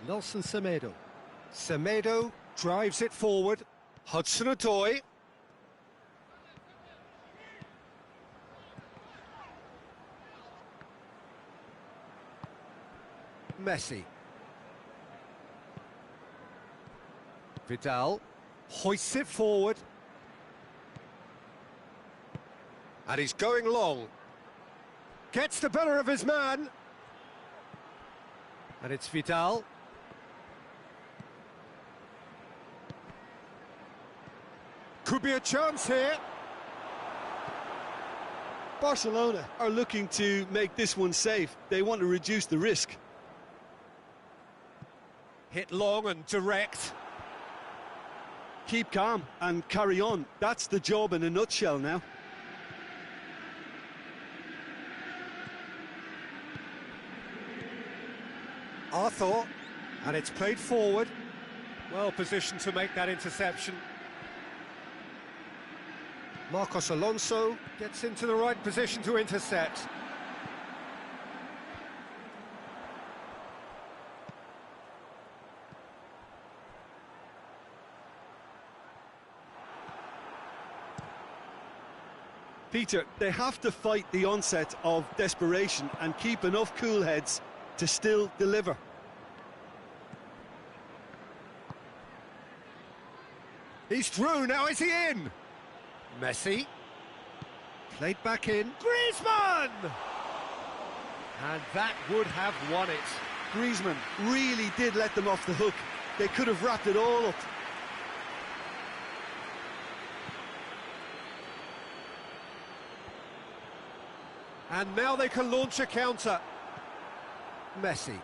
Nelson Semedo. Semedo drives it forward. Hudson-Odoi. Messi. Vidal hoists it forward. And he's going long. Gets the better of his man. And it's Vidal. Could be a chance here. Barcelona are looking to make this one safe. They want to reduce the risk. Hit long and direct. Keep calm and carry on. That's the job in a nutshell now. Arthur, and it's played forward. Well positioned to make that interception. Marcos Alonso gets into the right position to intercept. Peter, they have to fight the onset of desperation and keep enough cool heads to still deliver. He's through, now is he in? Messi. Played back in. Griezmann! And that would have won it. Griezmann really did let them off the hook. They could have wrapped it all up. And now they can launch a counter. Messi.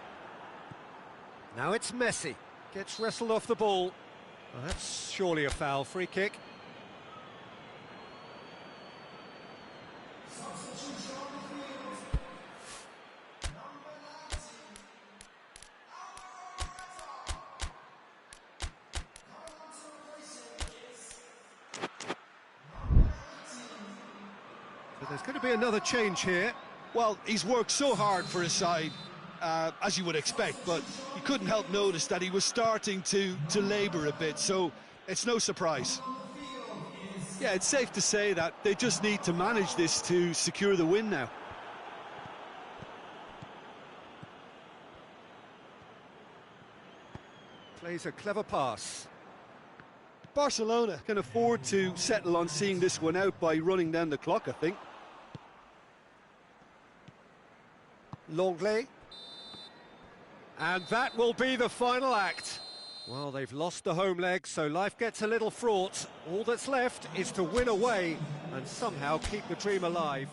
Now it's Messi. Gets wrestled off the ball. Well, that's surely a foul. Free kick. So there's going to be another change here. Well, he's worked so hard for his side, as you would expect, but you couldn't help notice that he was starting to labour a bit, so it's no surprise. Yeah, it's safe to say that they just need to manage this to secure the win now. Plays a clever pass. Barcelona can afford to settle on seeing this one out by running down the clock, I think. Longley. And that will be the final act. Well, they've lost the home leg, so life gets a little fraught. All that's left is to win away and somehow keep the dream alive.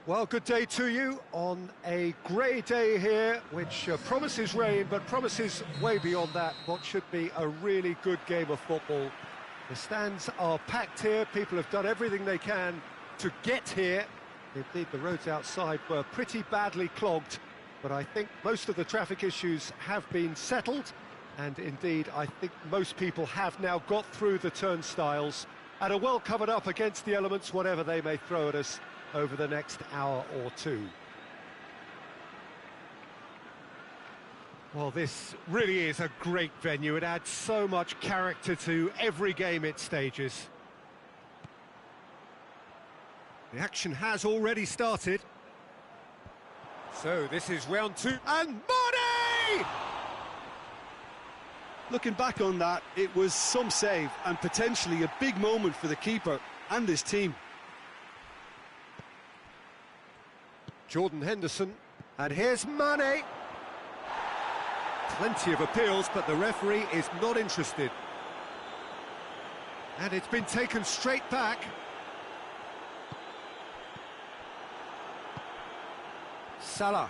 Well, good day to you on a grey day here, which promises rain, but promises way beyond that what should be a really good game of football. The stands are packed here, people have done everything they can to get here. Indeed, the roads outside were pretty badly clogged, but I think most of the traffic issues have been settled, and indeed, I think most people have now got through the turnstiles and are well covered up against the elements, whatever they may throw at us over the next hour or two. Well, this really is a great venue. It adds so much character to every game it stages. The action has already started. So this is round two, and Mane! Looking back on that, it was some save and potentially a big moment for the keeper and his team. Jordan Henderson, and here's Mane. Plenty of appeals, but the referee is not interested. And it's been taken straight back. Salah.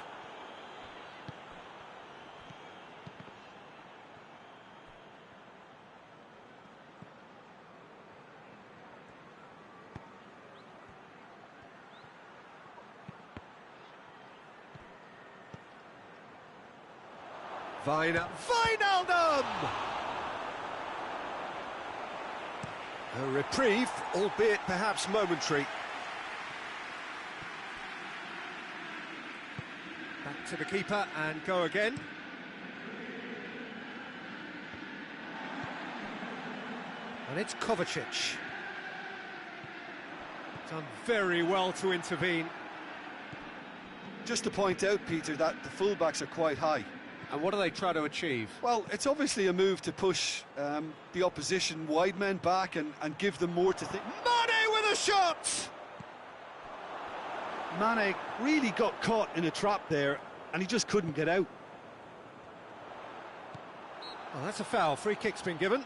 Wijnaldum! A reprieve, albeit perhaps momentary. Back to the keeper and go again. And it's Kovacic. Done very well to intervene. Just to point out, Peter, that the fullbacks are quite high. And what do they try to achieve? Well, it's obviously a move to push the opposition wide men back and give them more to think. Mane with a shot! Mane really got caught in a trap there, and he just couldn't get out. Well, that's a foul. Free kick's been given.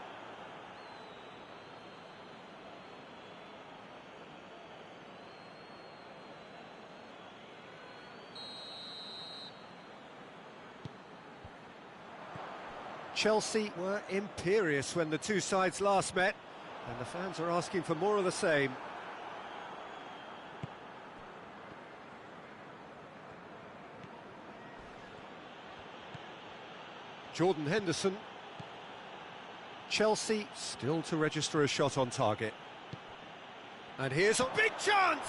Chelsea were imperious when the two sides last met, and the fans are asking for more of the same. Jordan Henderson. Chelsea still to register a shot on target. And here's a big chance!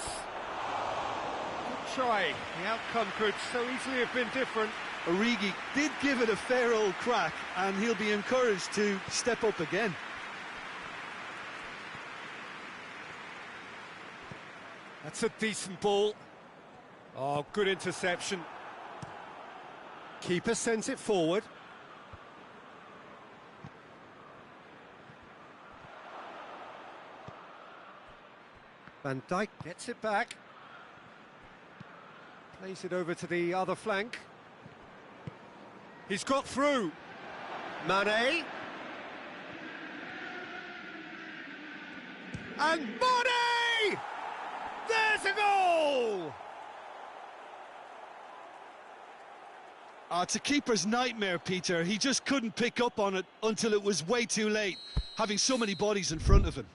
Good try. The outcome could so easily have been different. Origi did give it a fair old crack, and he'll be encouraged to step up again. That's a decent ball. Oh, good interception. Keeper sends it forward. Van Dijk gets it back. Plays it over to the other flank. He's got through. Mane. And Mane! There's a goal! It's a keeper's nightmare, Peter. He just couldn't pick up on it until it was way too late, having so many bodies in front of him.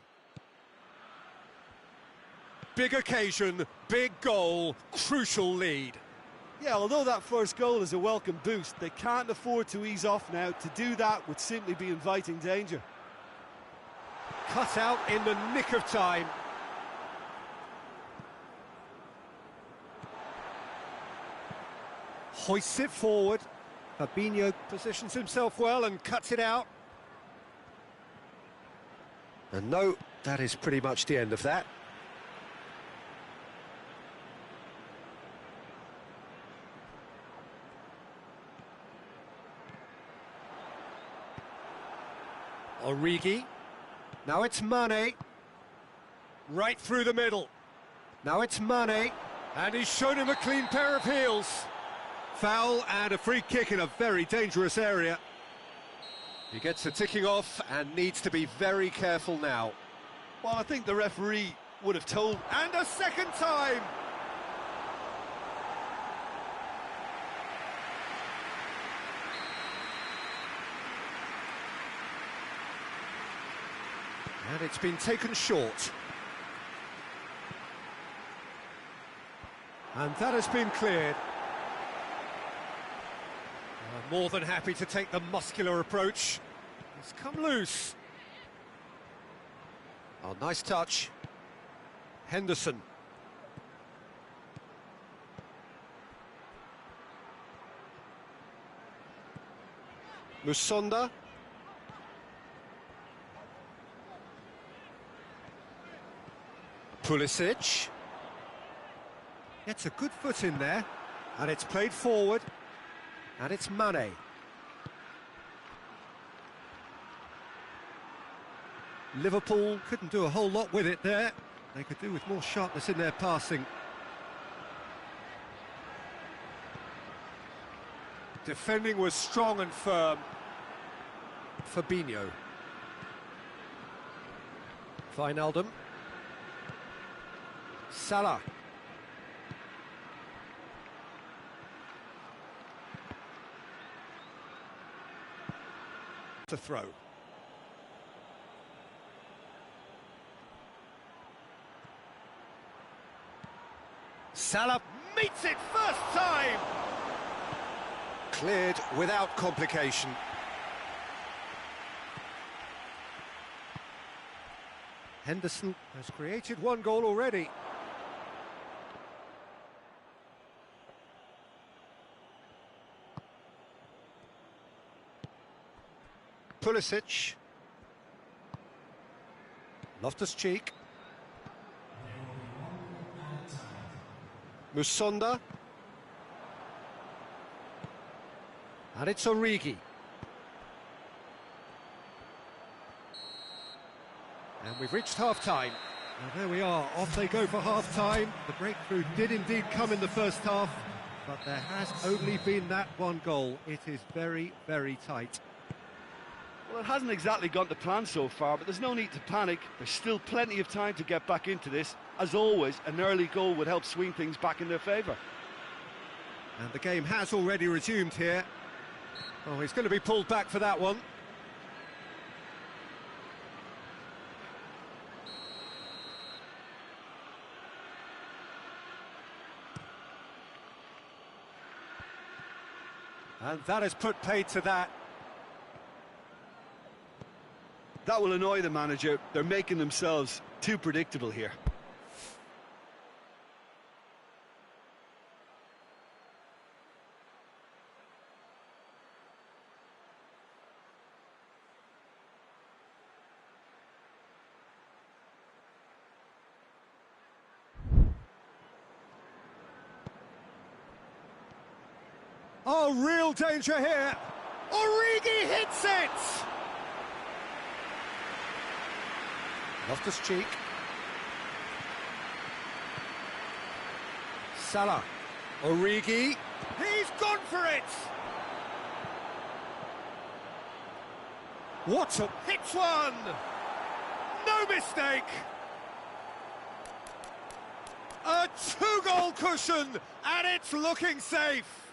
Big occasion, big goal, crucial lead. Yeah, although that first goal is a welcome boost, they can't afford to ease off now. To do that would simply be inviting danger. Cut out in the nick of time. Hoists it forward. Fabinho positions himself well and cuts it out. And no, that is pretty much the end of that. Origi. Now it's Mane. Right through the middle. Now it's Mane. And he's shown him a clean pair of heels. Foul and a free kick in a very dangerous area. He gets the ticking off and needs to be very careful now. Well, I think the referee would have told... And a second time! And it's been taken short. And that has been cleared. More than happy to take the muscular approach. It's come loose. Oh, nice touch. Henderson. Musonda. Pulisic. Gets a good foot in there. And it's played forward. And it's Mane. Liverpool couldn't do a whole lot with it there. They could do with more sharpness in their passing. Defending was strong and firm. Fabinho. Wijnaldum. Salah. To throw. Salah meets it first time! Cleared without complication. Henderson has created one goal already. Pulisic. Loftus-Cheek. Musonda. And it's Origi. And we've reached half-time. And there we are, off they go for half-time. The breakthrough did indeed come in the first half, but there has only been that one goal. It is very, very tight. Well, it hasn't exactly gone to plan so far, but there's no need to panic. There's still plenty of time to get back into this. As always, an early goal would help swing things back in their favour. And the game has already resumed here. Oh, he's going to be pulled back for that one. And that has put paid to that. That will annoy the manager. They're making themselves too predictable here. Oh, real danger here. Origi hits it! Loftus-Cheek. Salah. Origi. He's gone for it! What a... Hits one! No mistake! A two-goal cushion, and it's looking safe!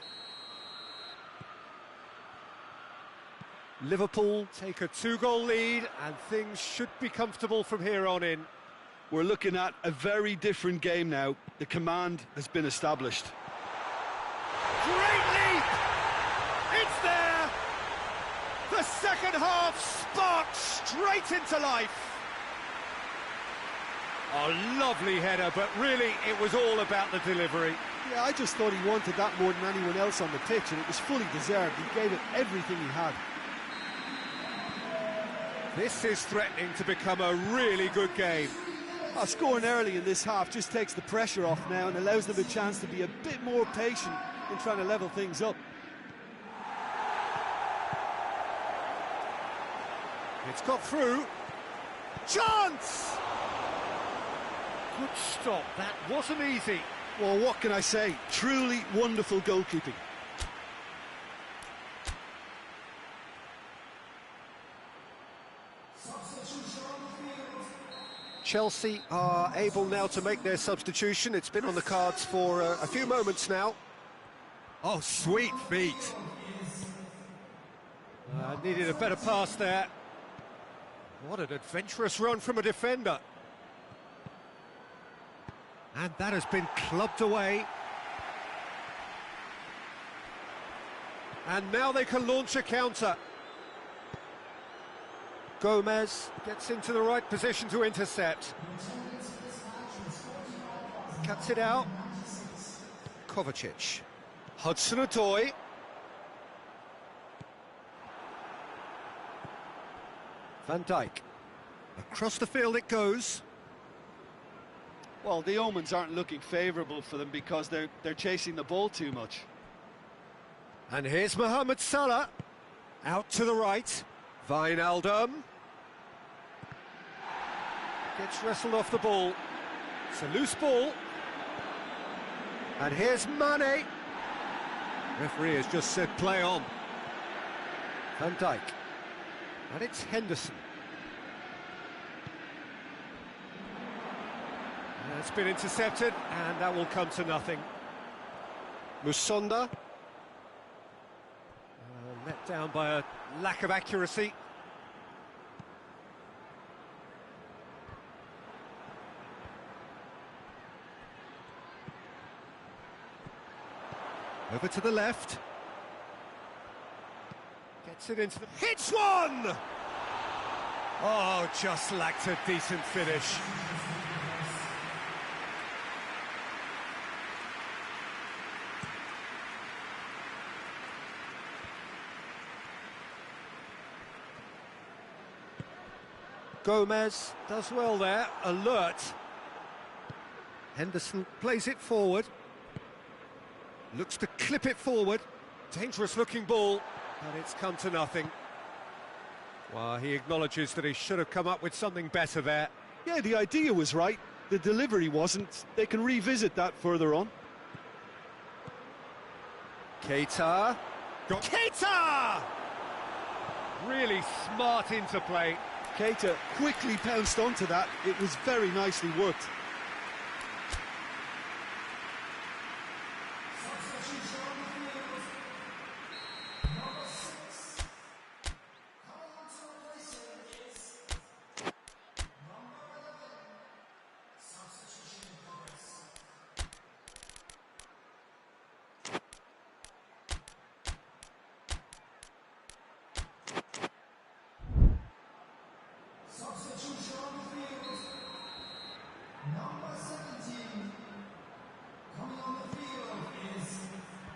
Liverpool take a two-goal lead, and things should be comfortable from here on in. We're looking at a very different game now. The command has been established. Great leap! It's there! The second half sparked straight into life. A lovely header, but really it was all about the delivery. Yeah, I just thought he wanted that more than anyone else on the pitch, and it was fully deserved. He gave it everything he had. This is threatening to become a really good game. Scoring early in this half just takes the pressure off now and allows them a chance to be a bit more patient in trying to level things up. It's got through. Chance! Good stop, that wasn't easy. Well, what can I say? Truly wonderful goalkeeping. Chelsea are able now to make their substitution. It's been on the cards for a few moments now. Oh, sweet feet. Needed a better pass there. What an adventurous run from a defender. And that has been clubbed away. And now they can launch a counter. Gomez gets into the right position to intercept. Cuts it out. Kovacic. Hudson-Odoi. Van Dijk. Across the field it goes. Well, the omens aren't looking favourable for them because they're chasing the ball too much. And here's Mohamed Salah. Out to the right. Wijnaldum. Gets wrestled off the ball. It's a loose ball. And here's Mane. Referee has just said play on. Van Dijk. And it's Henderson. And it's been intercepted, and that will come to nothing. Musonda. Let down by a lack of accuracy. Over to the left. Gets it into the... Hits one! Oh, just lacked a decent finish. Gomez does well there, alert. Henderson plays it forward. Looks to clip it forward. Dangerous looking ball, but it's come to nothing. Well, he acknowledges that he should have come up with something better there. Yeah, the idea was right. The delivery wasn't. They can revisit that further on. Keita. Got Keita! Really smart interplay. Keita quickly pounced onto that. It was very nicely worked.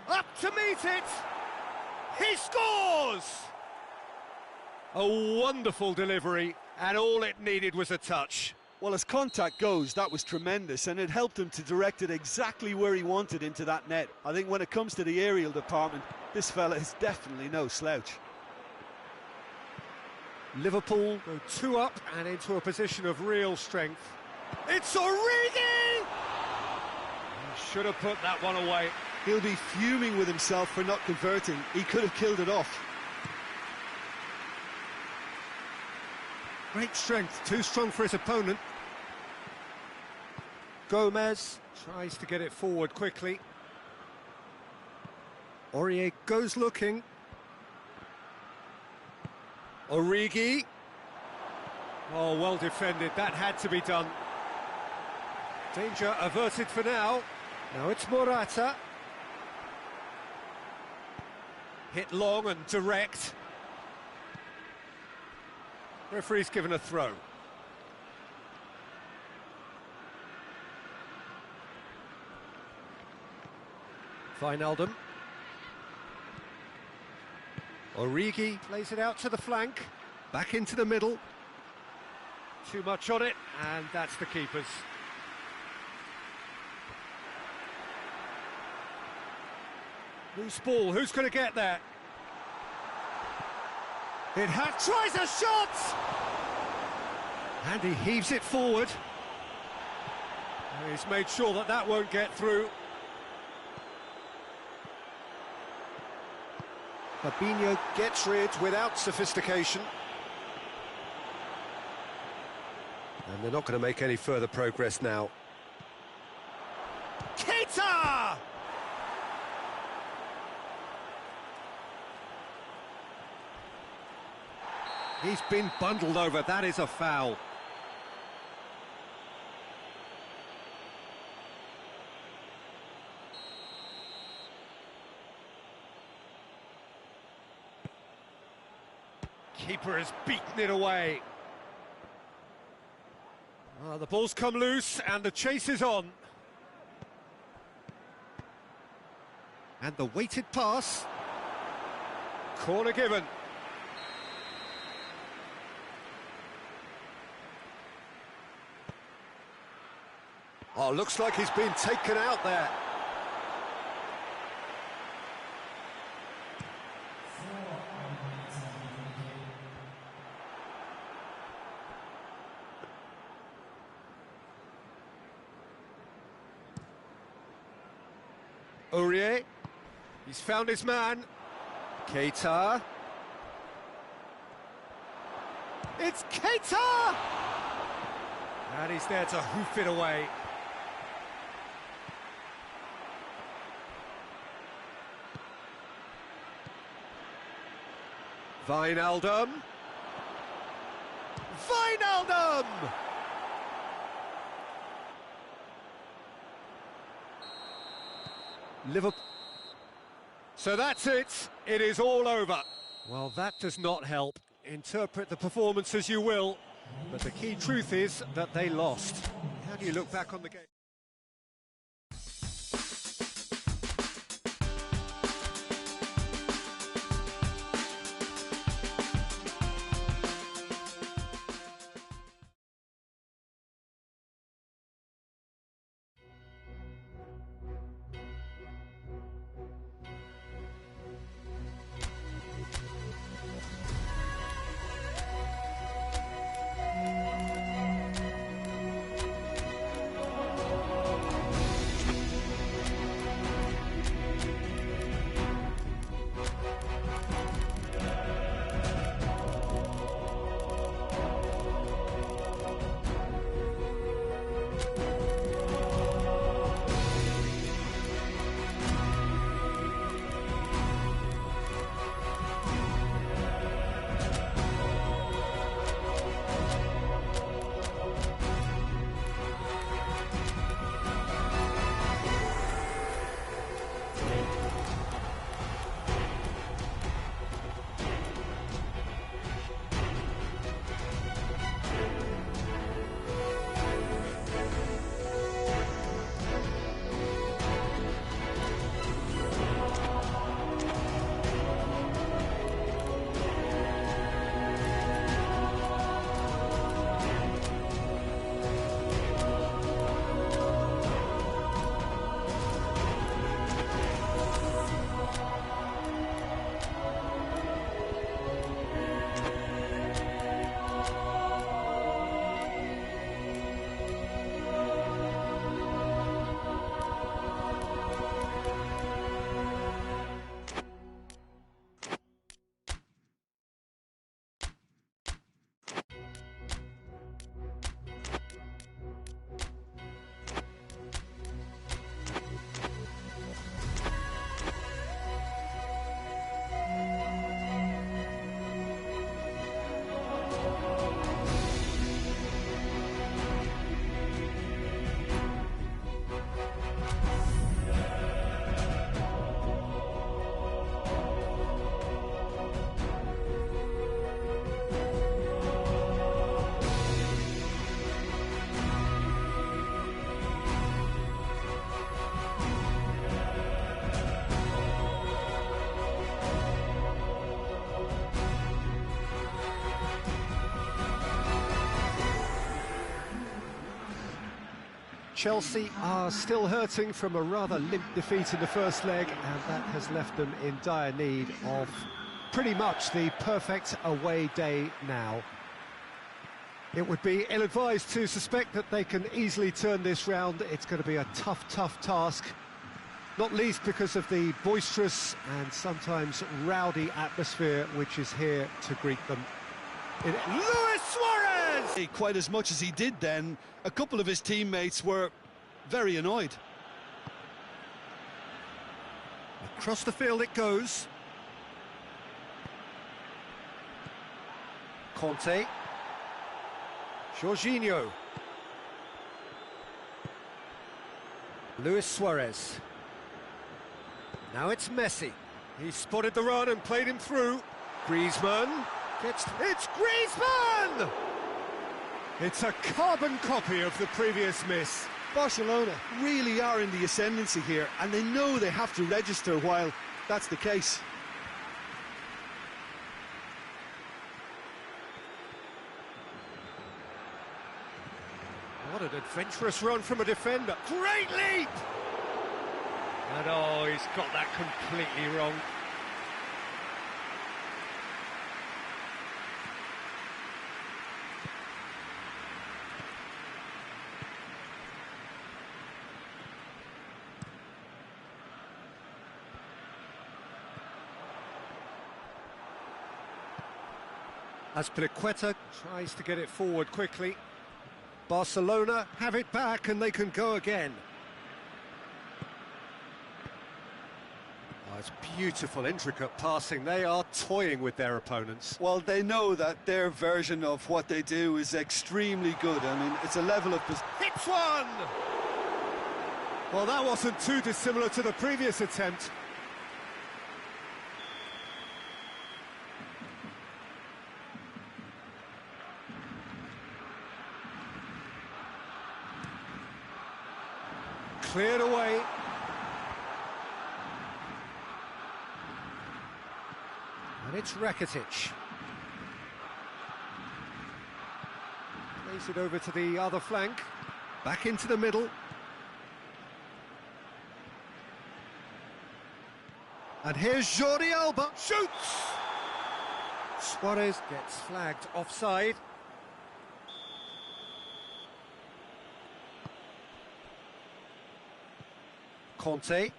Up to meet it! He scores! A wonderful delivery, and all it needed was a touch. Well, as contact goes, that was tremendous, and it helped him to direct it exactly where he wanted into that net. I think when it comes to the aerial department, this fella is definitely no slouch. Liverpool go 2 up and into a position of real strength. It's Origi! He should have put that one away. He'll be fuming with himself for not converting. He could have killed it off. Great strength, too strong for his opponent. Gomez tries to get it forward quickly. Aurier goes looking. Origi. Oh, well defended, that had to be done. Danger averted for now. Now it's Morata. Hit long and direct. Referee's given a throw. Wijnaldum. Origi plays it out to the flank. Back into the middle. Too much on it, and that's the keeper's. Loose ball, who's going to get there? Tries a shot! And he heaves it forward. He's made sure that that won't get through. Fabinho gets rid without sophistication. And they're not going to make any further progress now. Keita! He's been bundled over, that is a foul. Keeper has beaten it away. The ball's come loose and the chase is on. And the weighted pass. Corner given. Oh, looks like he's been taken out there. Aurier, he's found his man. Keita. It's Keita! And he's there to hoof it away. Wijnaldum. Wijnaldum! Liverpool. So that's it. It is all over. Well, that does not help. Interpret the performance as you will, but the key truth is that they lost. How do you look back on the game? Chelsea are still hurting from a rather limp defeat in the first leg, and that has left them in dire need of pretty much the perfect away day now. It would be ill-advised to suspect that they can easily turn this round. It's going to be a tough task, not least because of the boisterous and sometimes rowdy atmosphere which is here to greet them. Luis Suarez! Quite as much as he did then, a couple of his teammates were very annoyed. Across the field it goes. Conte. Jorginho. Luis Suarez. Now it's Messi. He spotted the run and played him through. Griezmann it's Griezmann! It's a carbon copy of the previous miss. Barcelona really are in the ascendancy here, and they know they have to register while that's the case. What an adventurous run from a defender. Great leap! And oh, he's got that completely wrong. Azpilicueta tries to get it forward quickly. Barcelona have it back and they can go again. Oh, it's beautiful, intricate passing. They are toying with their opponents. Well, they know that their version of what they do is extremely good. I mean, it's a level of... Hits one! Well, that wasn't too dissimilar to the previous attempt. Cleared away. And it's Rakitic. Plays it over to the other flank. Back into the middle. And here's Jordi Alba. Shoots! Suarez gets flagged offside. Conte.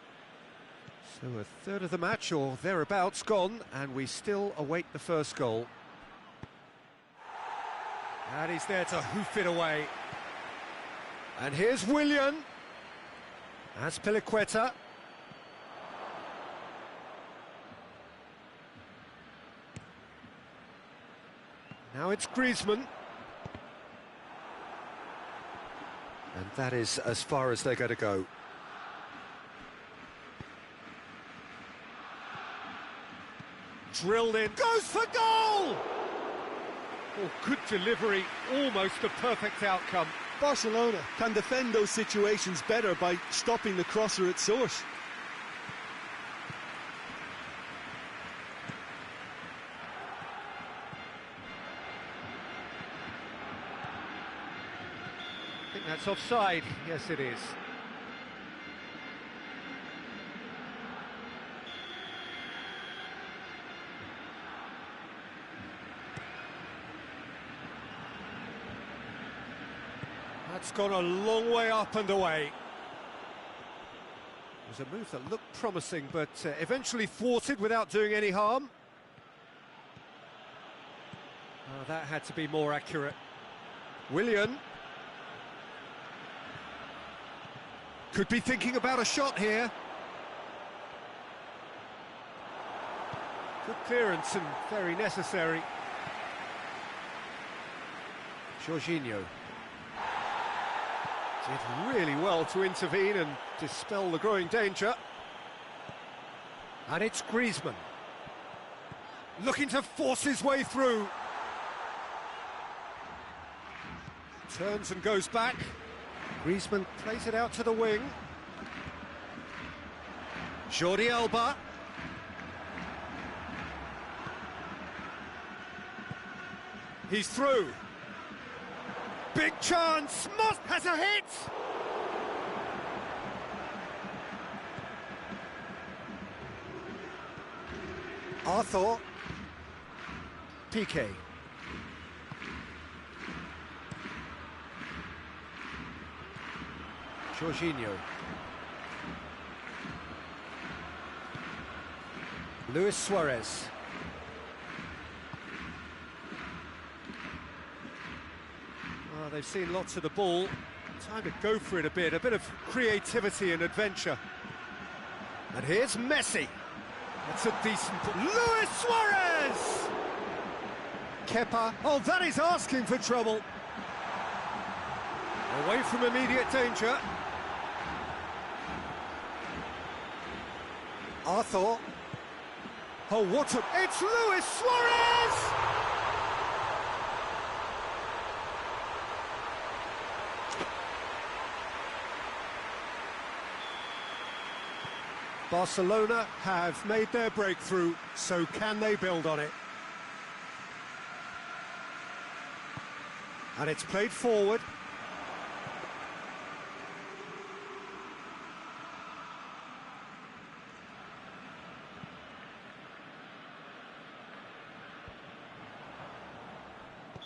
So a third of the match or thereabouts gone, and we still await the first goal. And he's there to hoof it away. And here's Willian. Azpilicueta. Now it's Griezmann. And that is as far as they're going to go. Drilled in, goes for goal! Oh, good delivery, almost a perfect outcome. Barcelona can defend those situations better by stopping the crosser at source. I think that's offside. Yes, it is. That's gone a long way up and away. It was a move that looked promising, but eventually thwarted without doing any harm. Oh, that had to be more accurate. Willian. Could be thinking about a shot here. Good clearance and very necessary. Jorginho. Did really well to intervene and dispel the growing danger. And it's Griezmann. Looking to force his way through. Turns and goes back. Griezmann plays it out to the wing. Jordi Alba. He's through. Big chance. Moss has a hit. Arthur. Piqué. Jorginho. Luis Suarez. Oh, they've seen lots of the ball. Time to go for it a bit of creativity and adventure. And here's Messi. That's a decent... Luis Suarez! Kepa. Oh, that is asking for trouble. Away from immediate danger. Arthur. Oh, what a... It's Luis Suarez! Barcelona have made their breakthrough, so can they build on it? And it's played forward.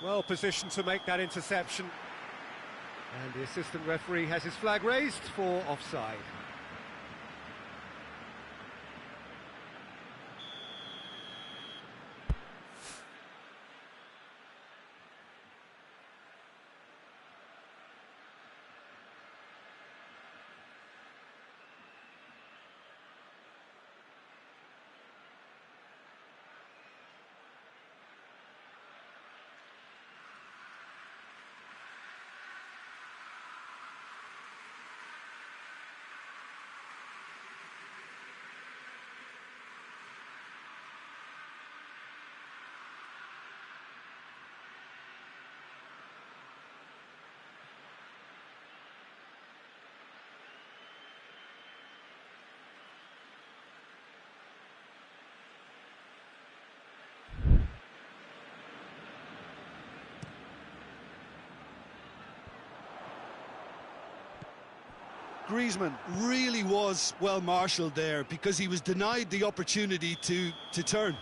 Well positioned to make that interception. And the assistant referee has his flag raised for offside. Griezmann really was well marshalled there because he was denied the opportunity to turn.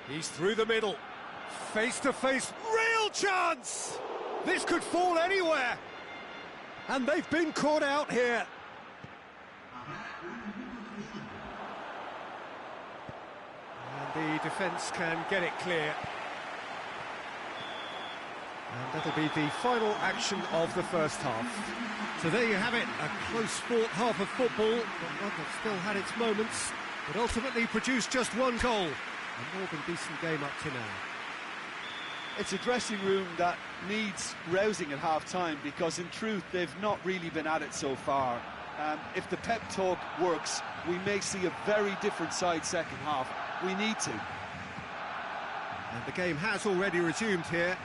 He's through the middle. Face to face, real chance! This could fall anywhere. And they've been caught out here. And the defence can get it clear. And that'll be the final action of the first half. So there you have it, a close-fought half of football, but one that still had its moments, but ultimately produced just one goal. A more than decent game up to now. It's a dressing room that needs rousing at half-time because, in truth, they've not really been at it so far. If the pep talk works, we may see a very different side second half. We need to. And the game has already resumed here.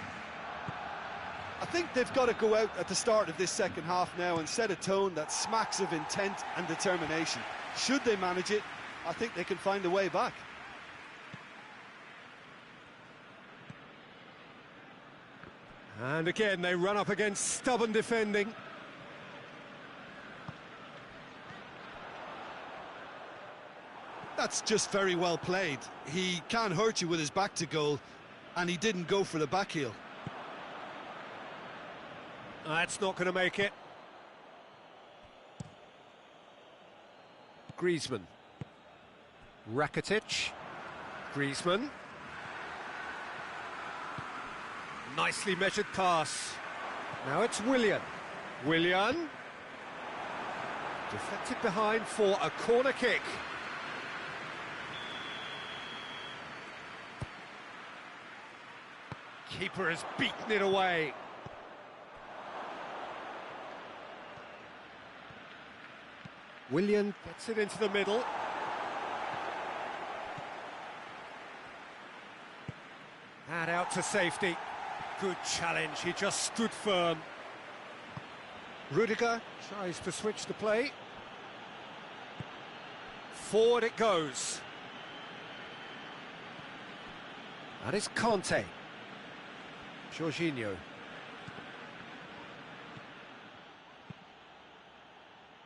I think they've got to go out at the start of this second half now and set a tone that smacks of intent and determination. Should they manage it, I think they can find a way back. And again, they run up against stubborn defending. That's just very well played. He can't hurt you with his back to goal, and he didn't go for the back heel. That's not going to make it. Griezmann. Rakitic. Griezmann. Nicely measured pass. Now it's Willian. Willian. Deflected behind for a corner kick. Keeper has beaten it away. Willian gets it into the middle. And out to safety. Good challenge, he just stood firm. Rudiger tries to switch the play. Forward it goes. That is Conte. Jorginho.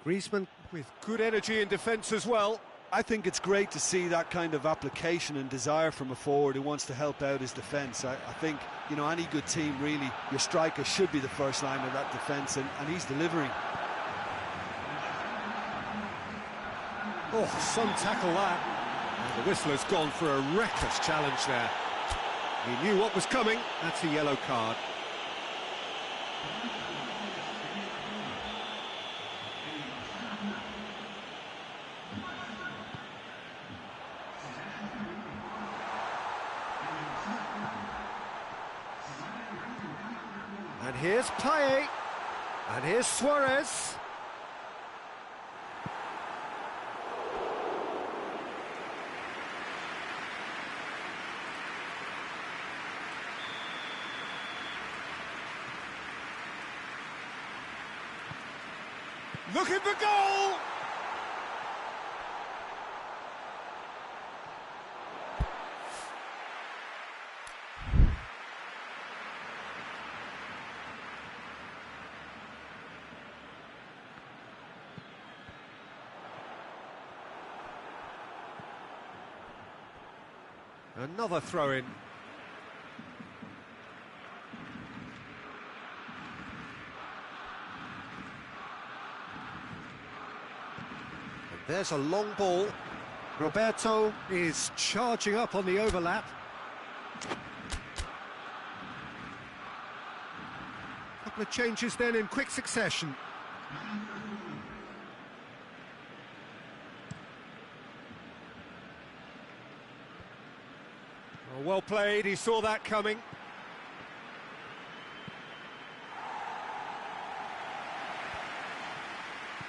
Griezmann with good energy in defence as well. I think it's great to see that kind of application and desire from a forward who wants to help out his defence. I think, you know, any good team, really, your striker should be the first line of that defence, and he's delivering. Oh, some tackle that. And the whistle has gone for a reckless challenge there. He knew what was coming. That's a yellow card. And here's Payet. And here's Suarez. Looking for goal! Another throw-in. There's a long ball. Roberto is charging up on the overlap. Couple of changes then in quick succession. Well played, he saw that coming.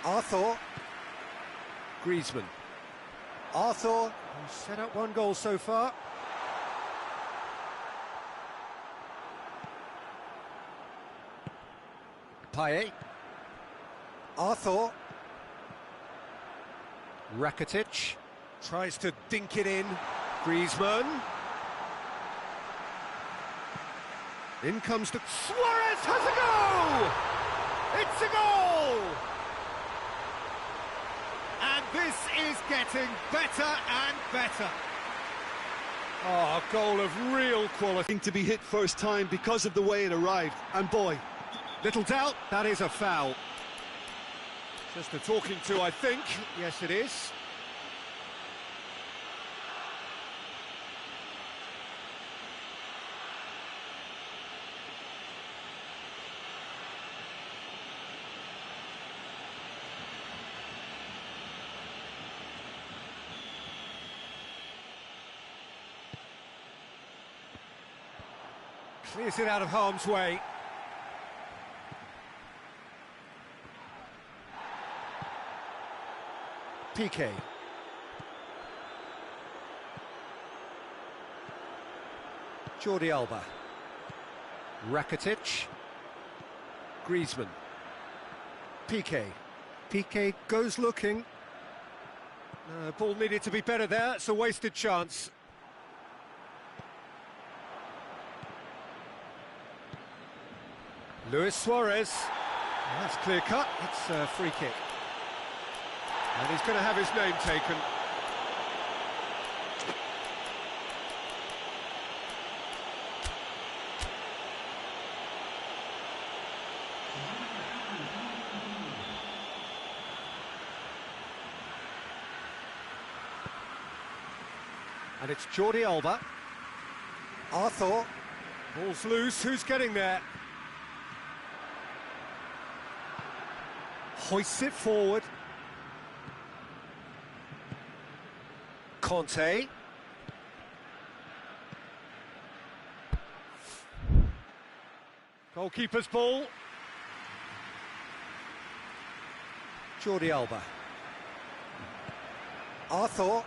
Arthur. Griezmann. Arthur, who's set up one goal so far. Payet. Arthur. Rakitic tries to dink it in. Griezmann. In comes the... Suarez has a goal! It's a goal! And this is getting better and better. Oh, a goal of real quality. To be hit first time because of the way it arrived. And boy, little doubt, that is a foul. Just a talking to, I think. Yes, it is. Clears it out of harm's way. Piqué. Jordi Alba. Rakitic. Griezmann. Piqué. Piqué goes looking. Ball needed to be better there. It's a wasted chance. Luis Suarez. That's clear cut. It's a free kick. And he's going to have his name taken. And it's Jordi Alba. Arthur. Ball's loose. Who's getting there? Hoists it forward. Conte. Goalkeeper's ball. Jordi Alba. Arthur.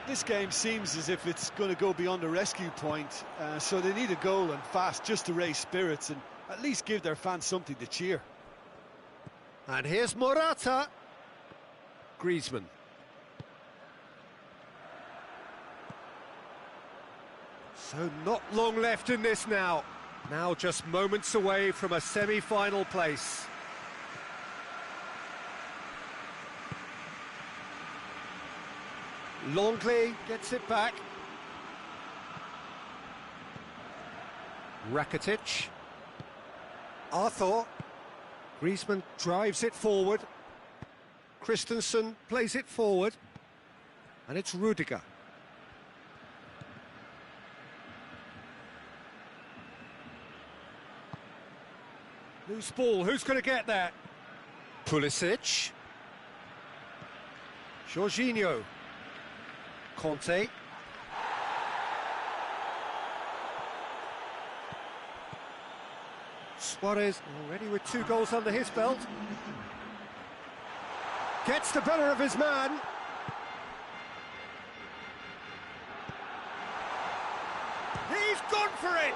this game seems as if it's going to go beyond the rescue point, so they need a goal and fast just to raise spirits and at least give their fans something to cheer. And here's Morata. Griezmann. So not long left in this now. Now just moments away from a semi-final place. Longley gets it back. Rakitic. Arthur. Griezmann drives it forward. Christensen plays it forward. And it's Rudiger. Loose ball, who's going to get that? Pulisic. Jorginho. Conte. Suarez already with 2 goals under his belt. Gets the better of his man. He's gone for it!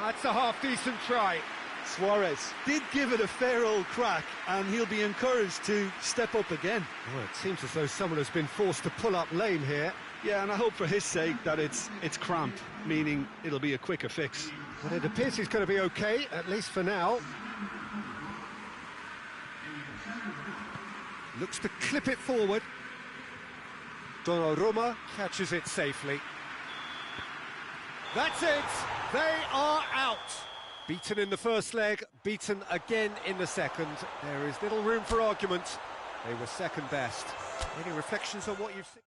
That's a half-decent try. Suarez did give it a fair old crack, and he'll be encouraged to step up again. Well, it seems as though someone has been forced to pull up lame here. Yeah, and I hope for his sake that it's cramp, meaning it'll be a quicker fix. But it appears he's going to be okay, at least for now. Looks to clip it forward. Donnarumma catches it safely. That's it! They are out! Beaten in the first leg, beaten again in the second. There is little room for argument. They were second best. Any reflections on what you've seen?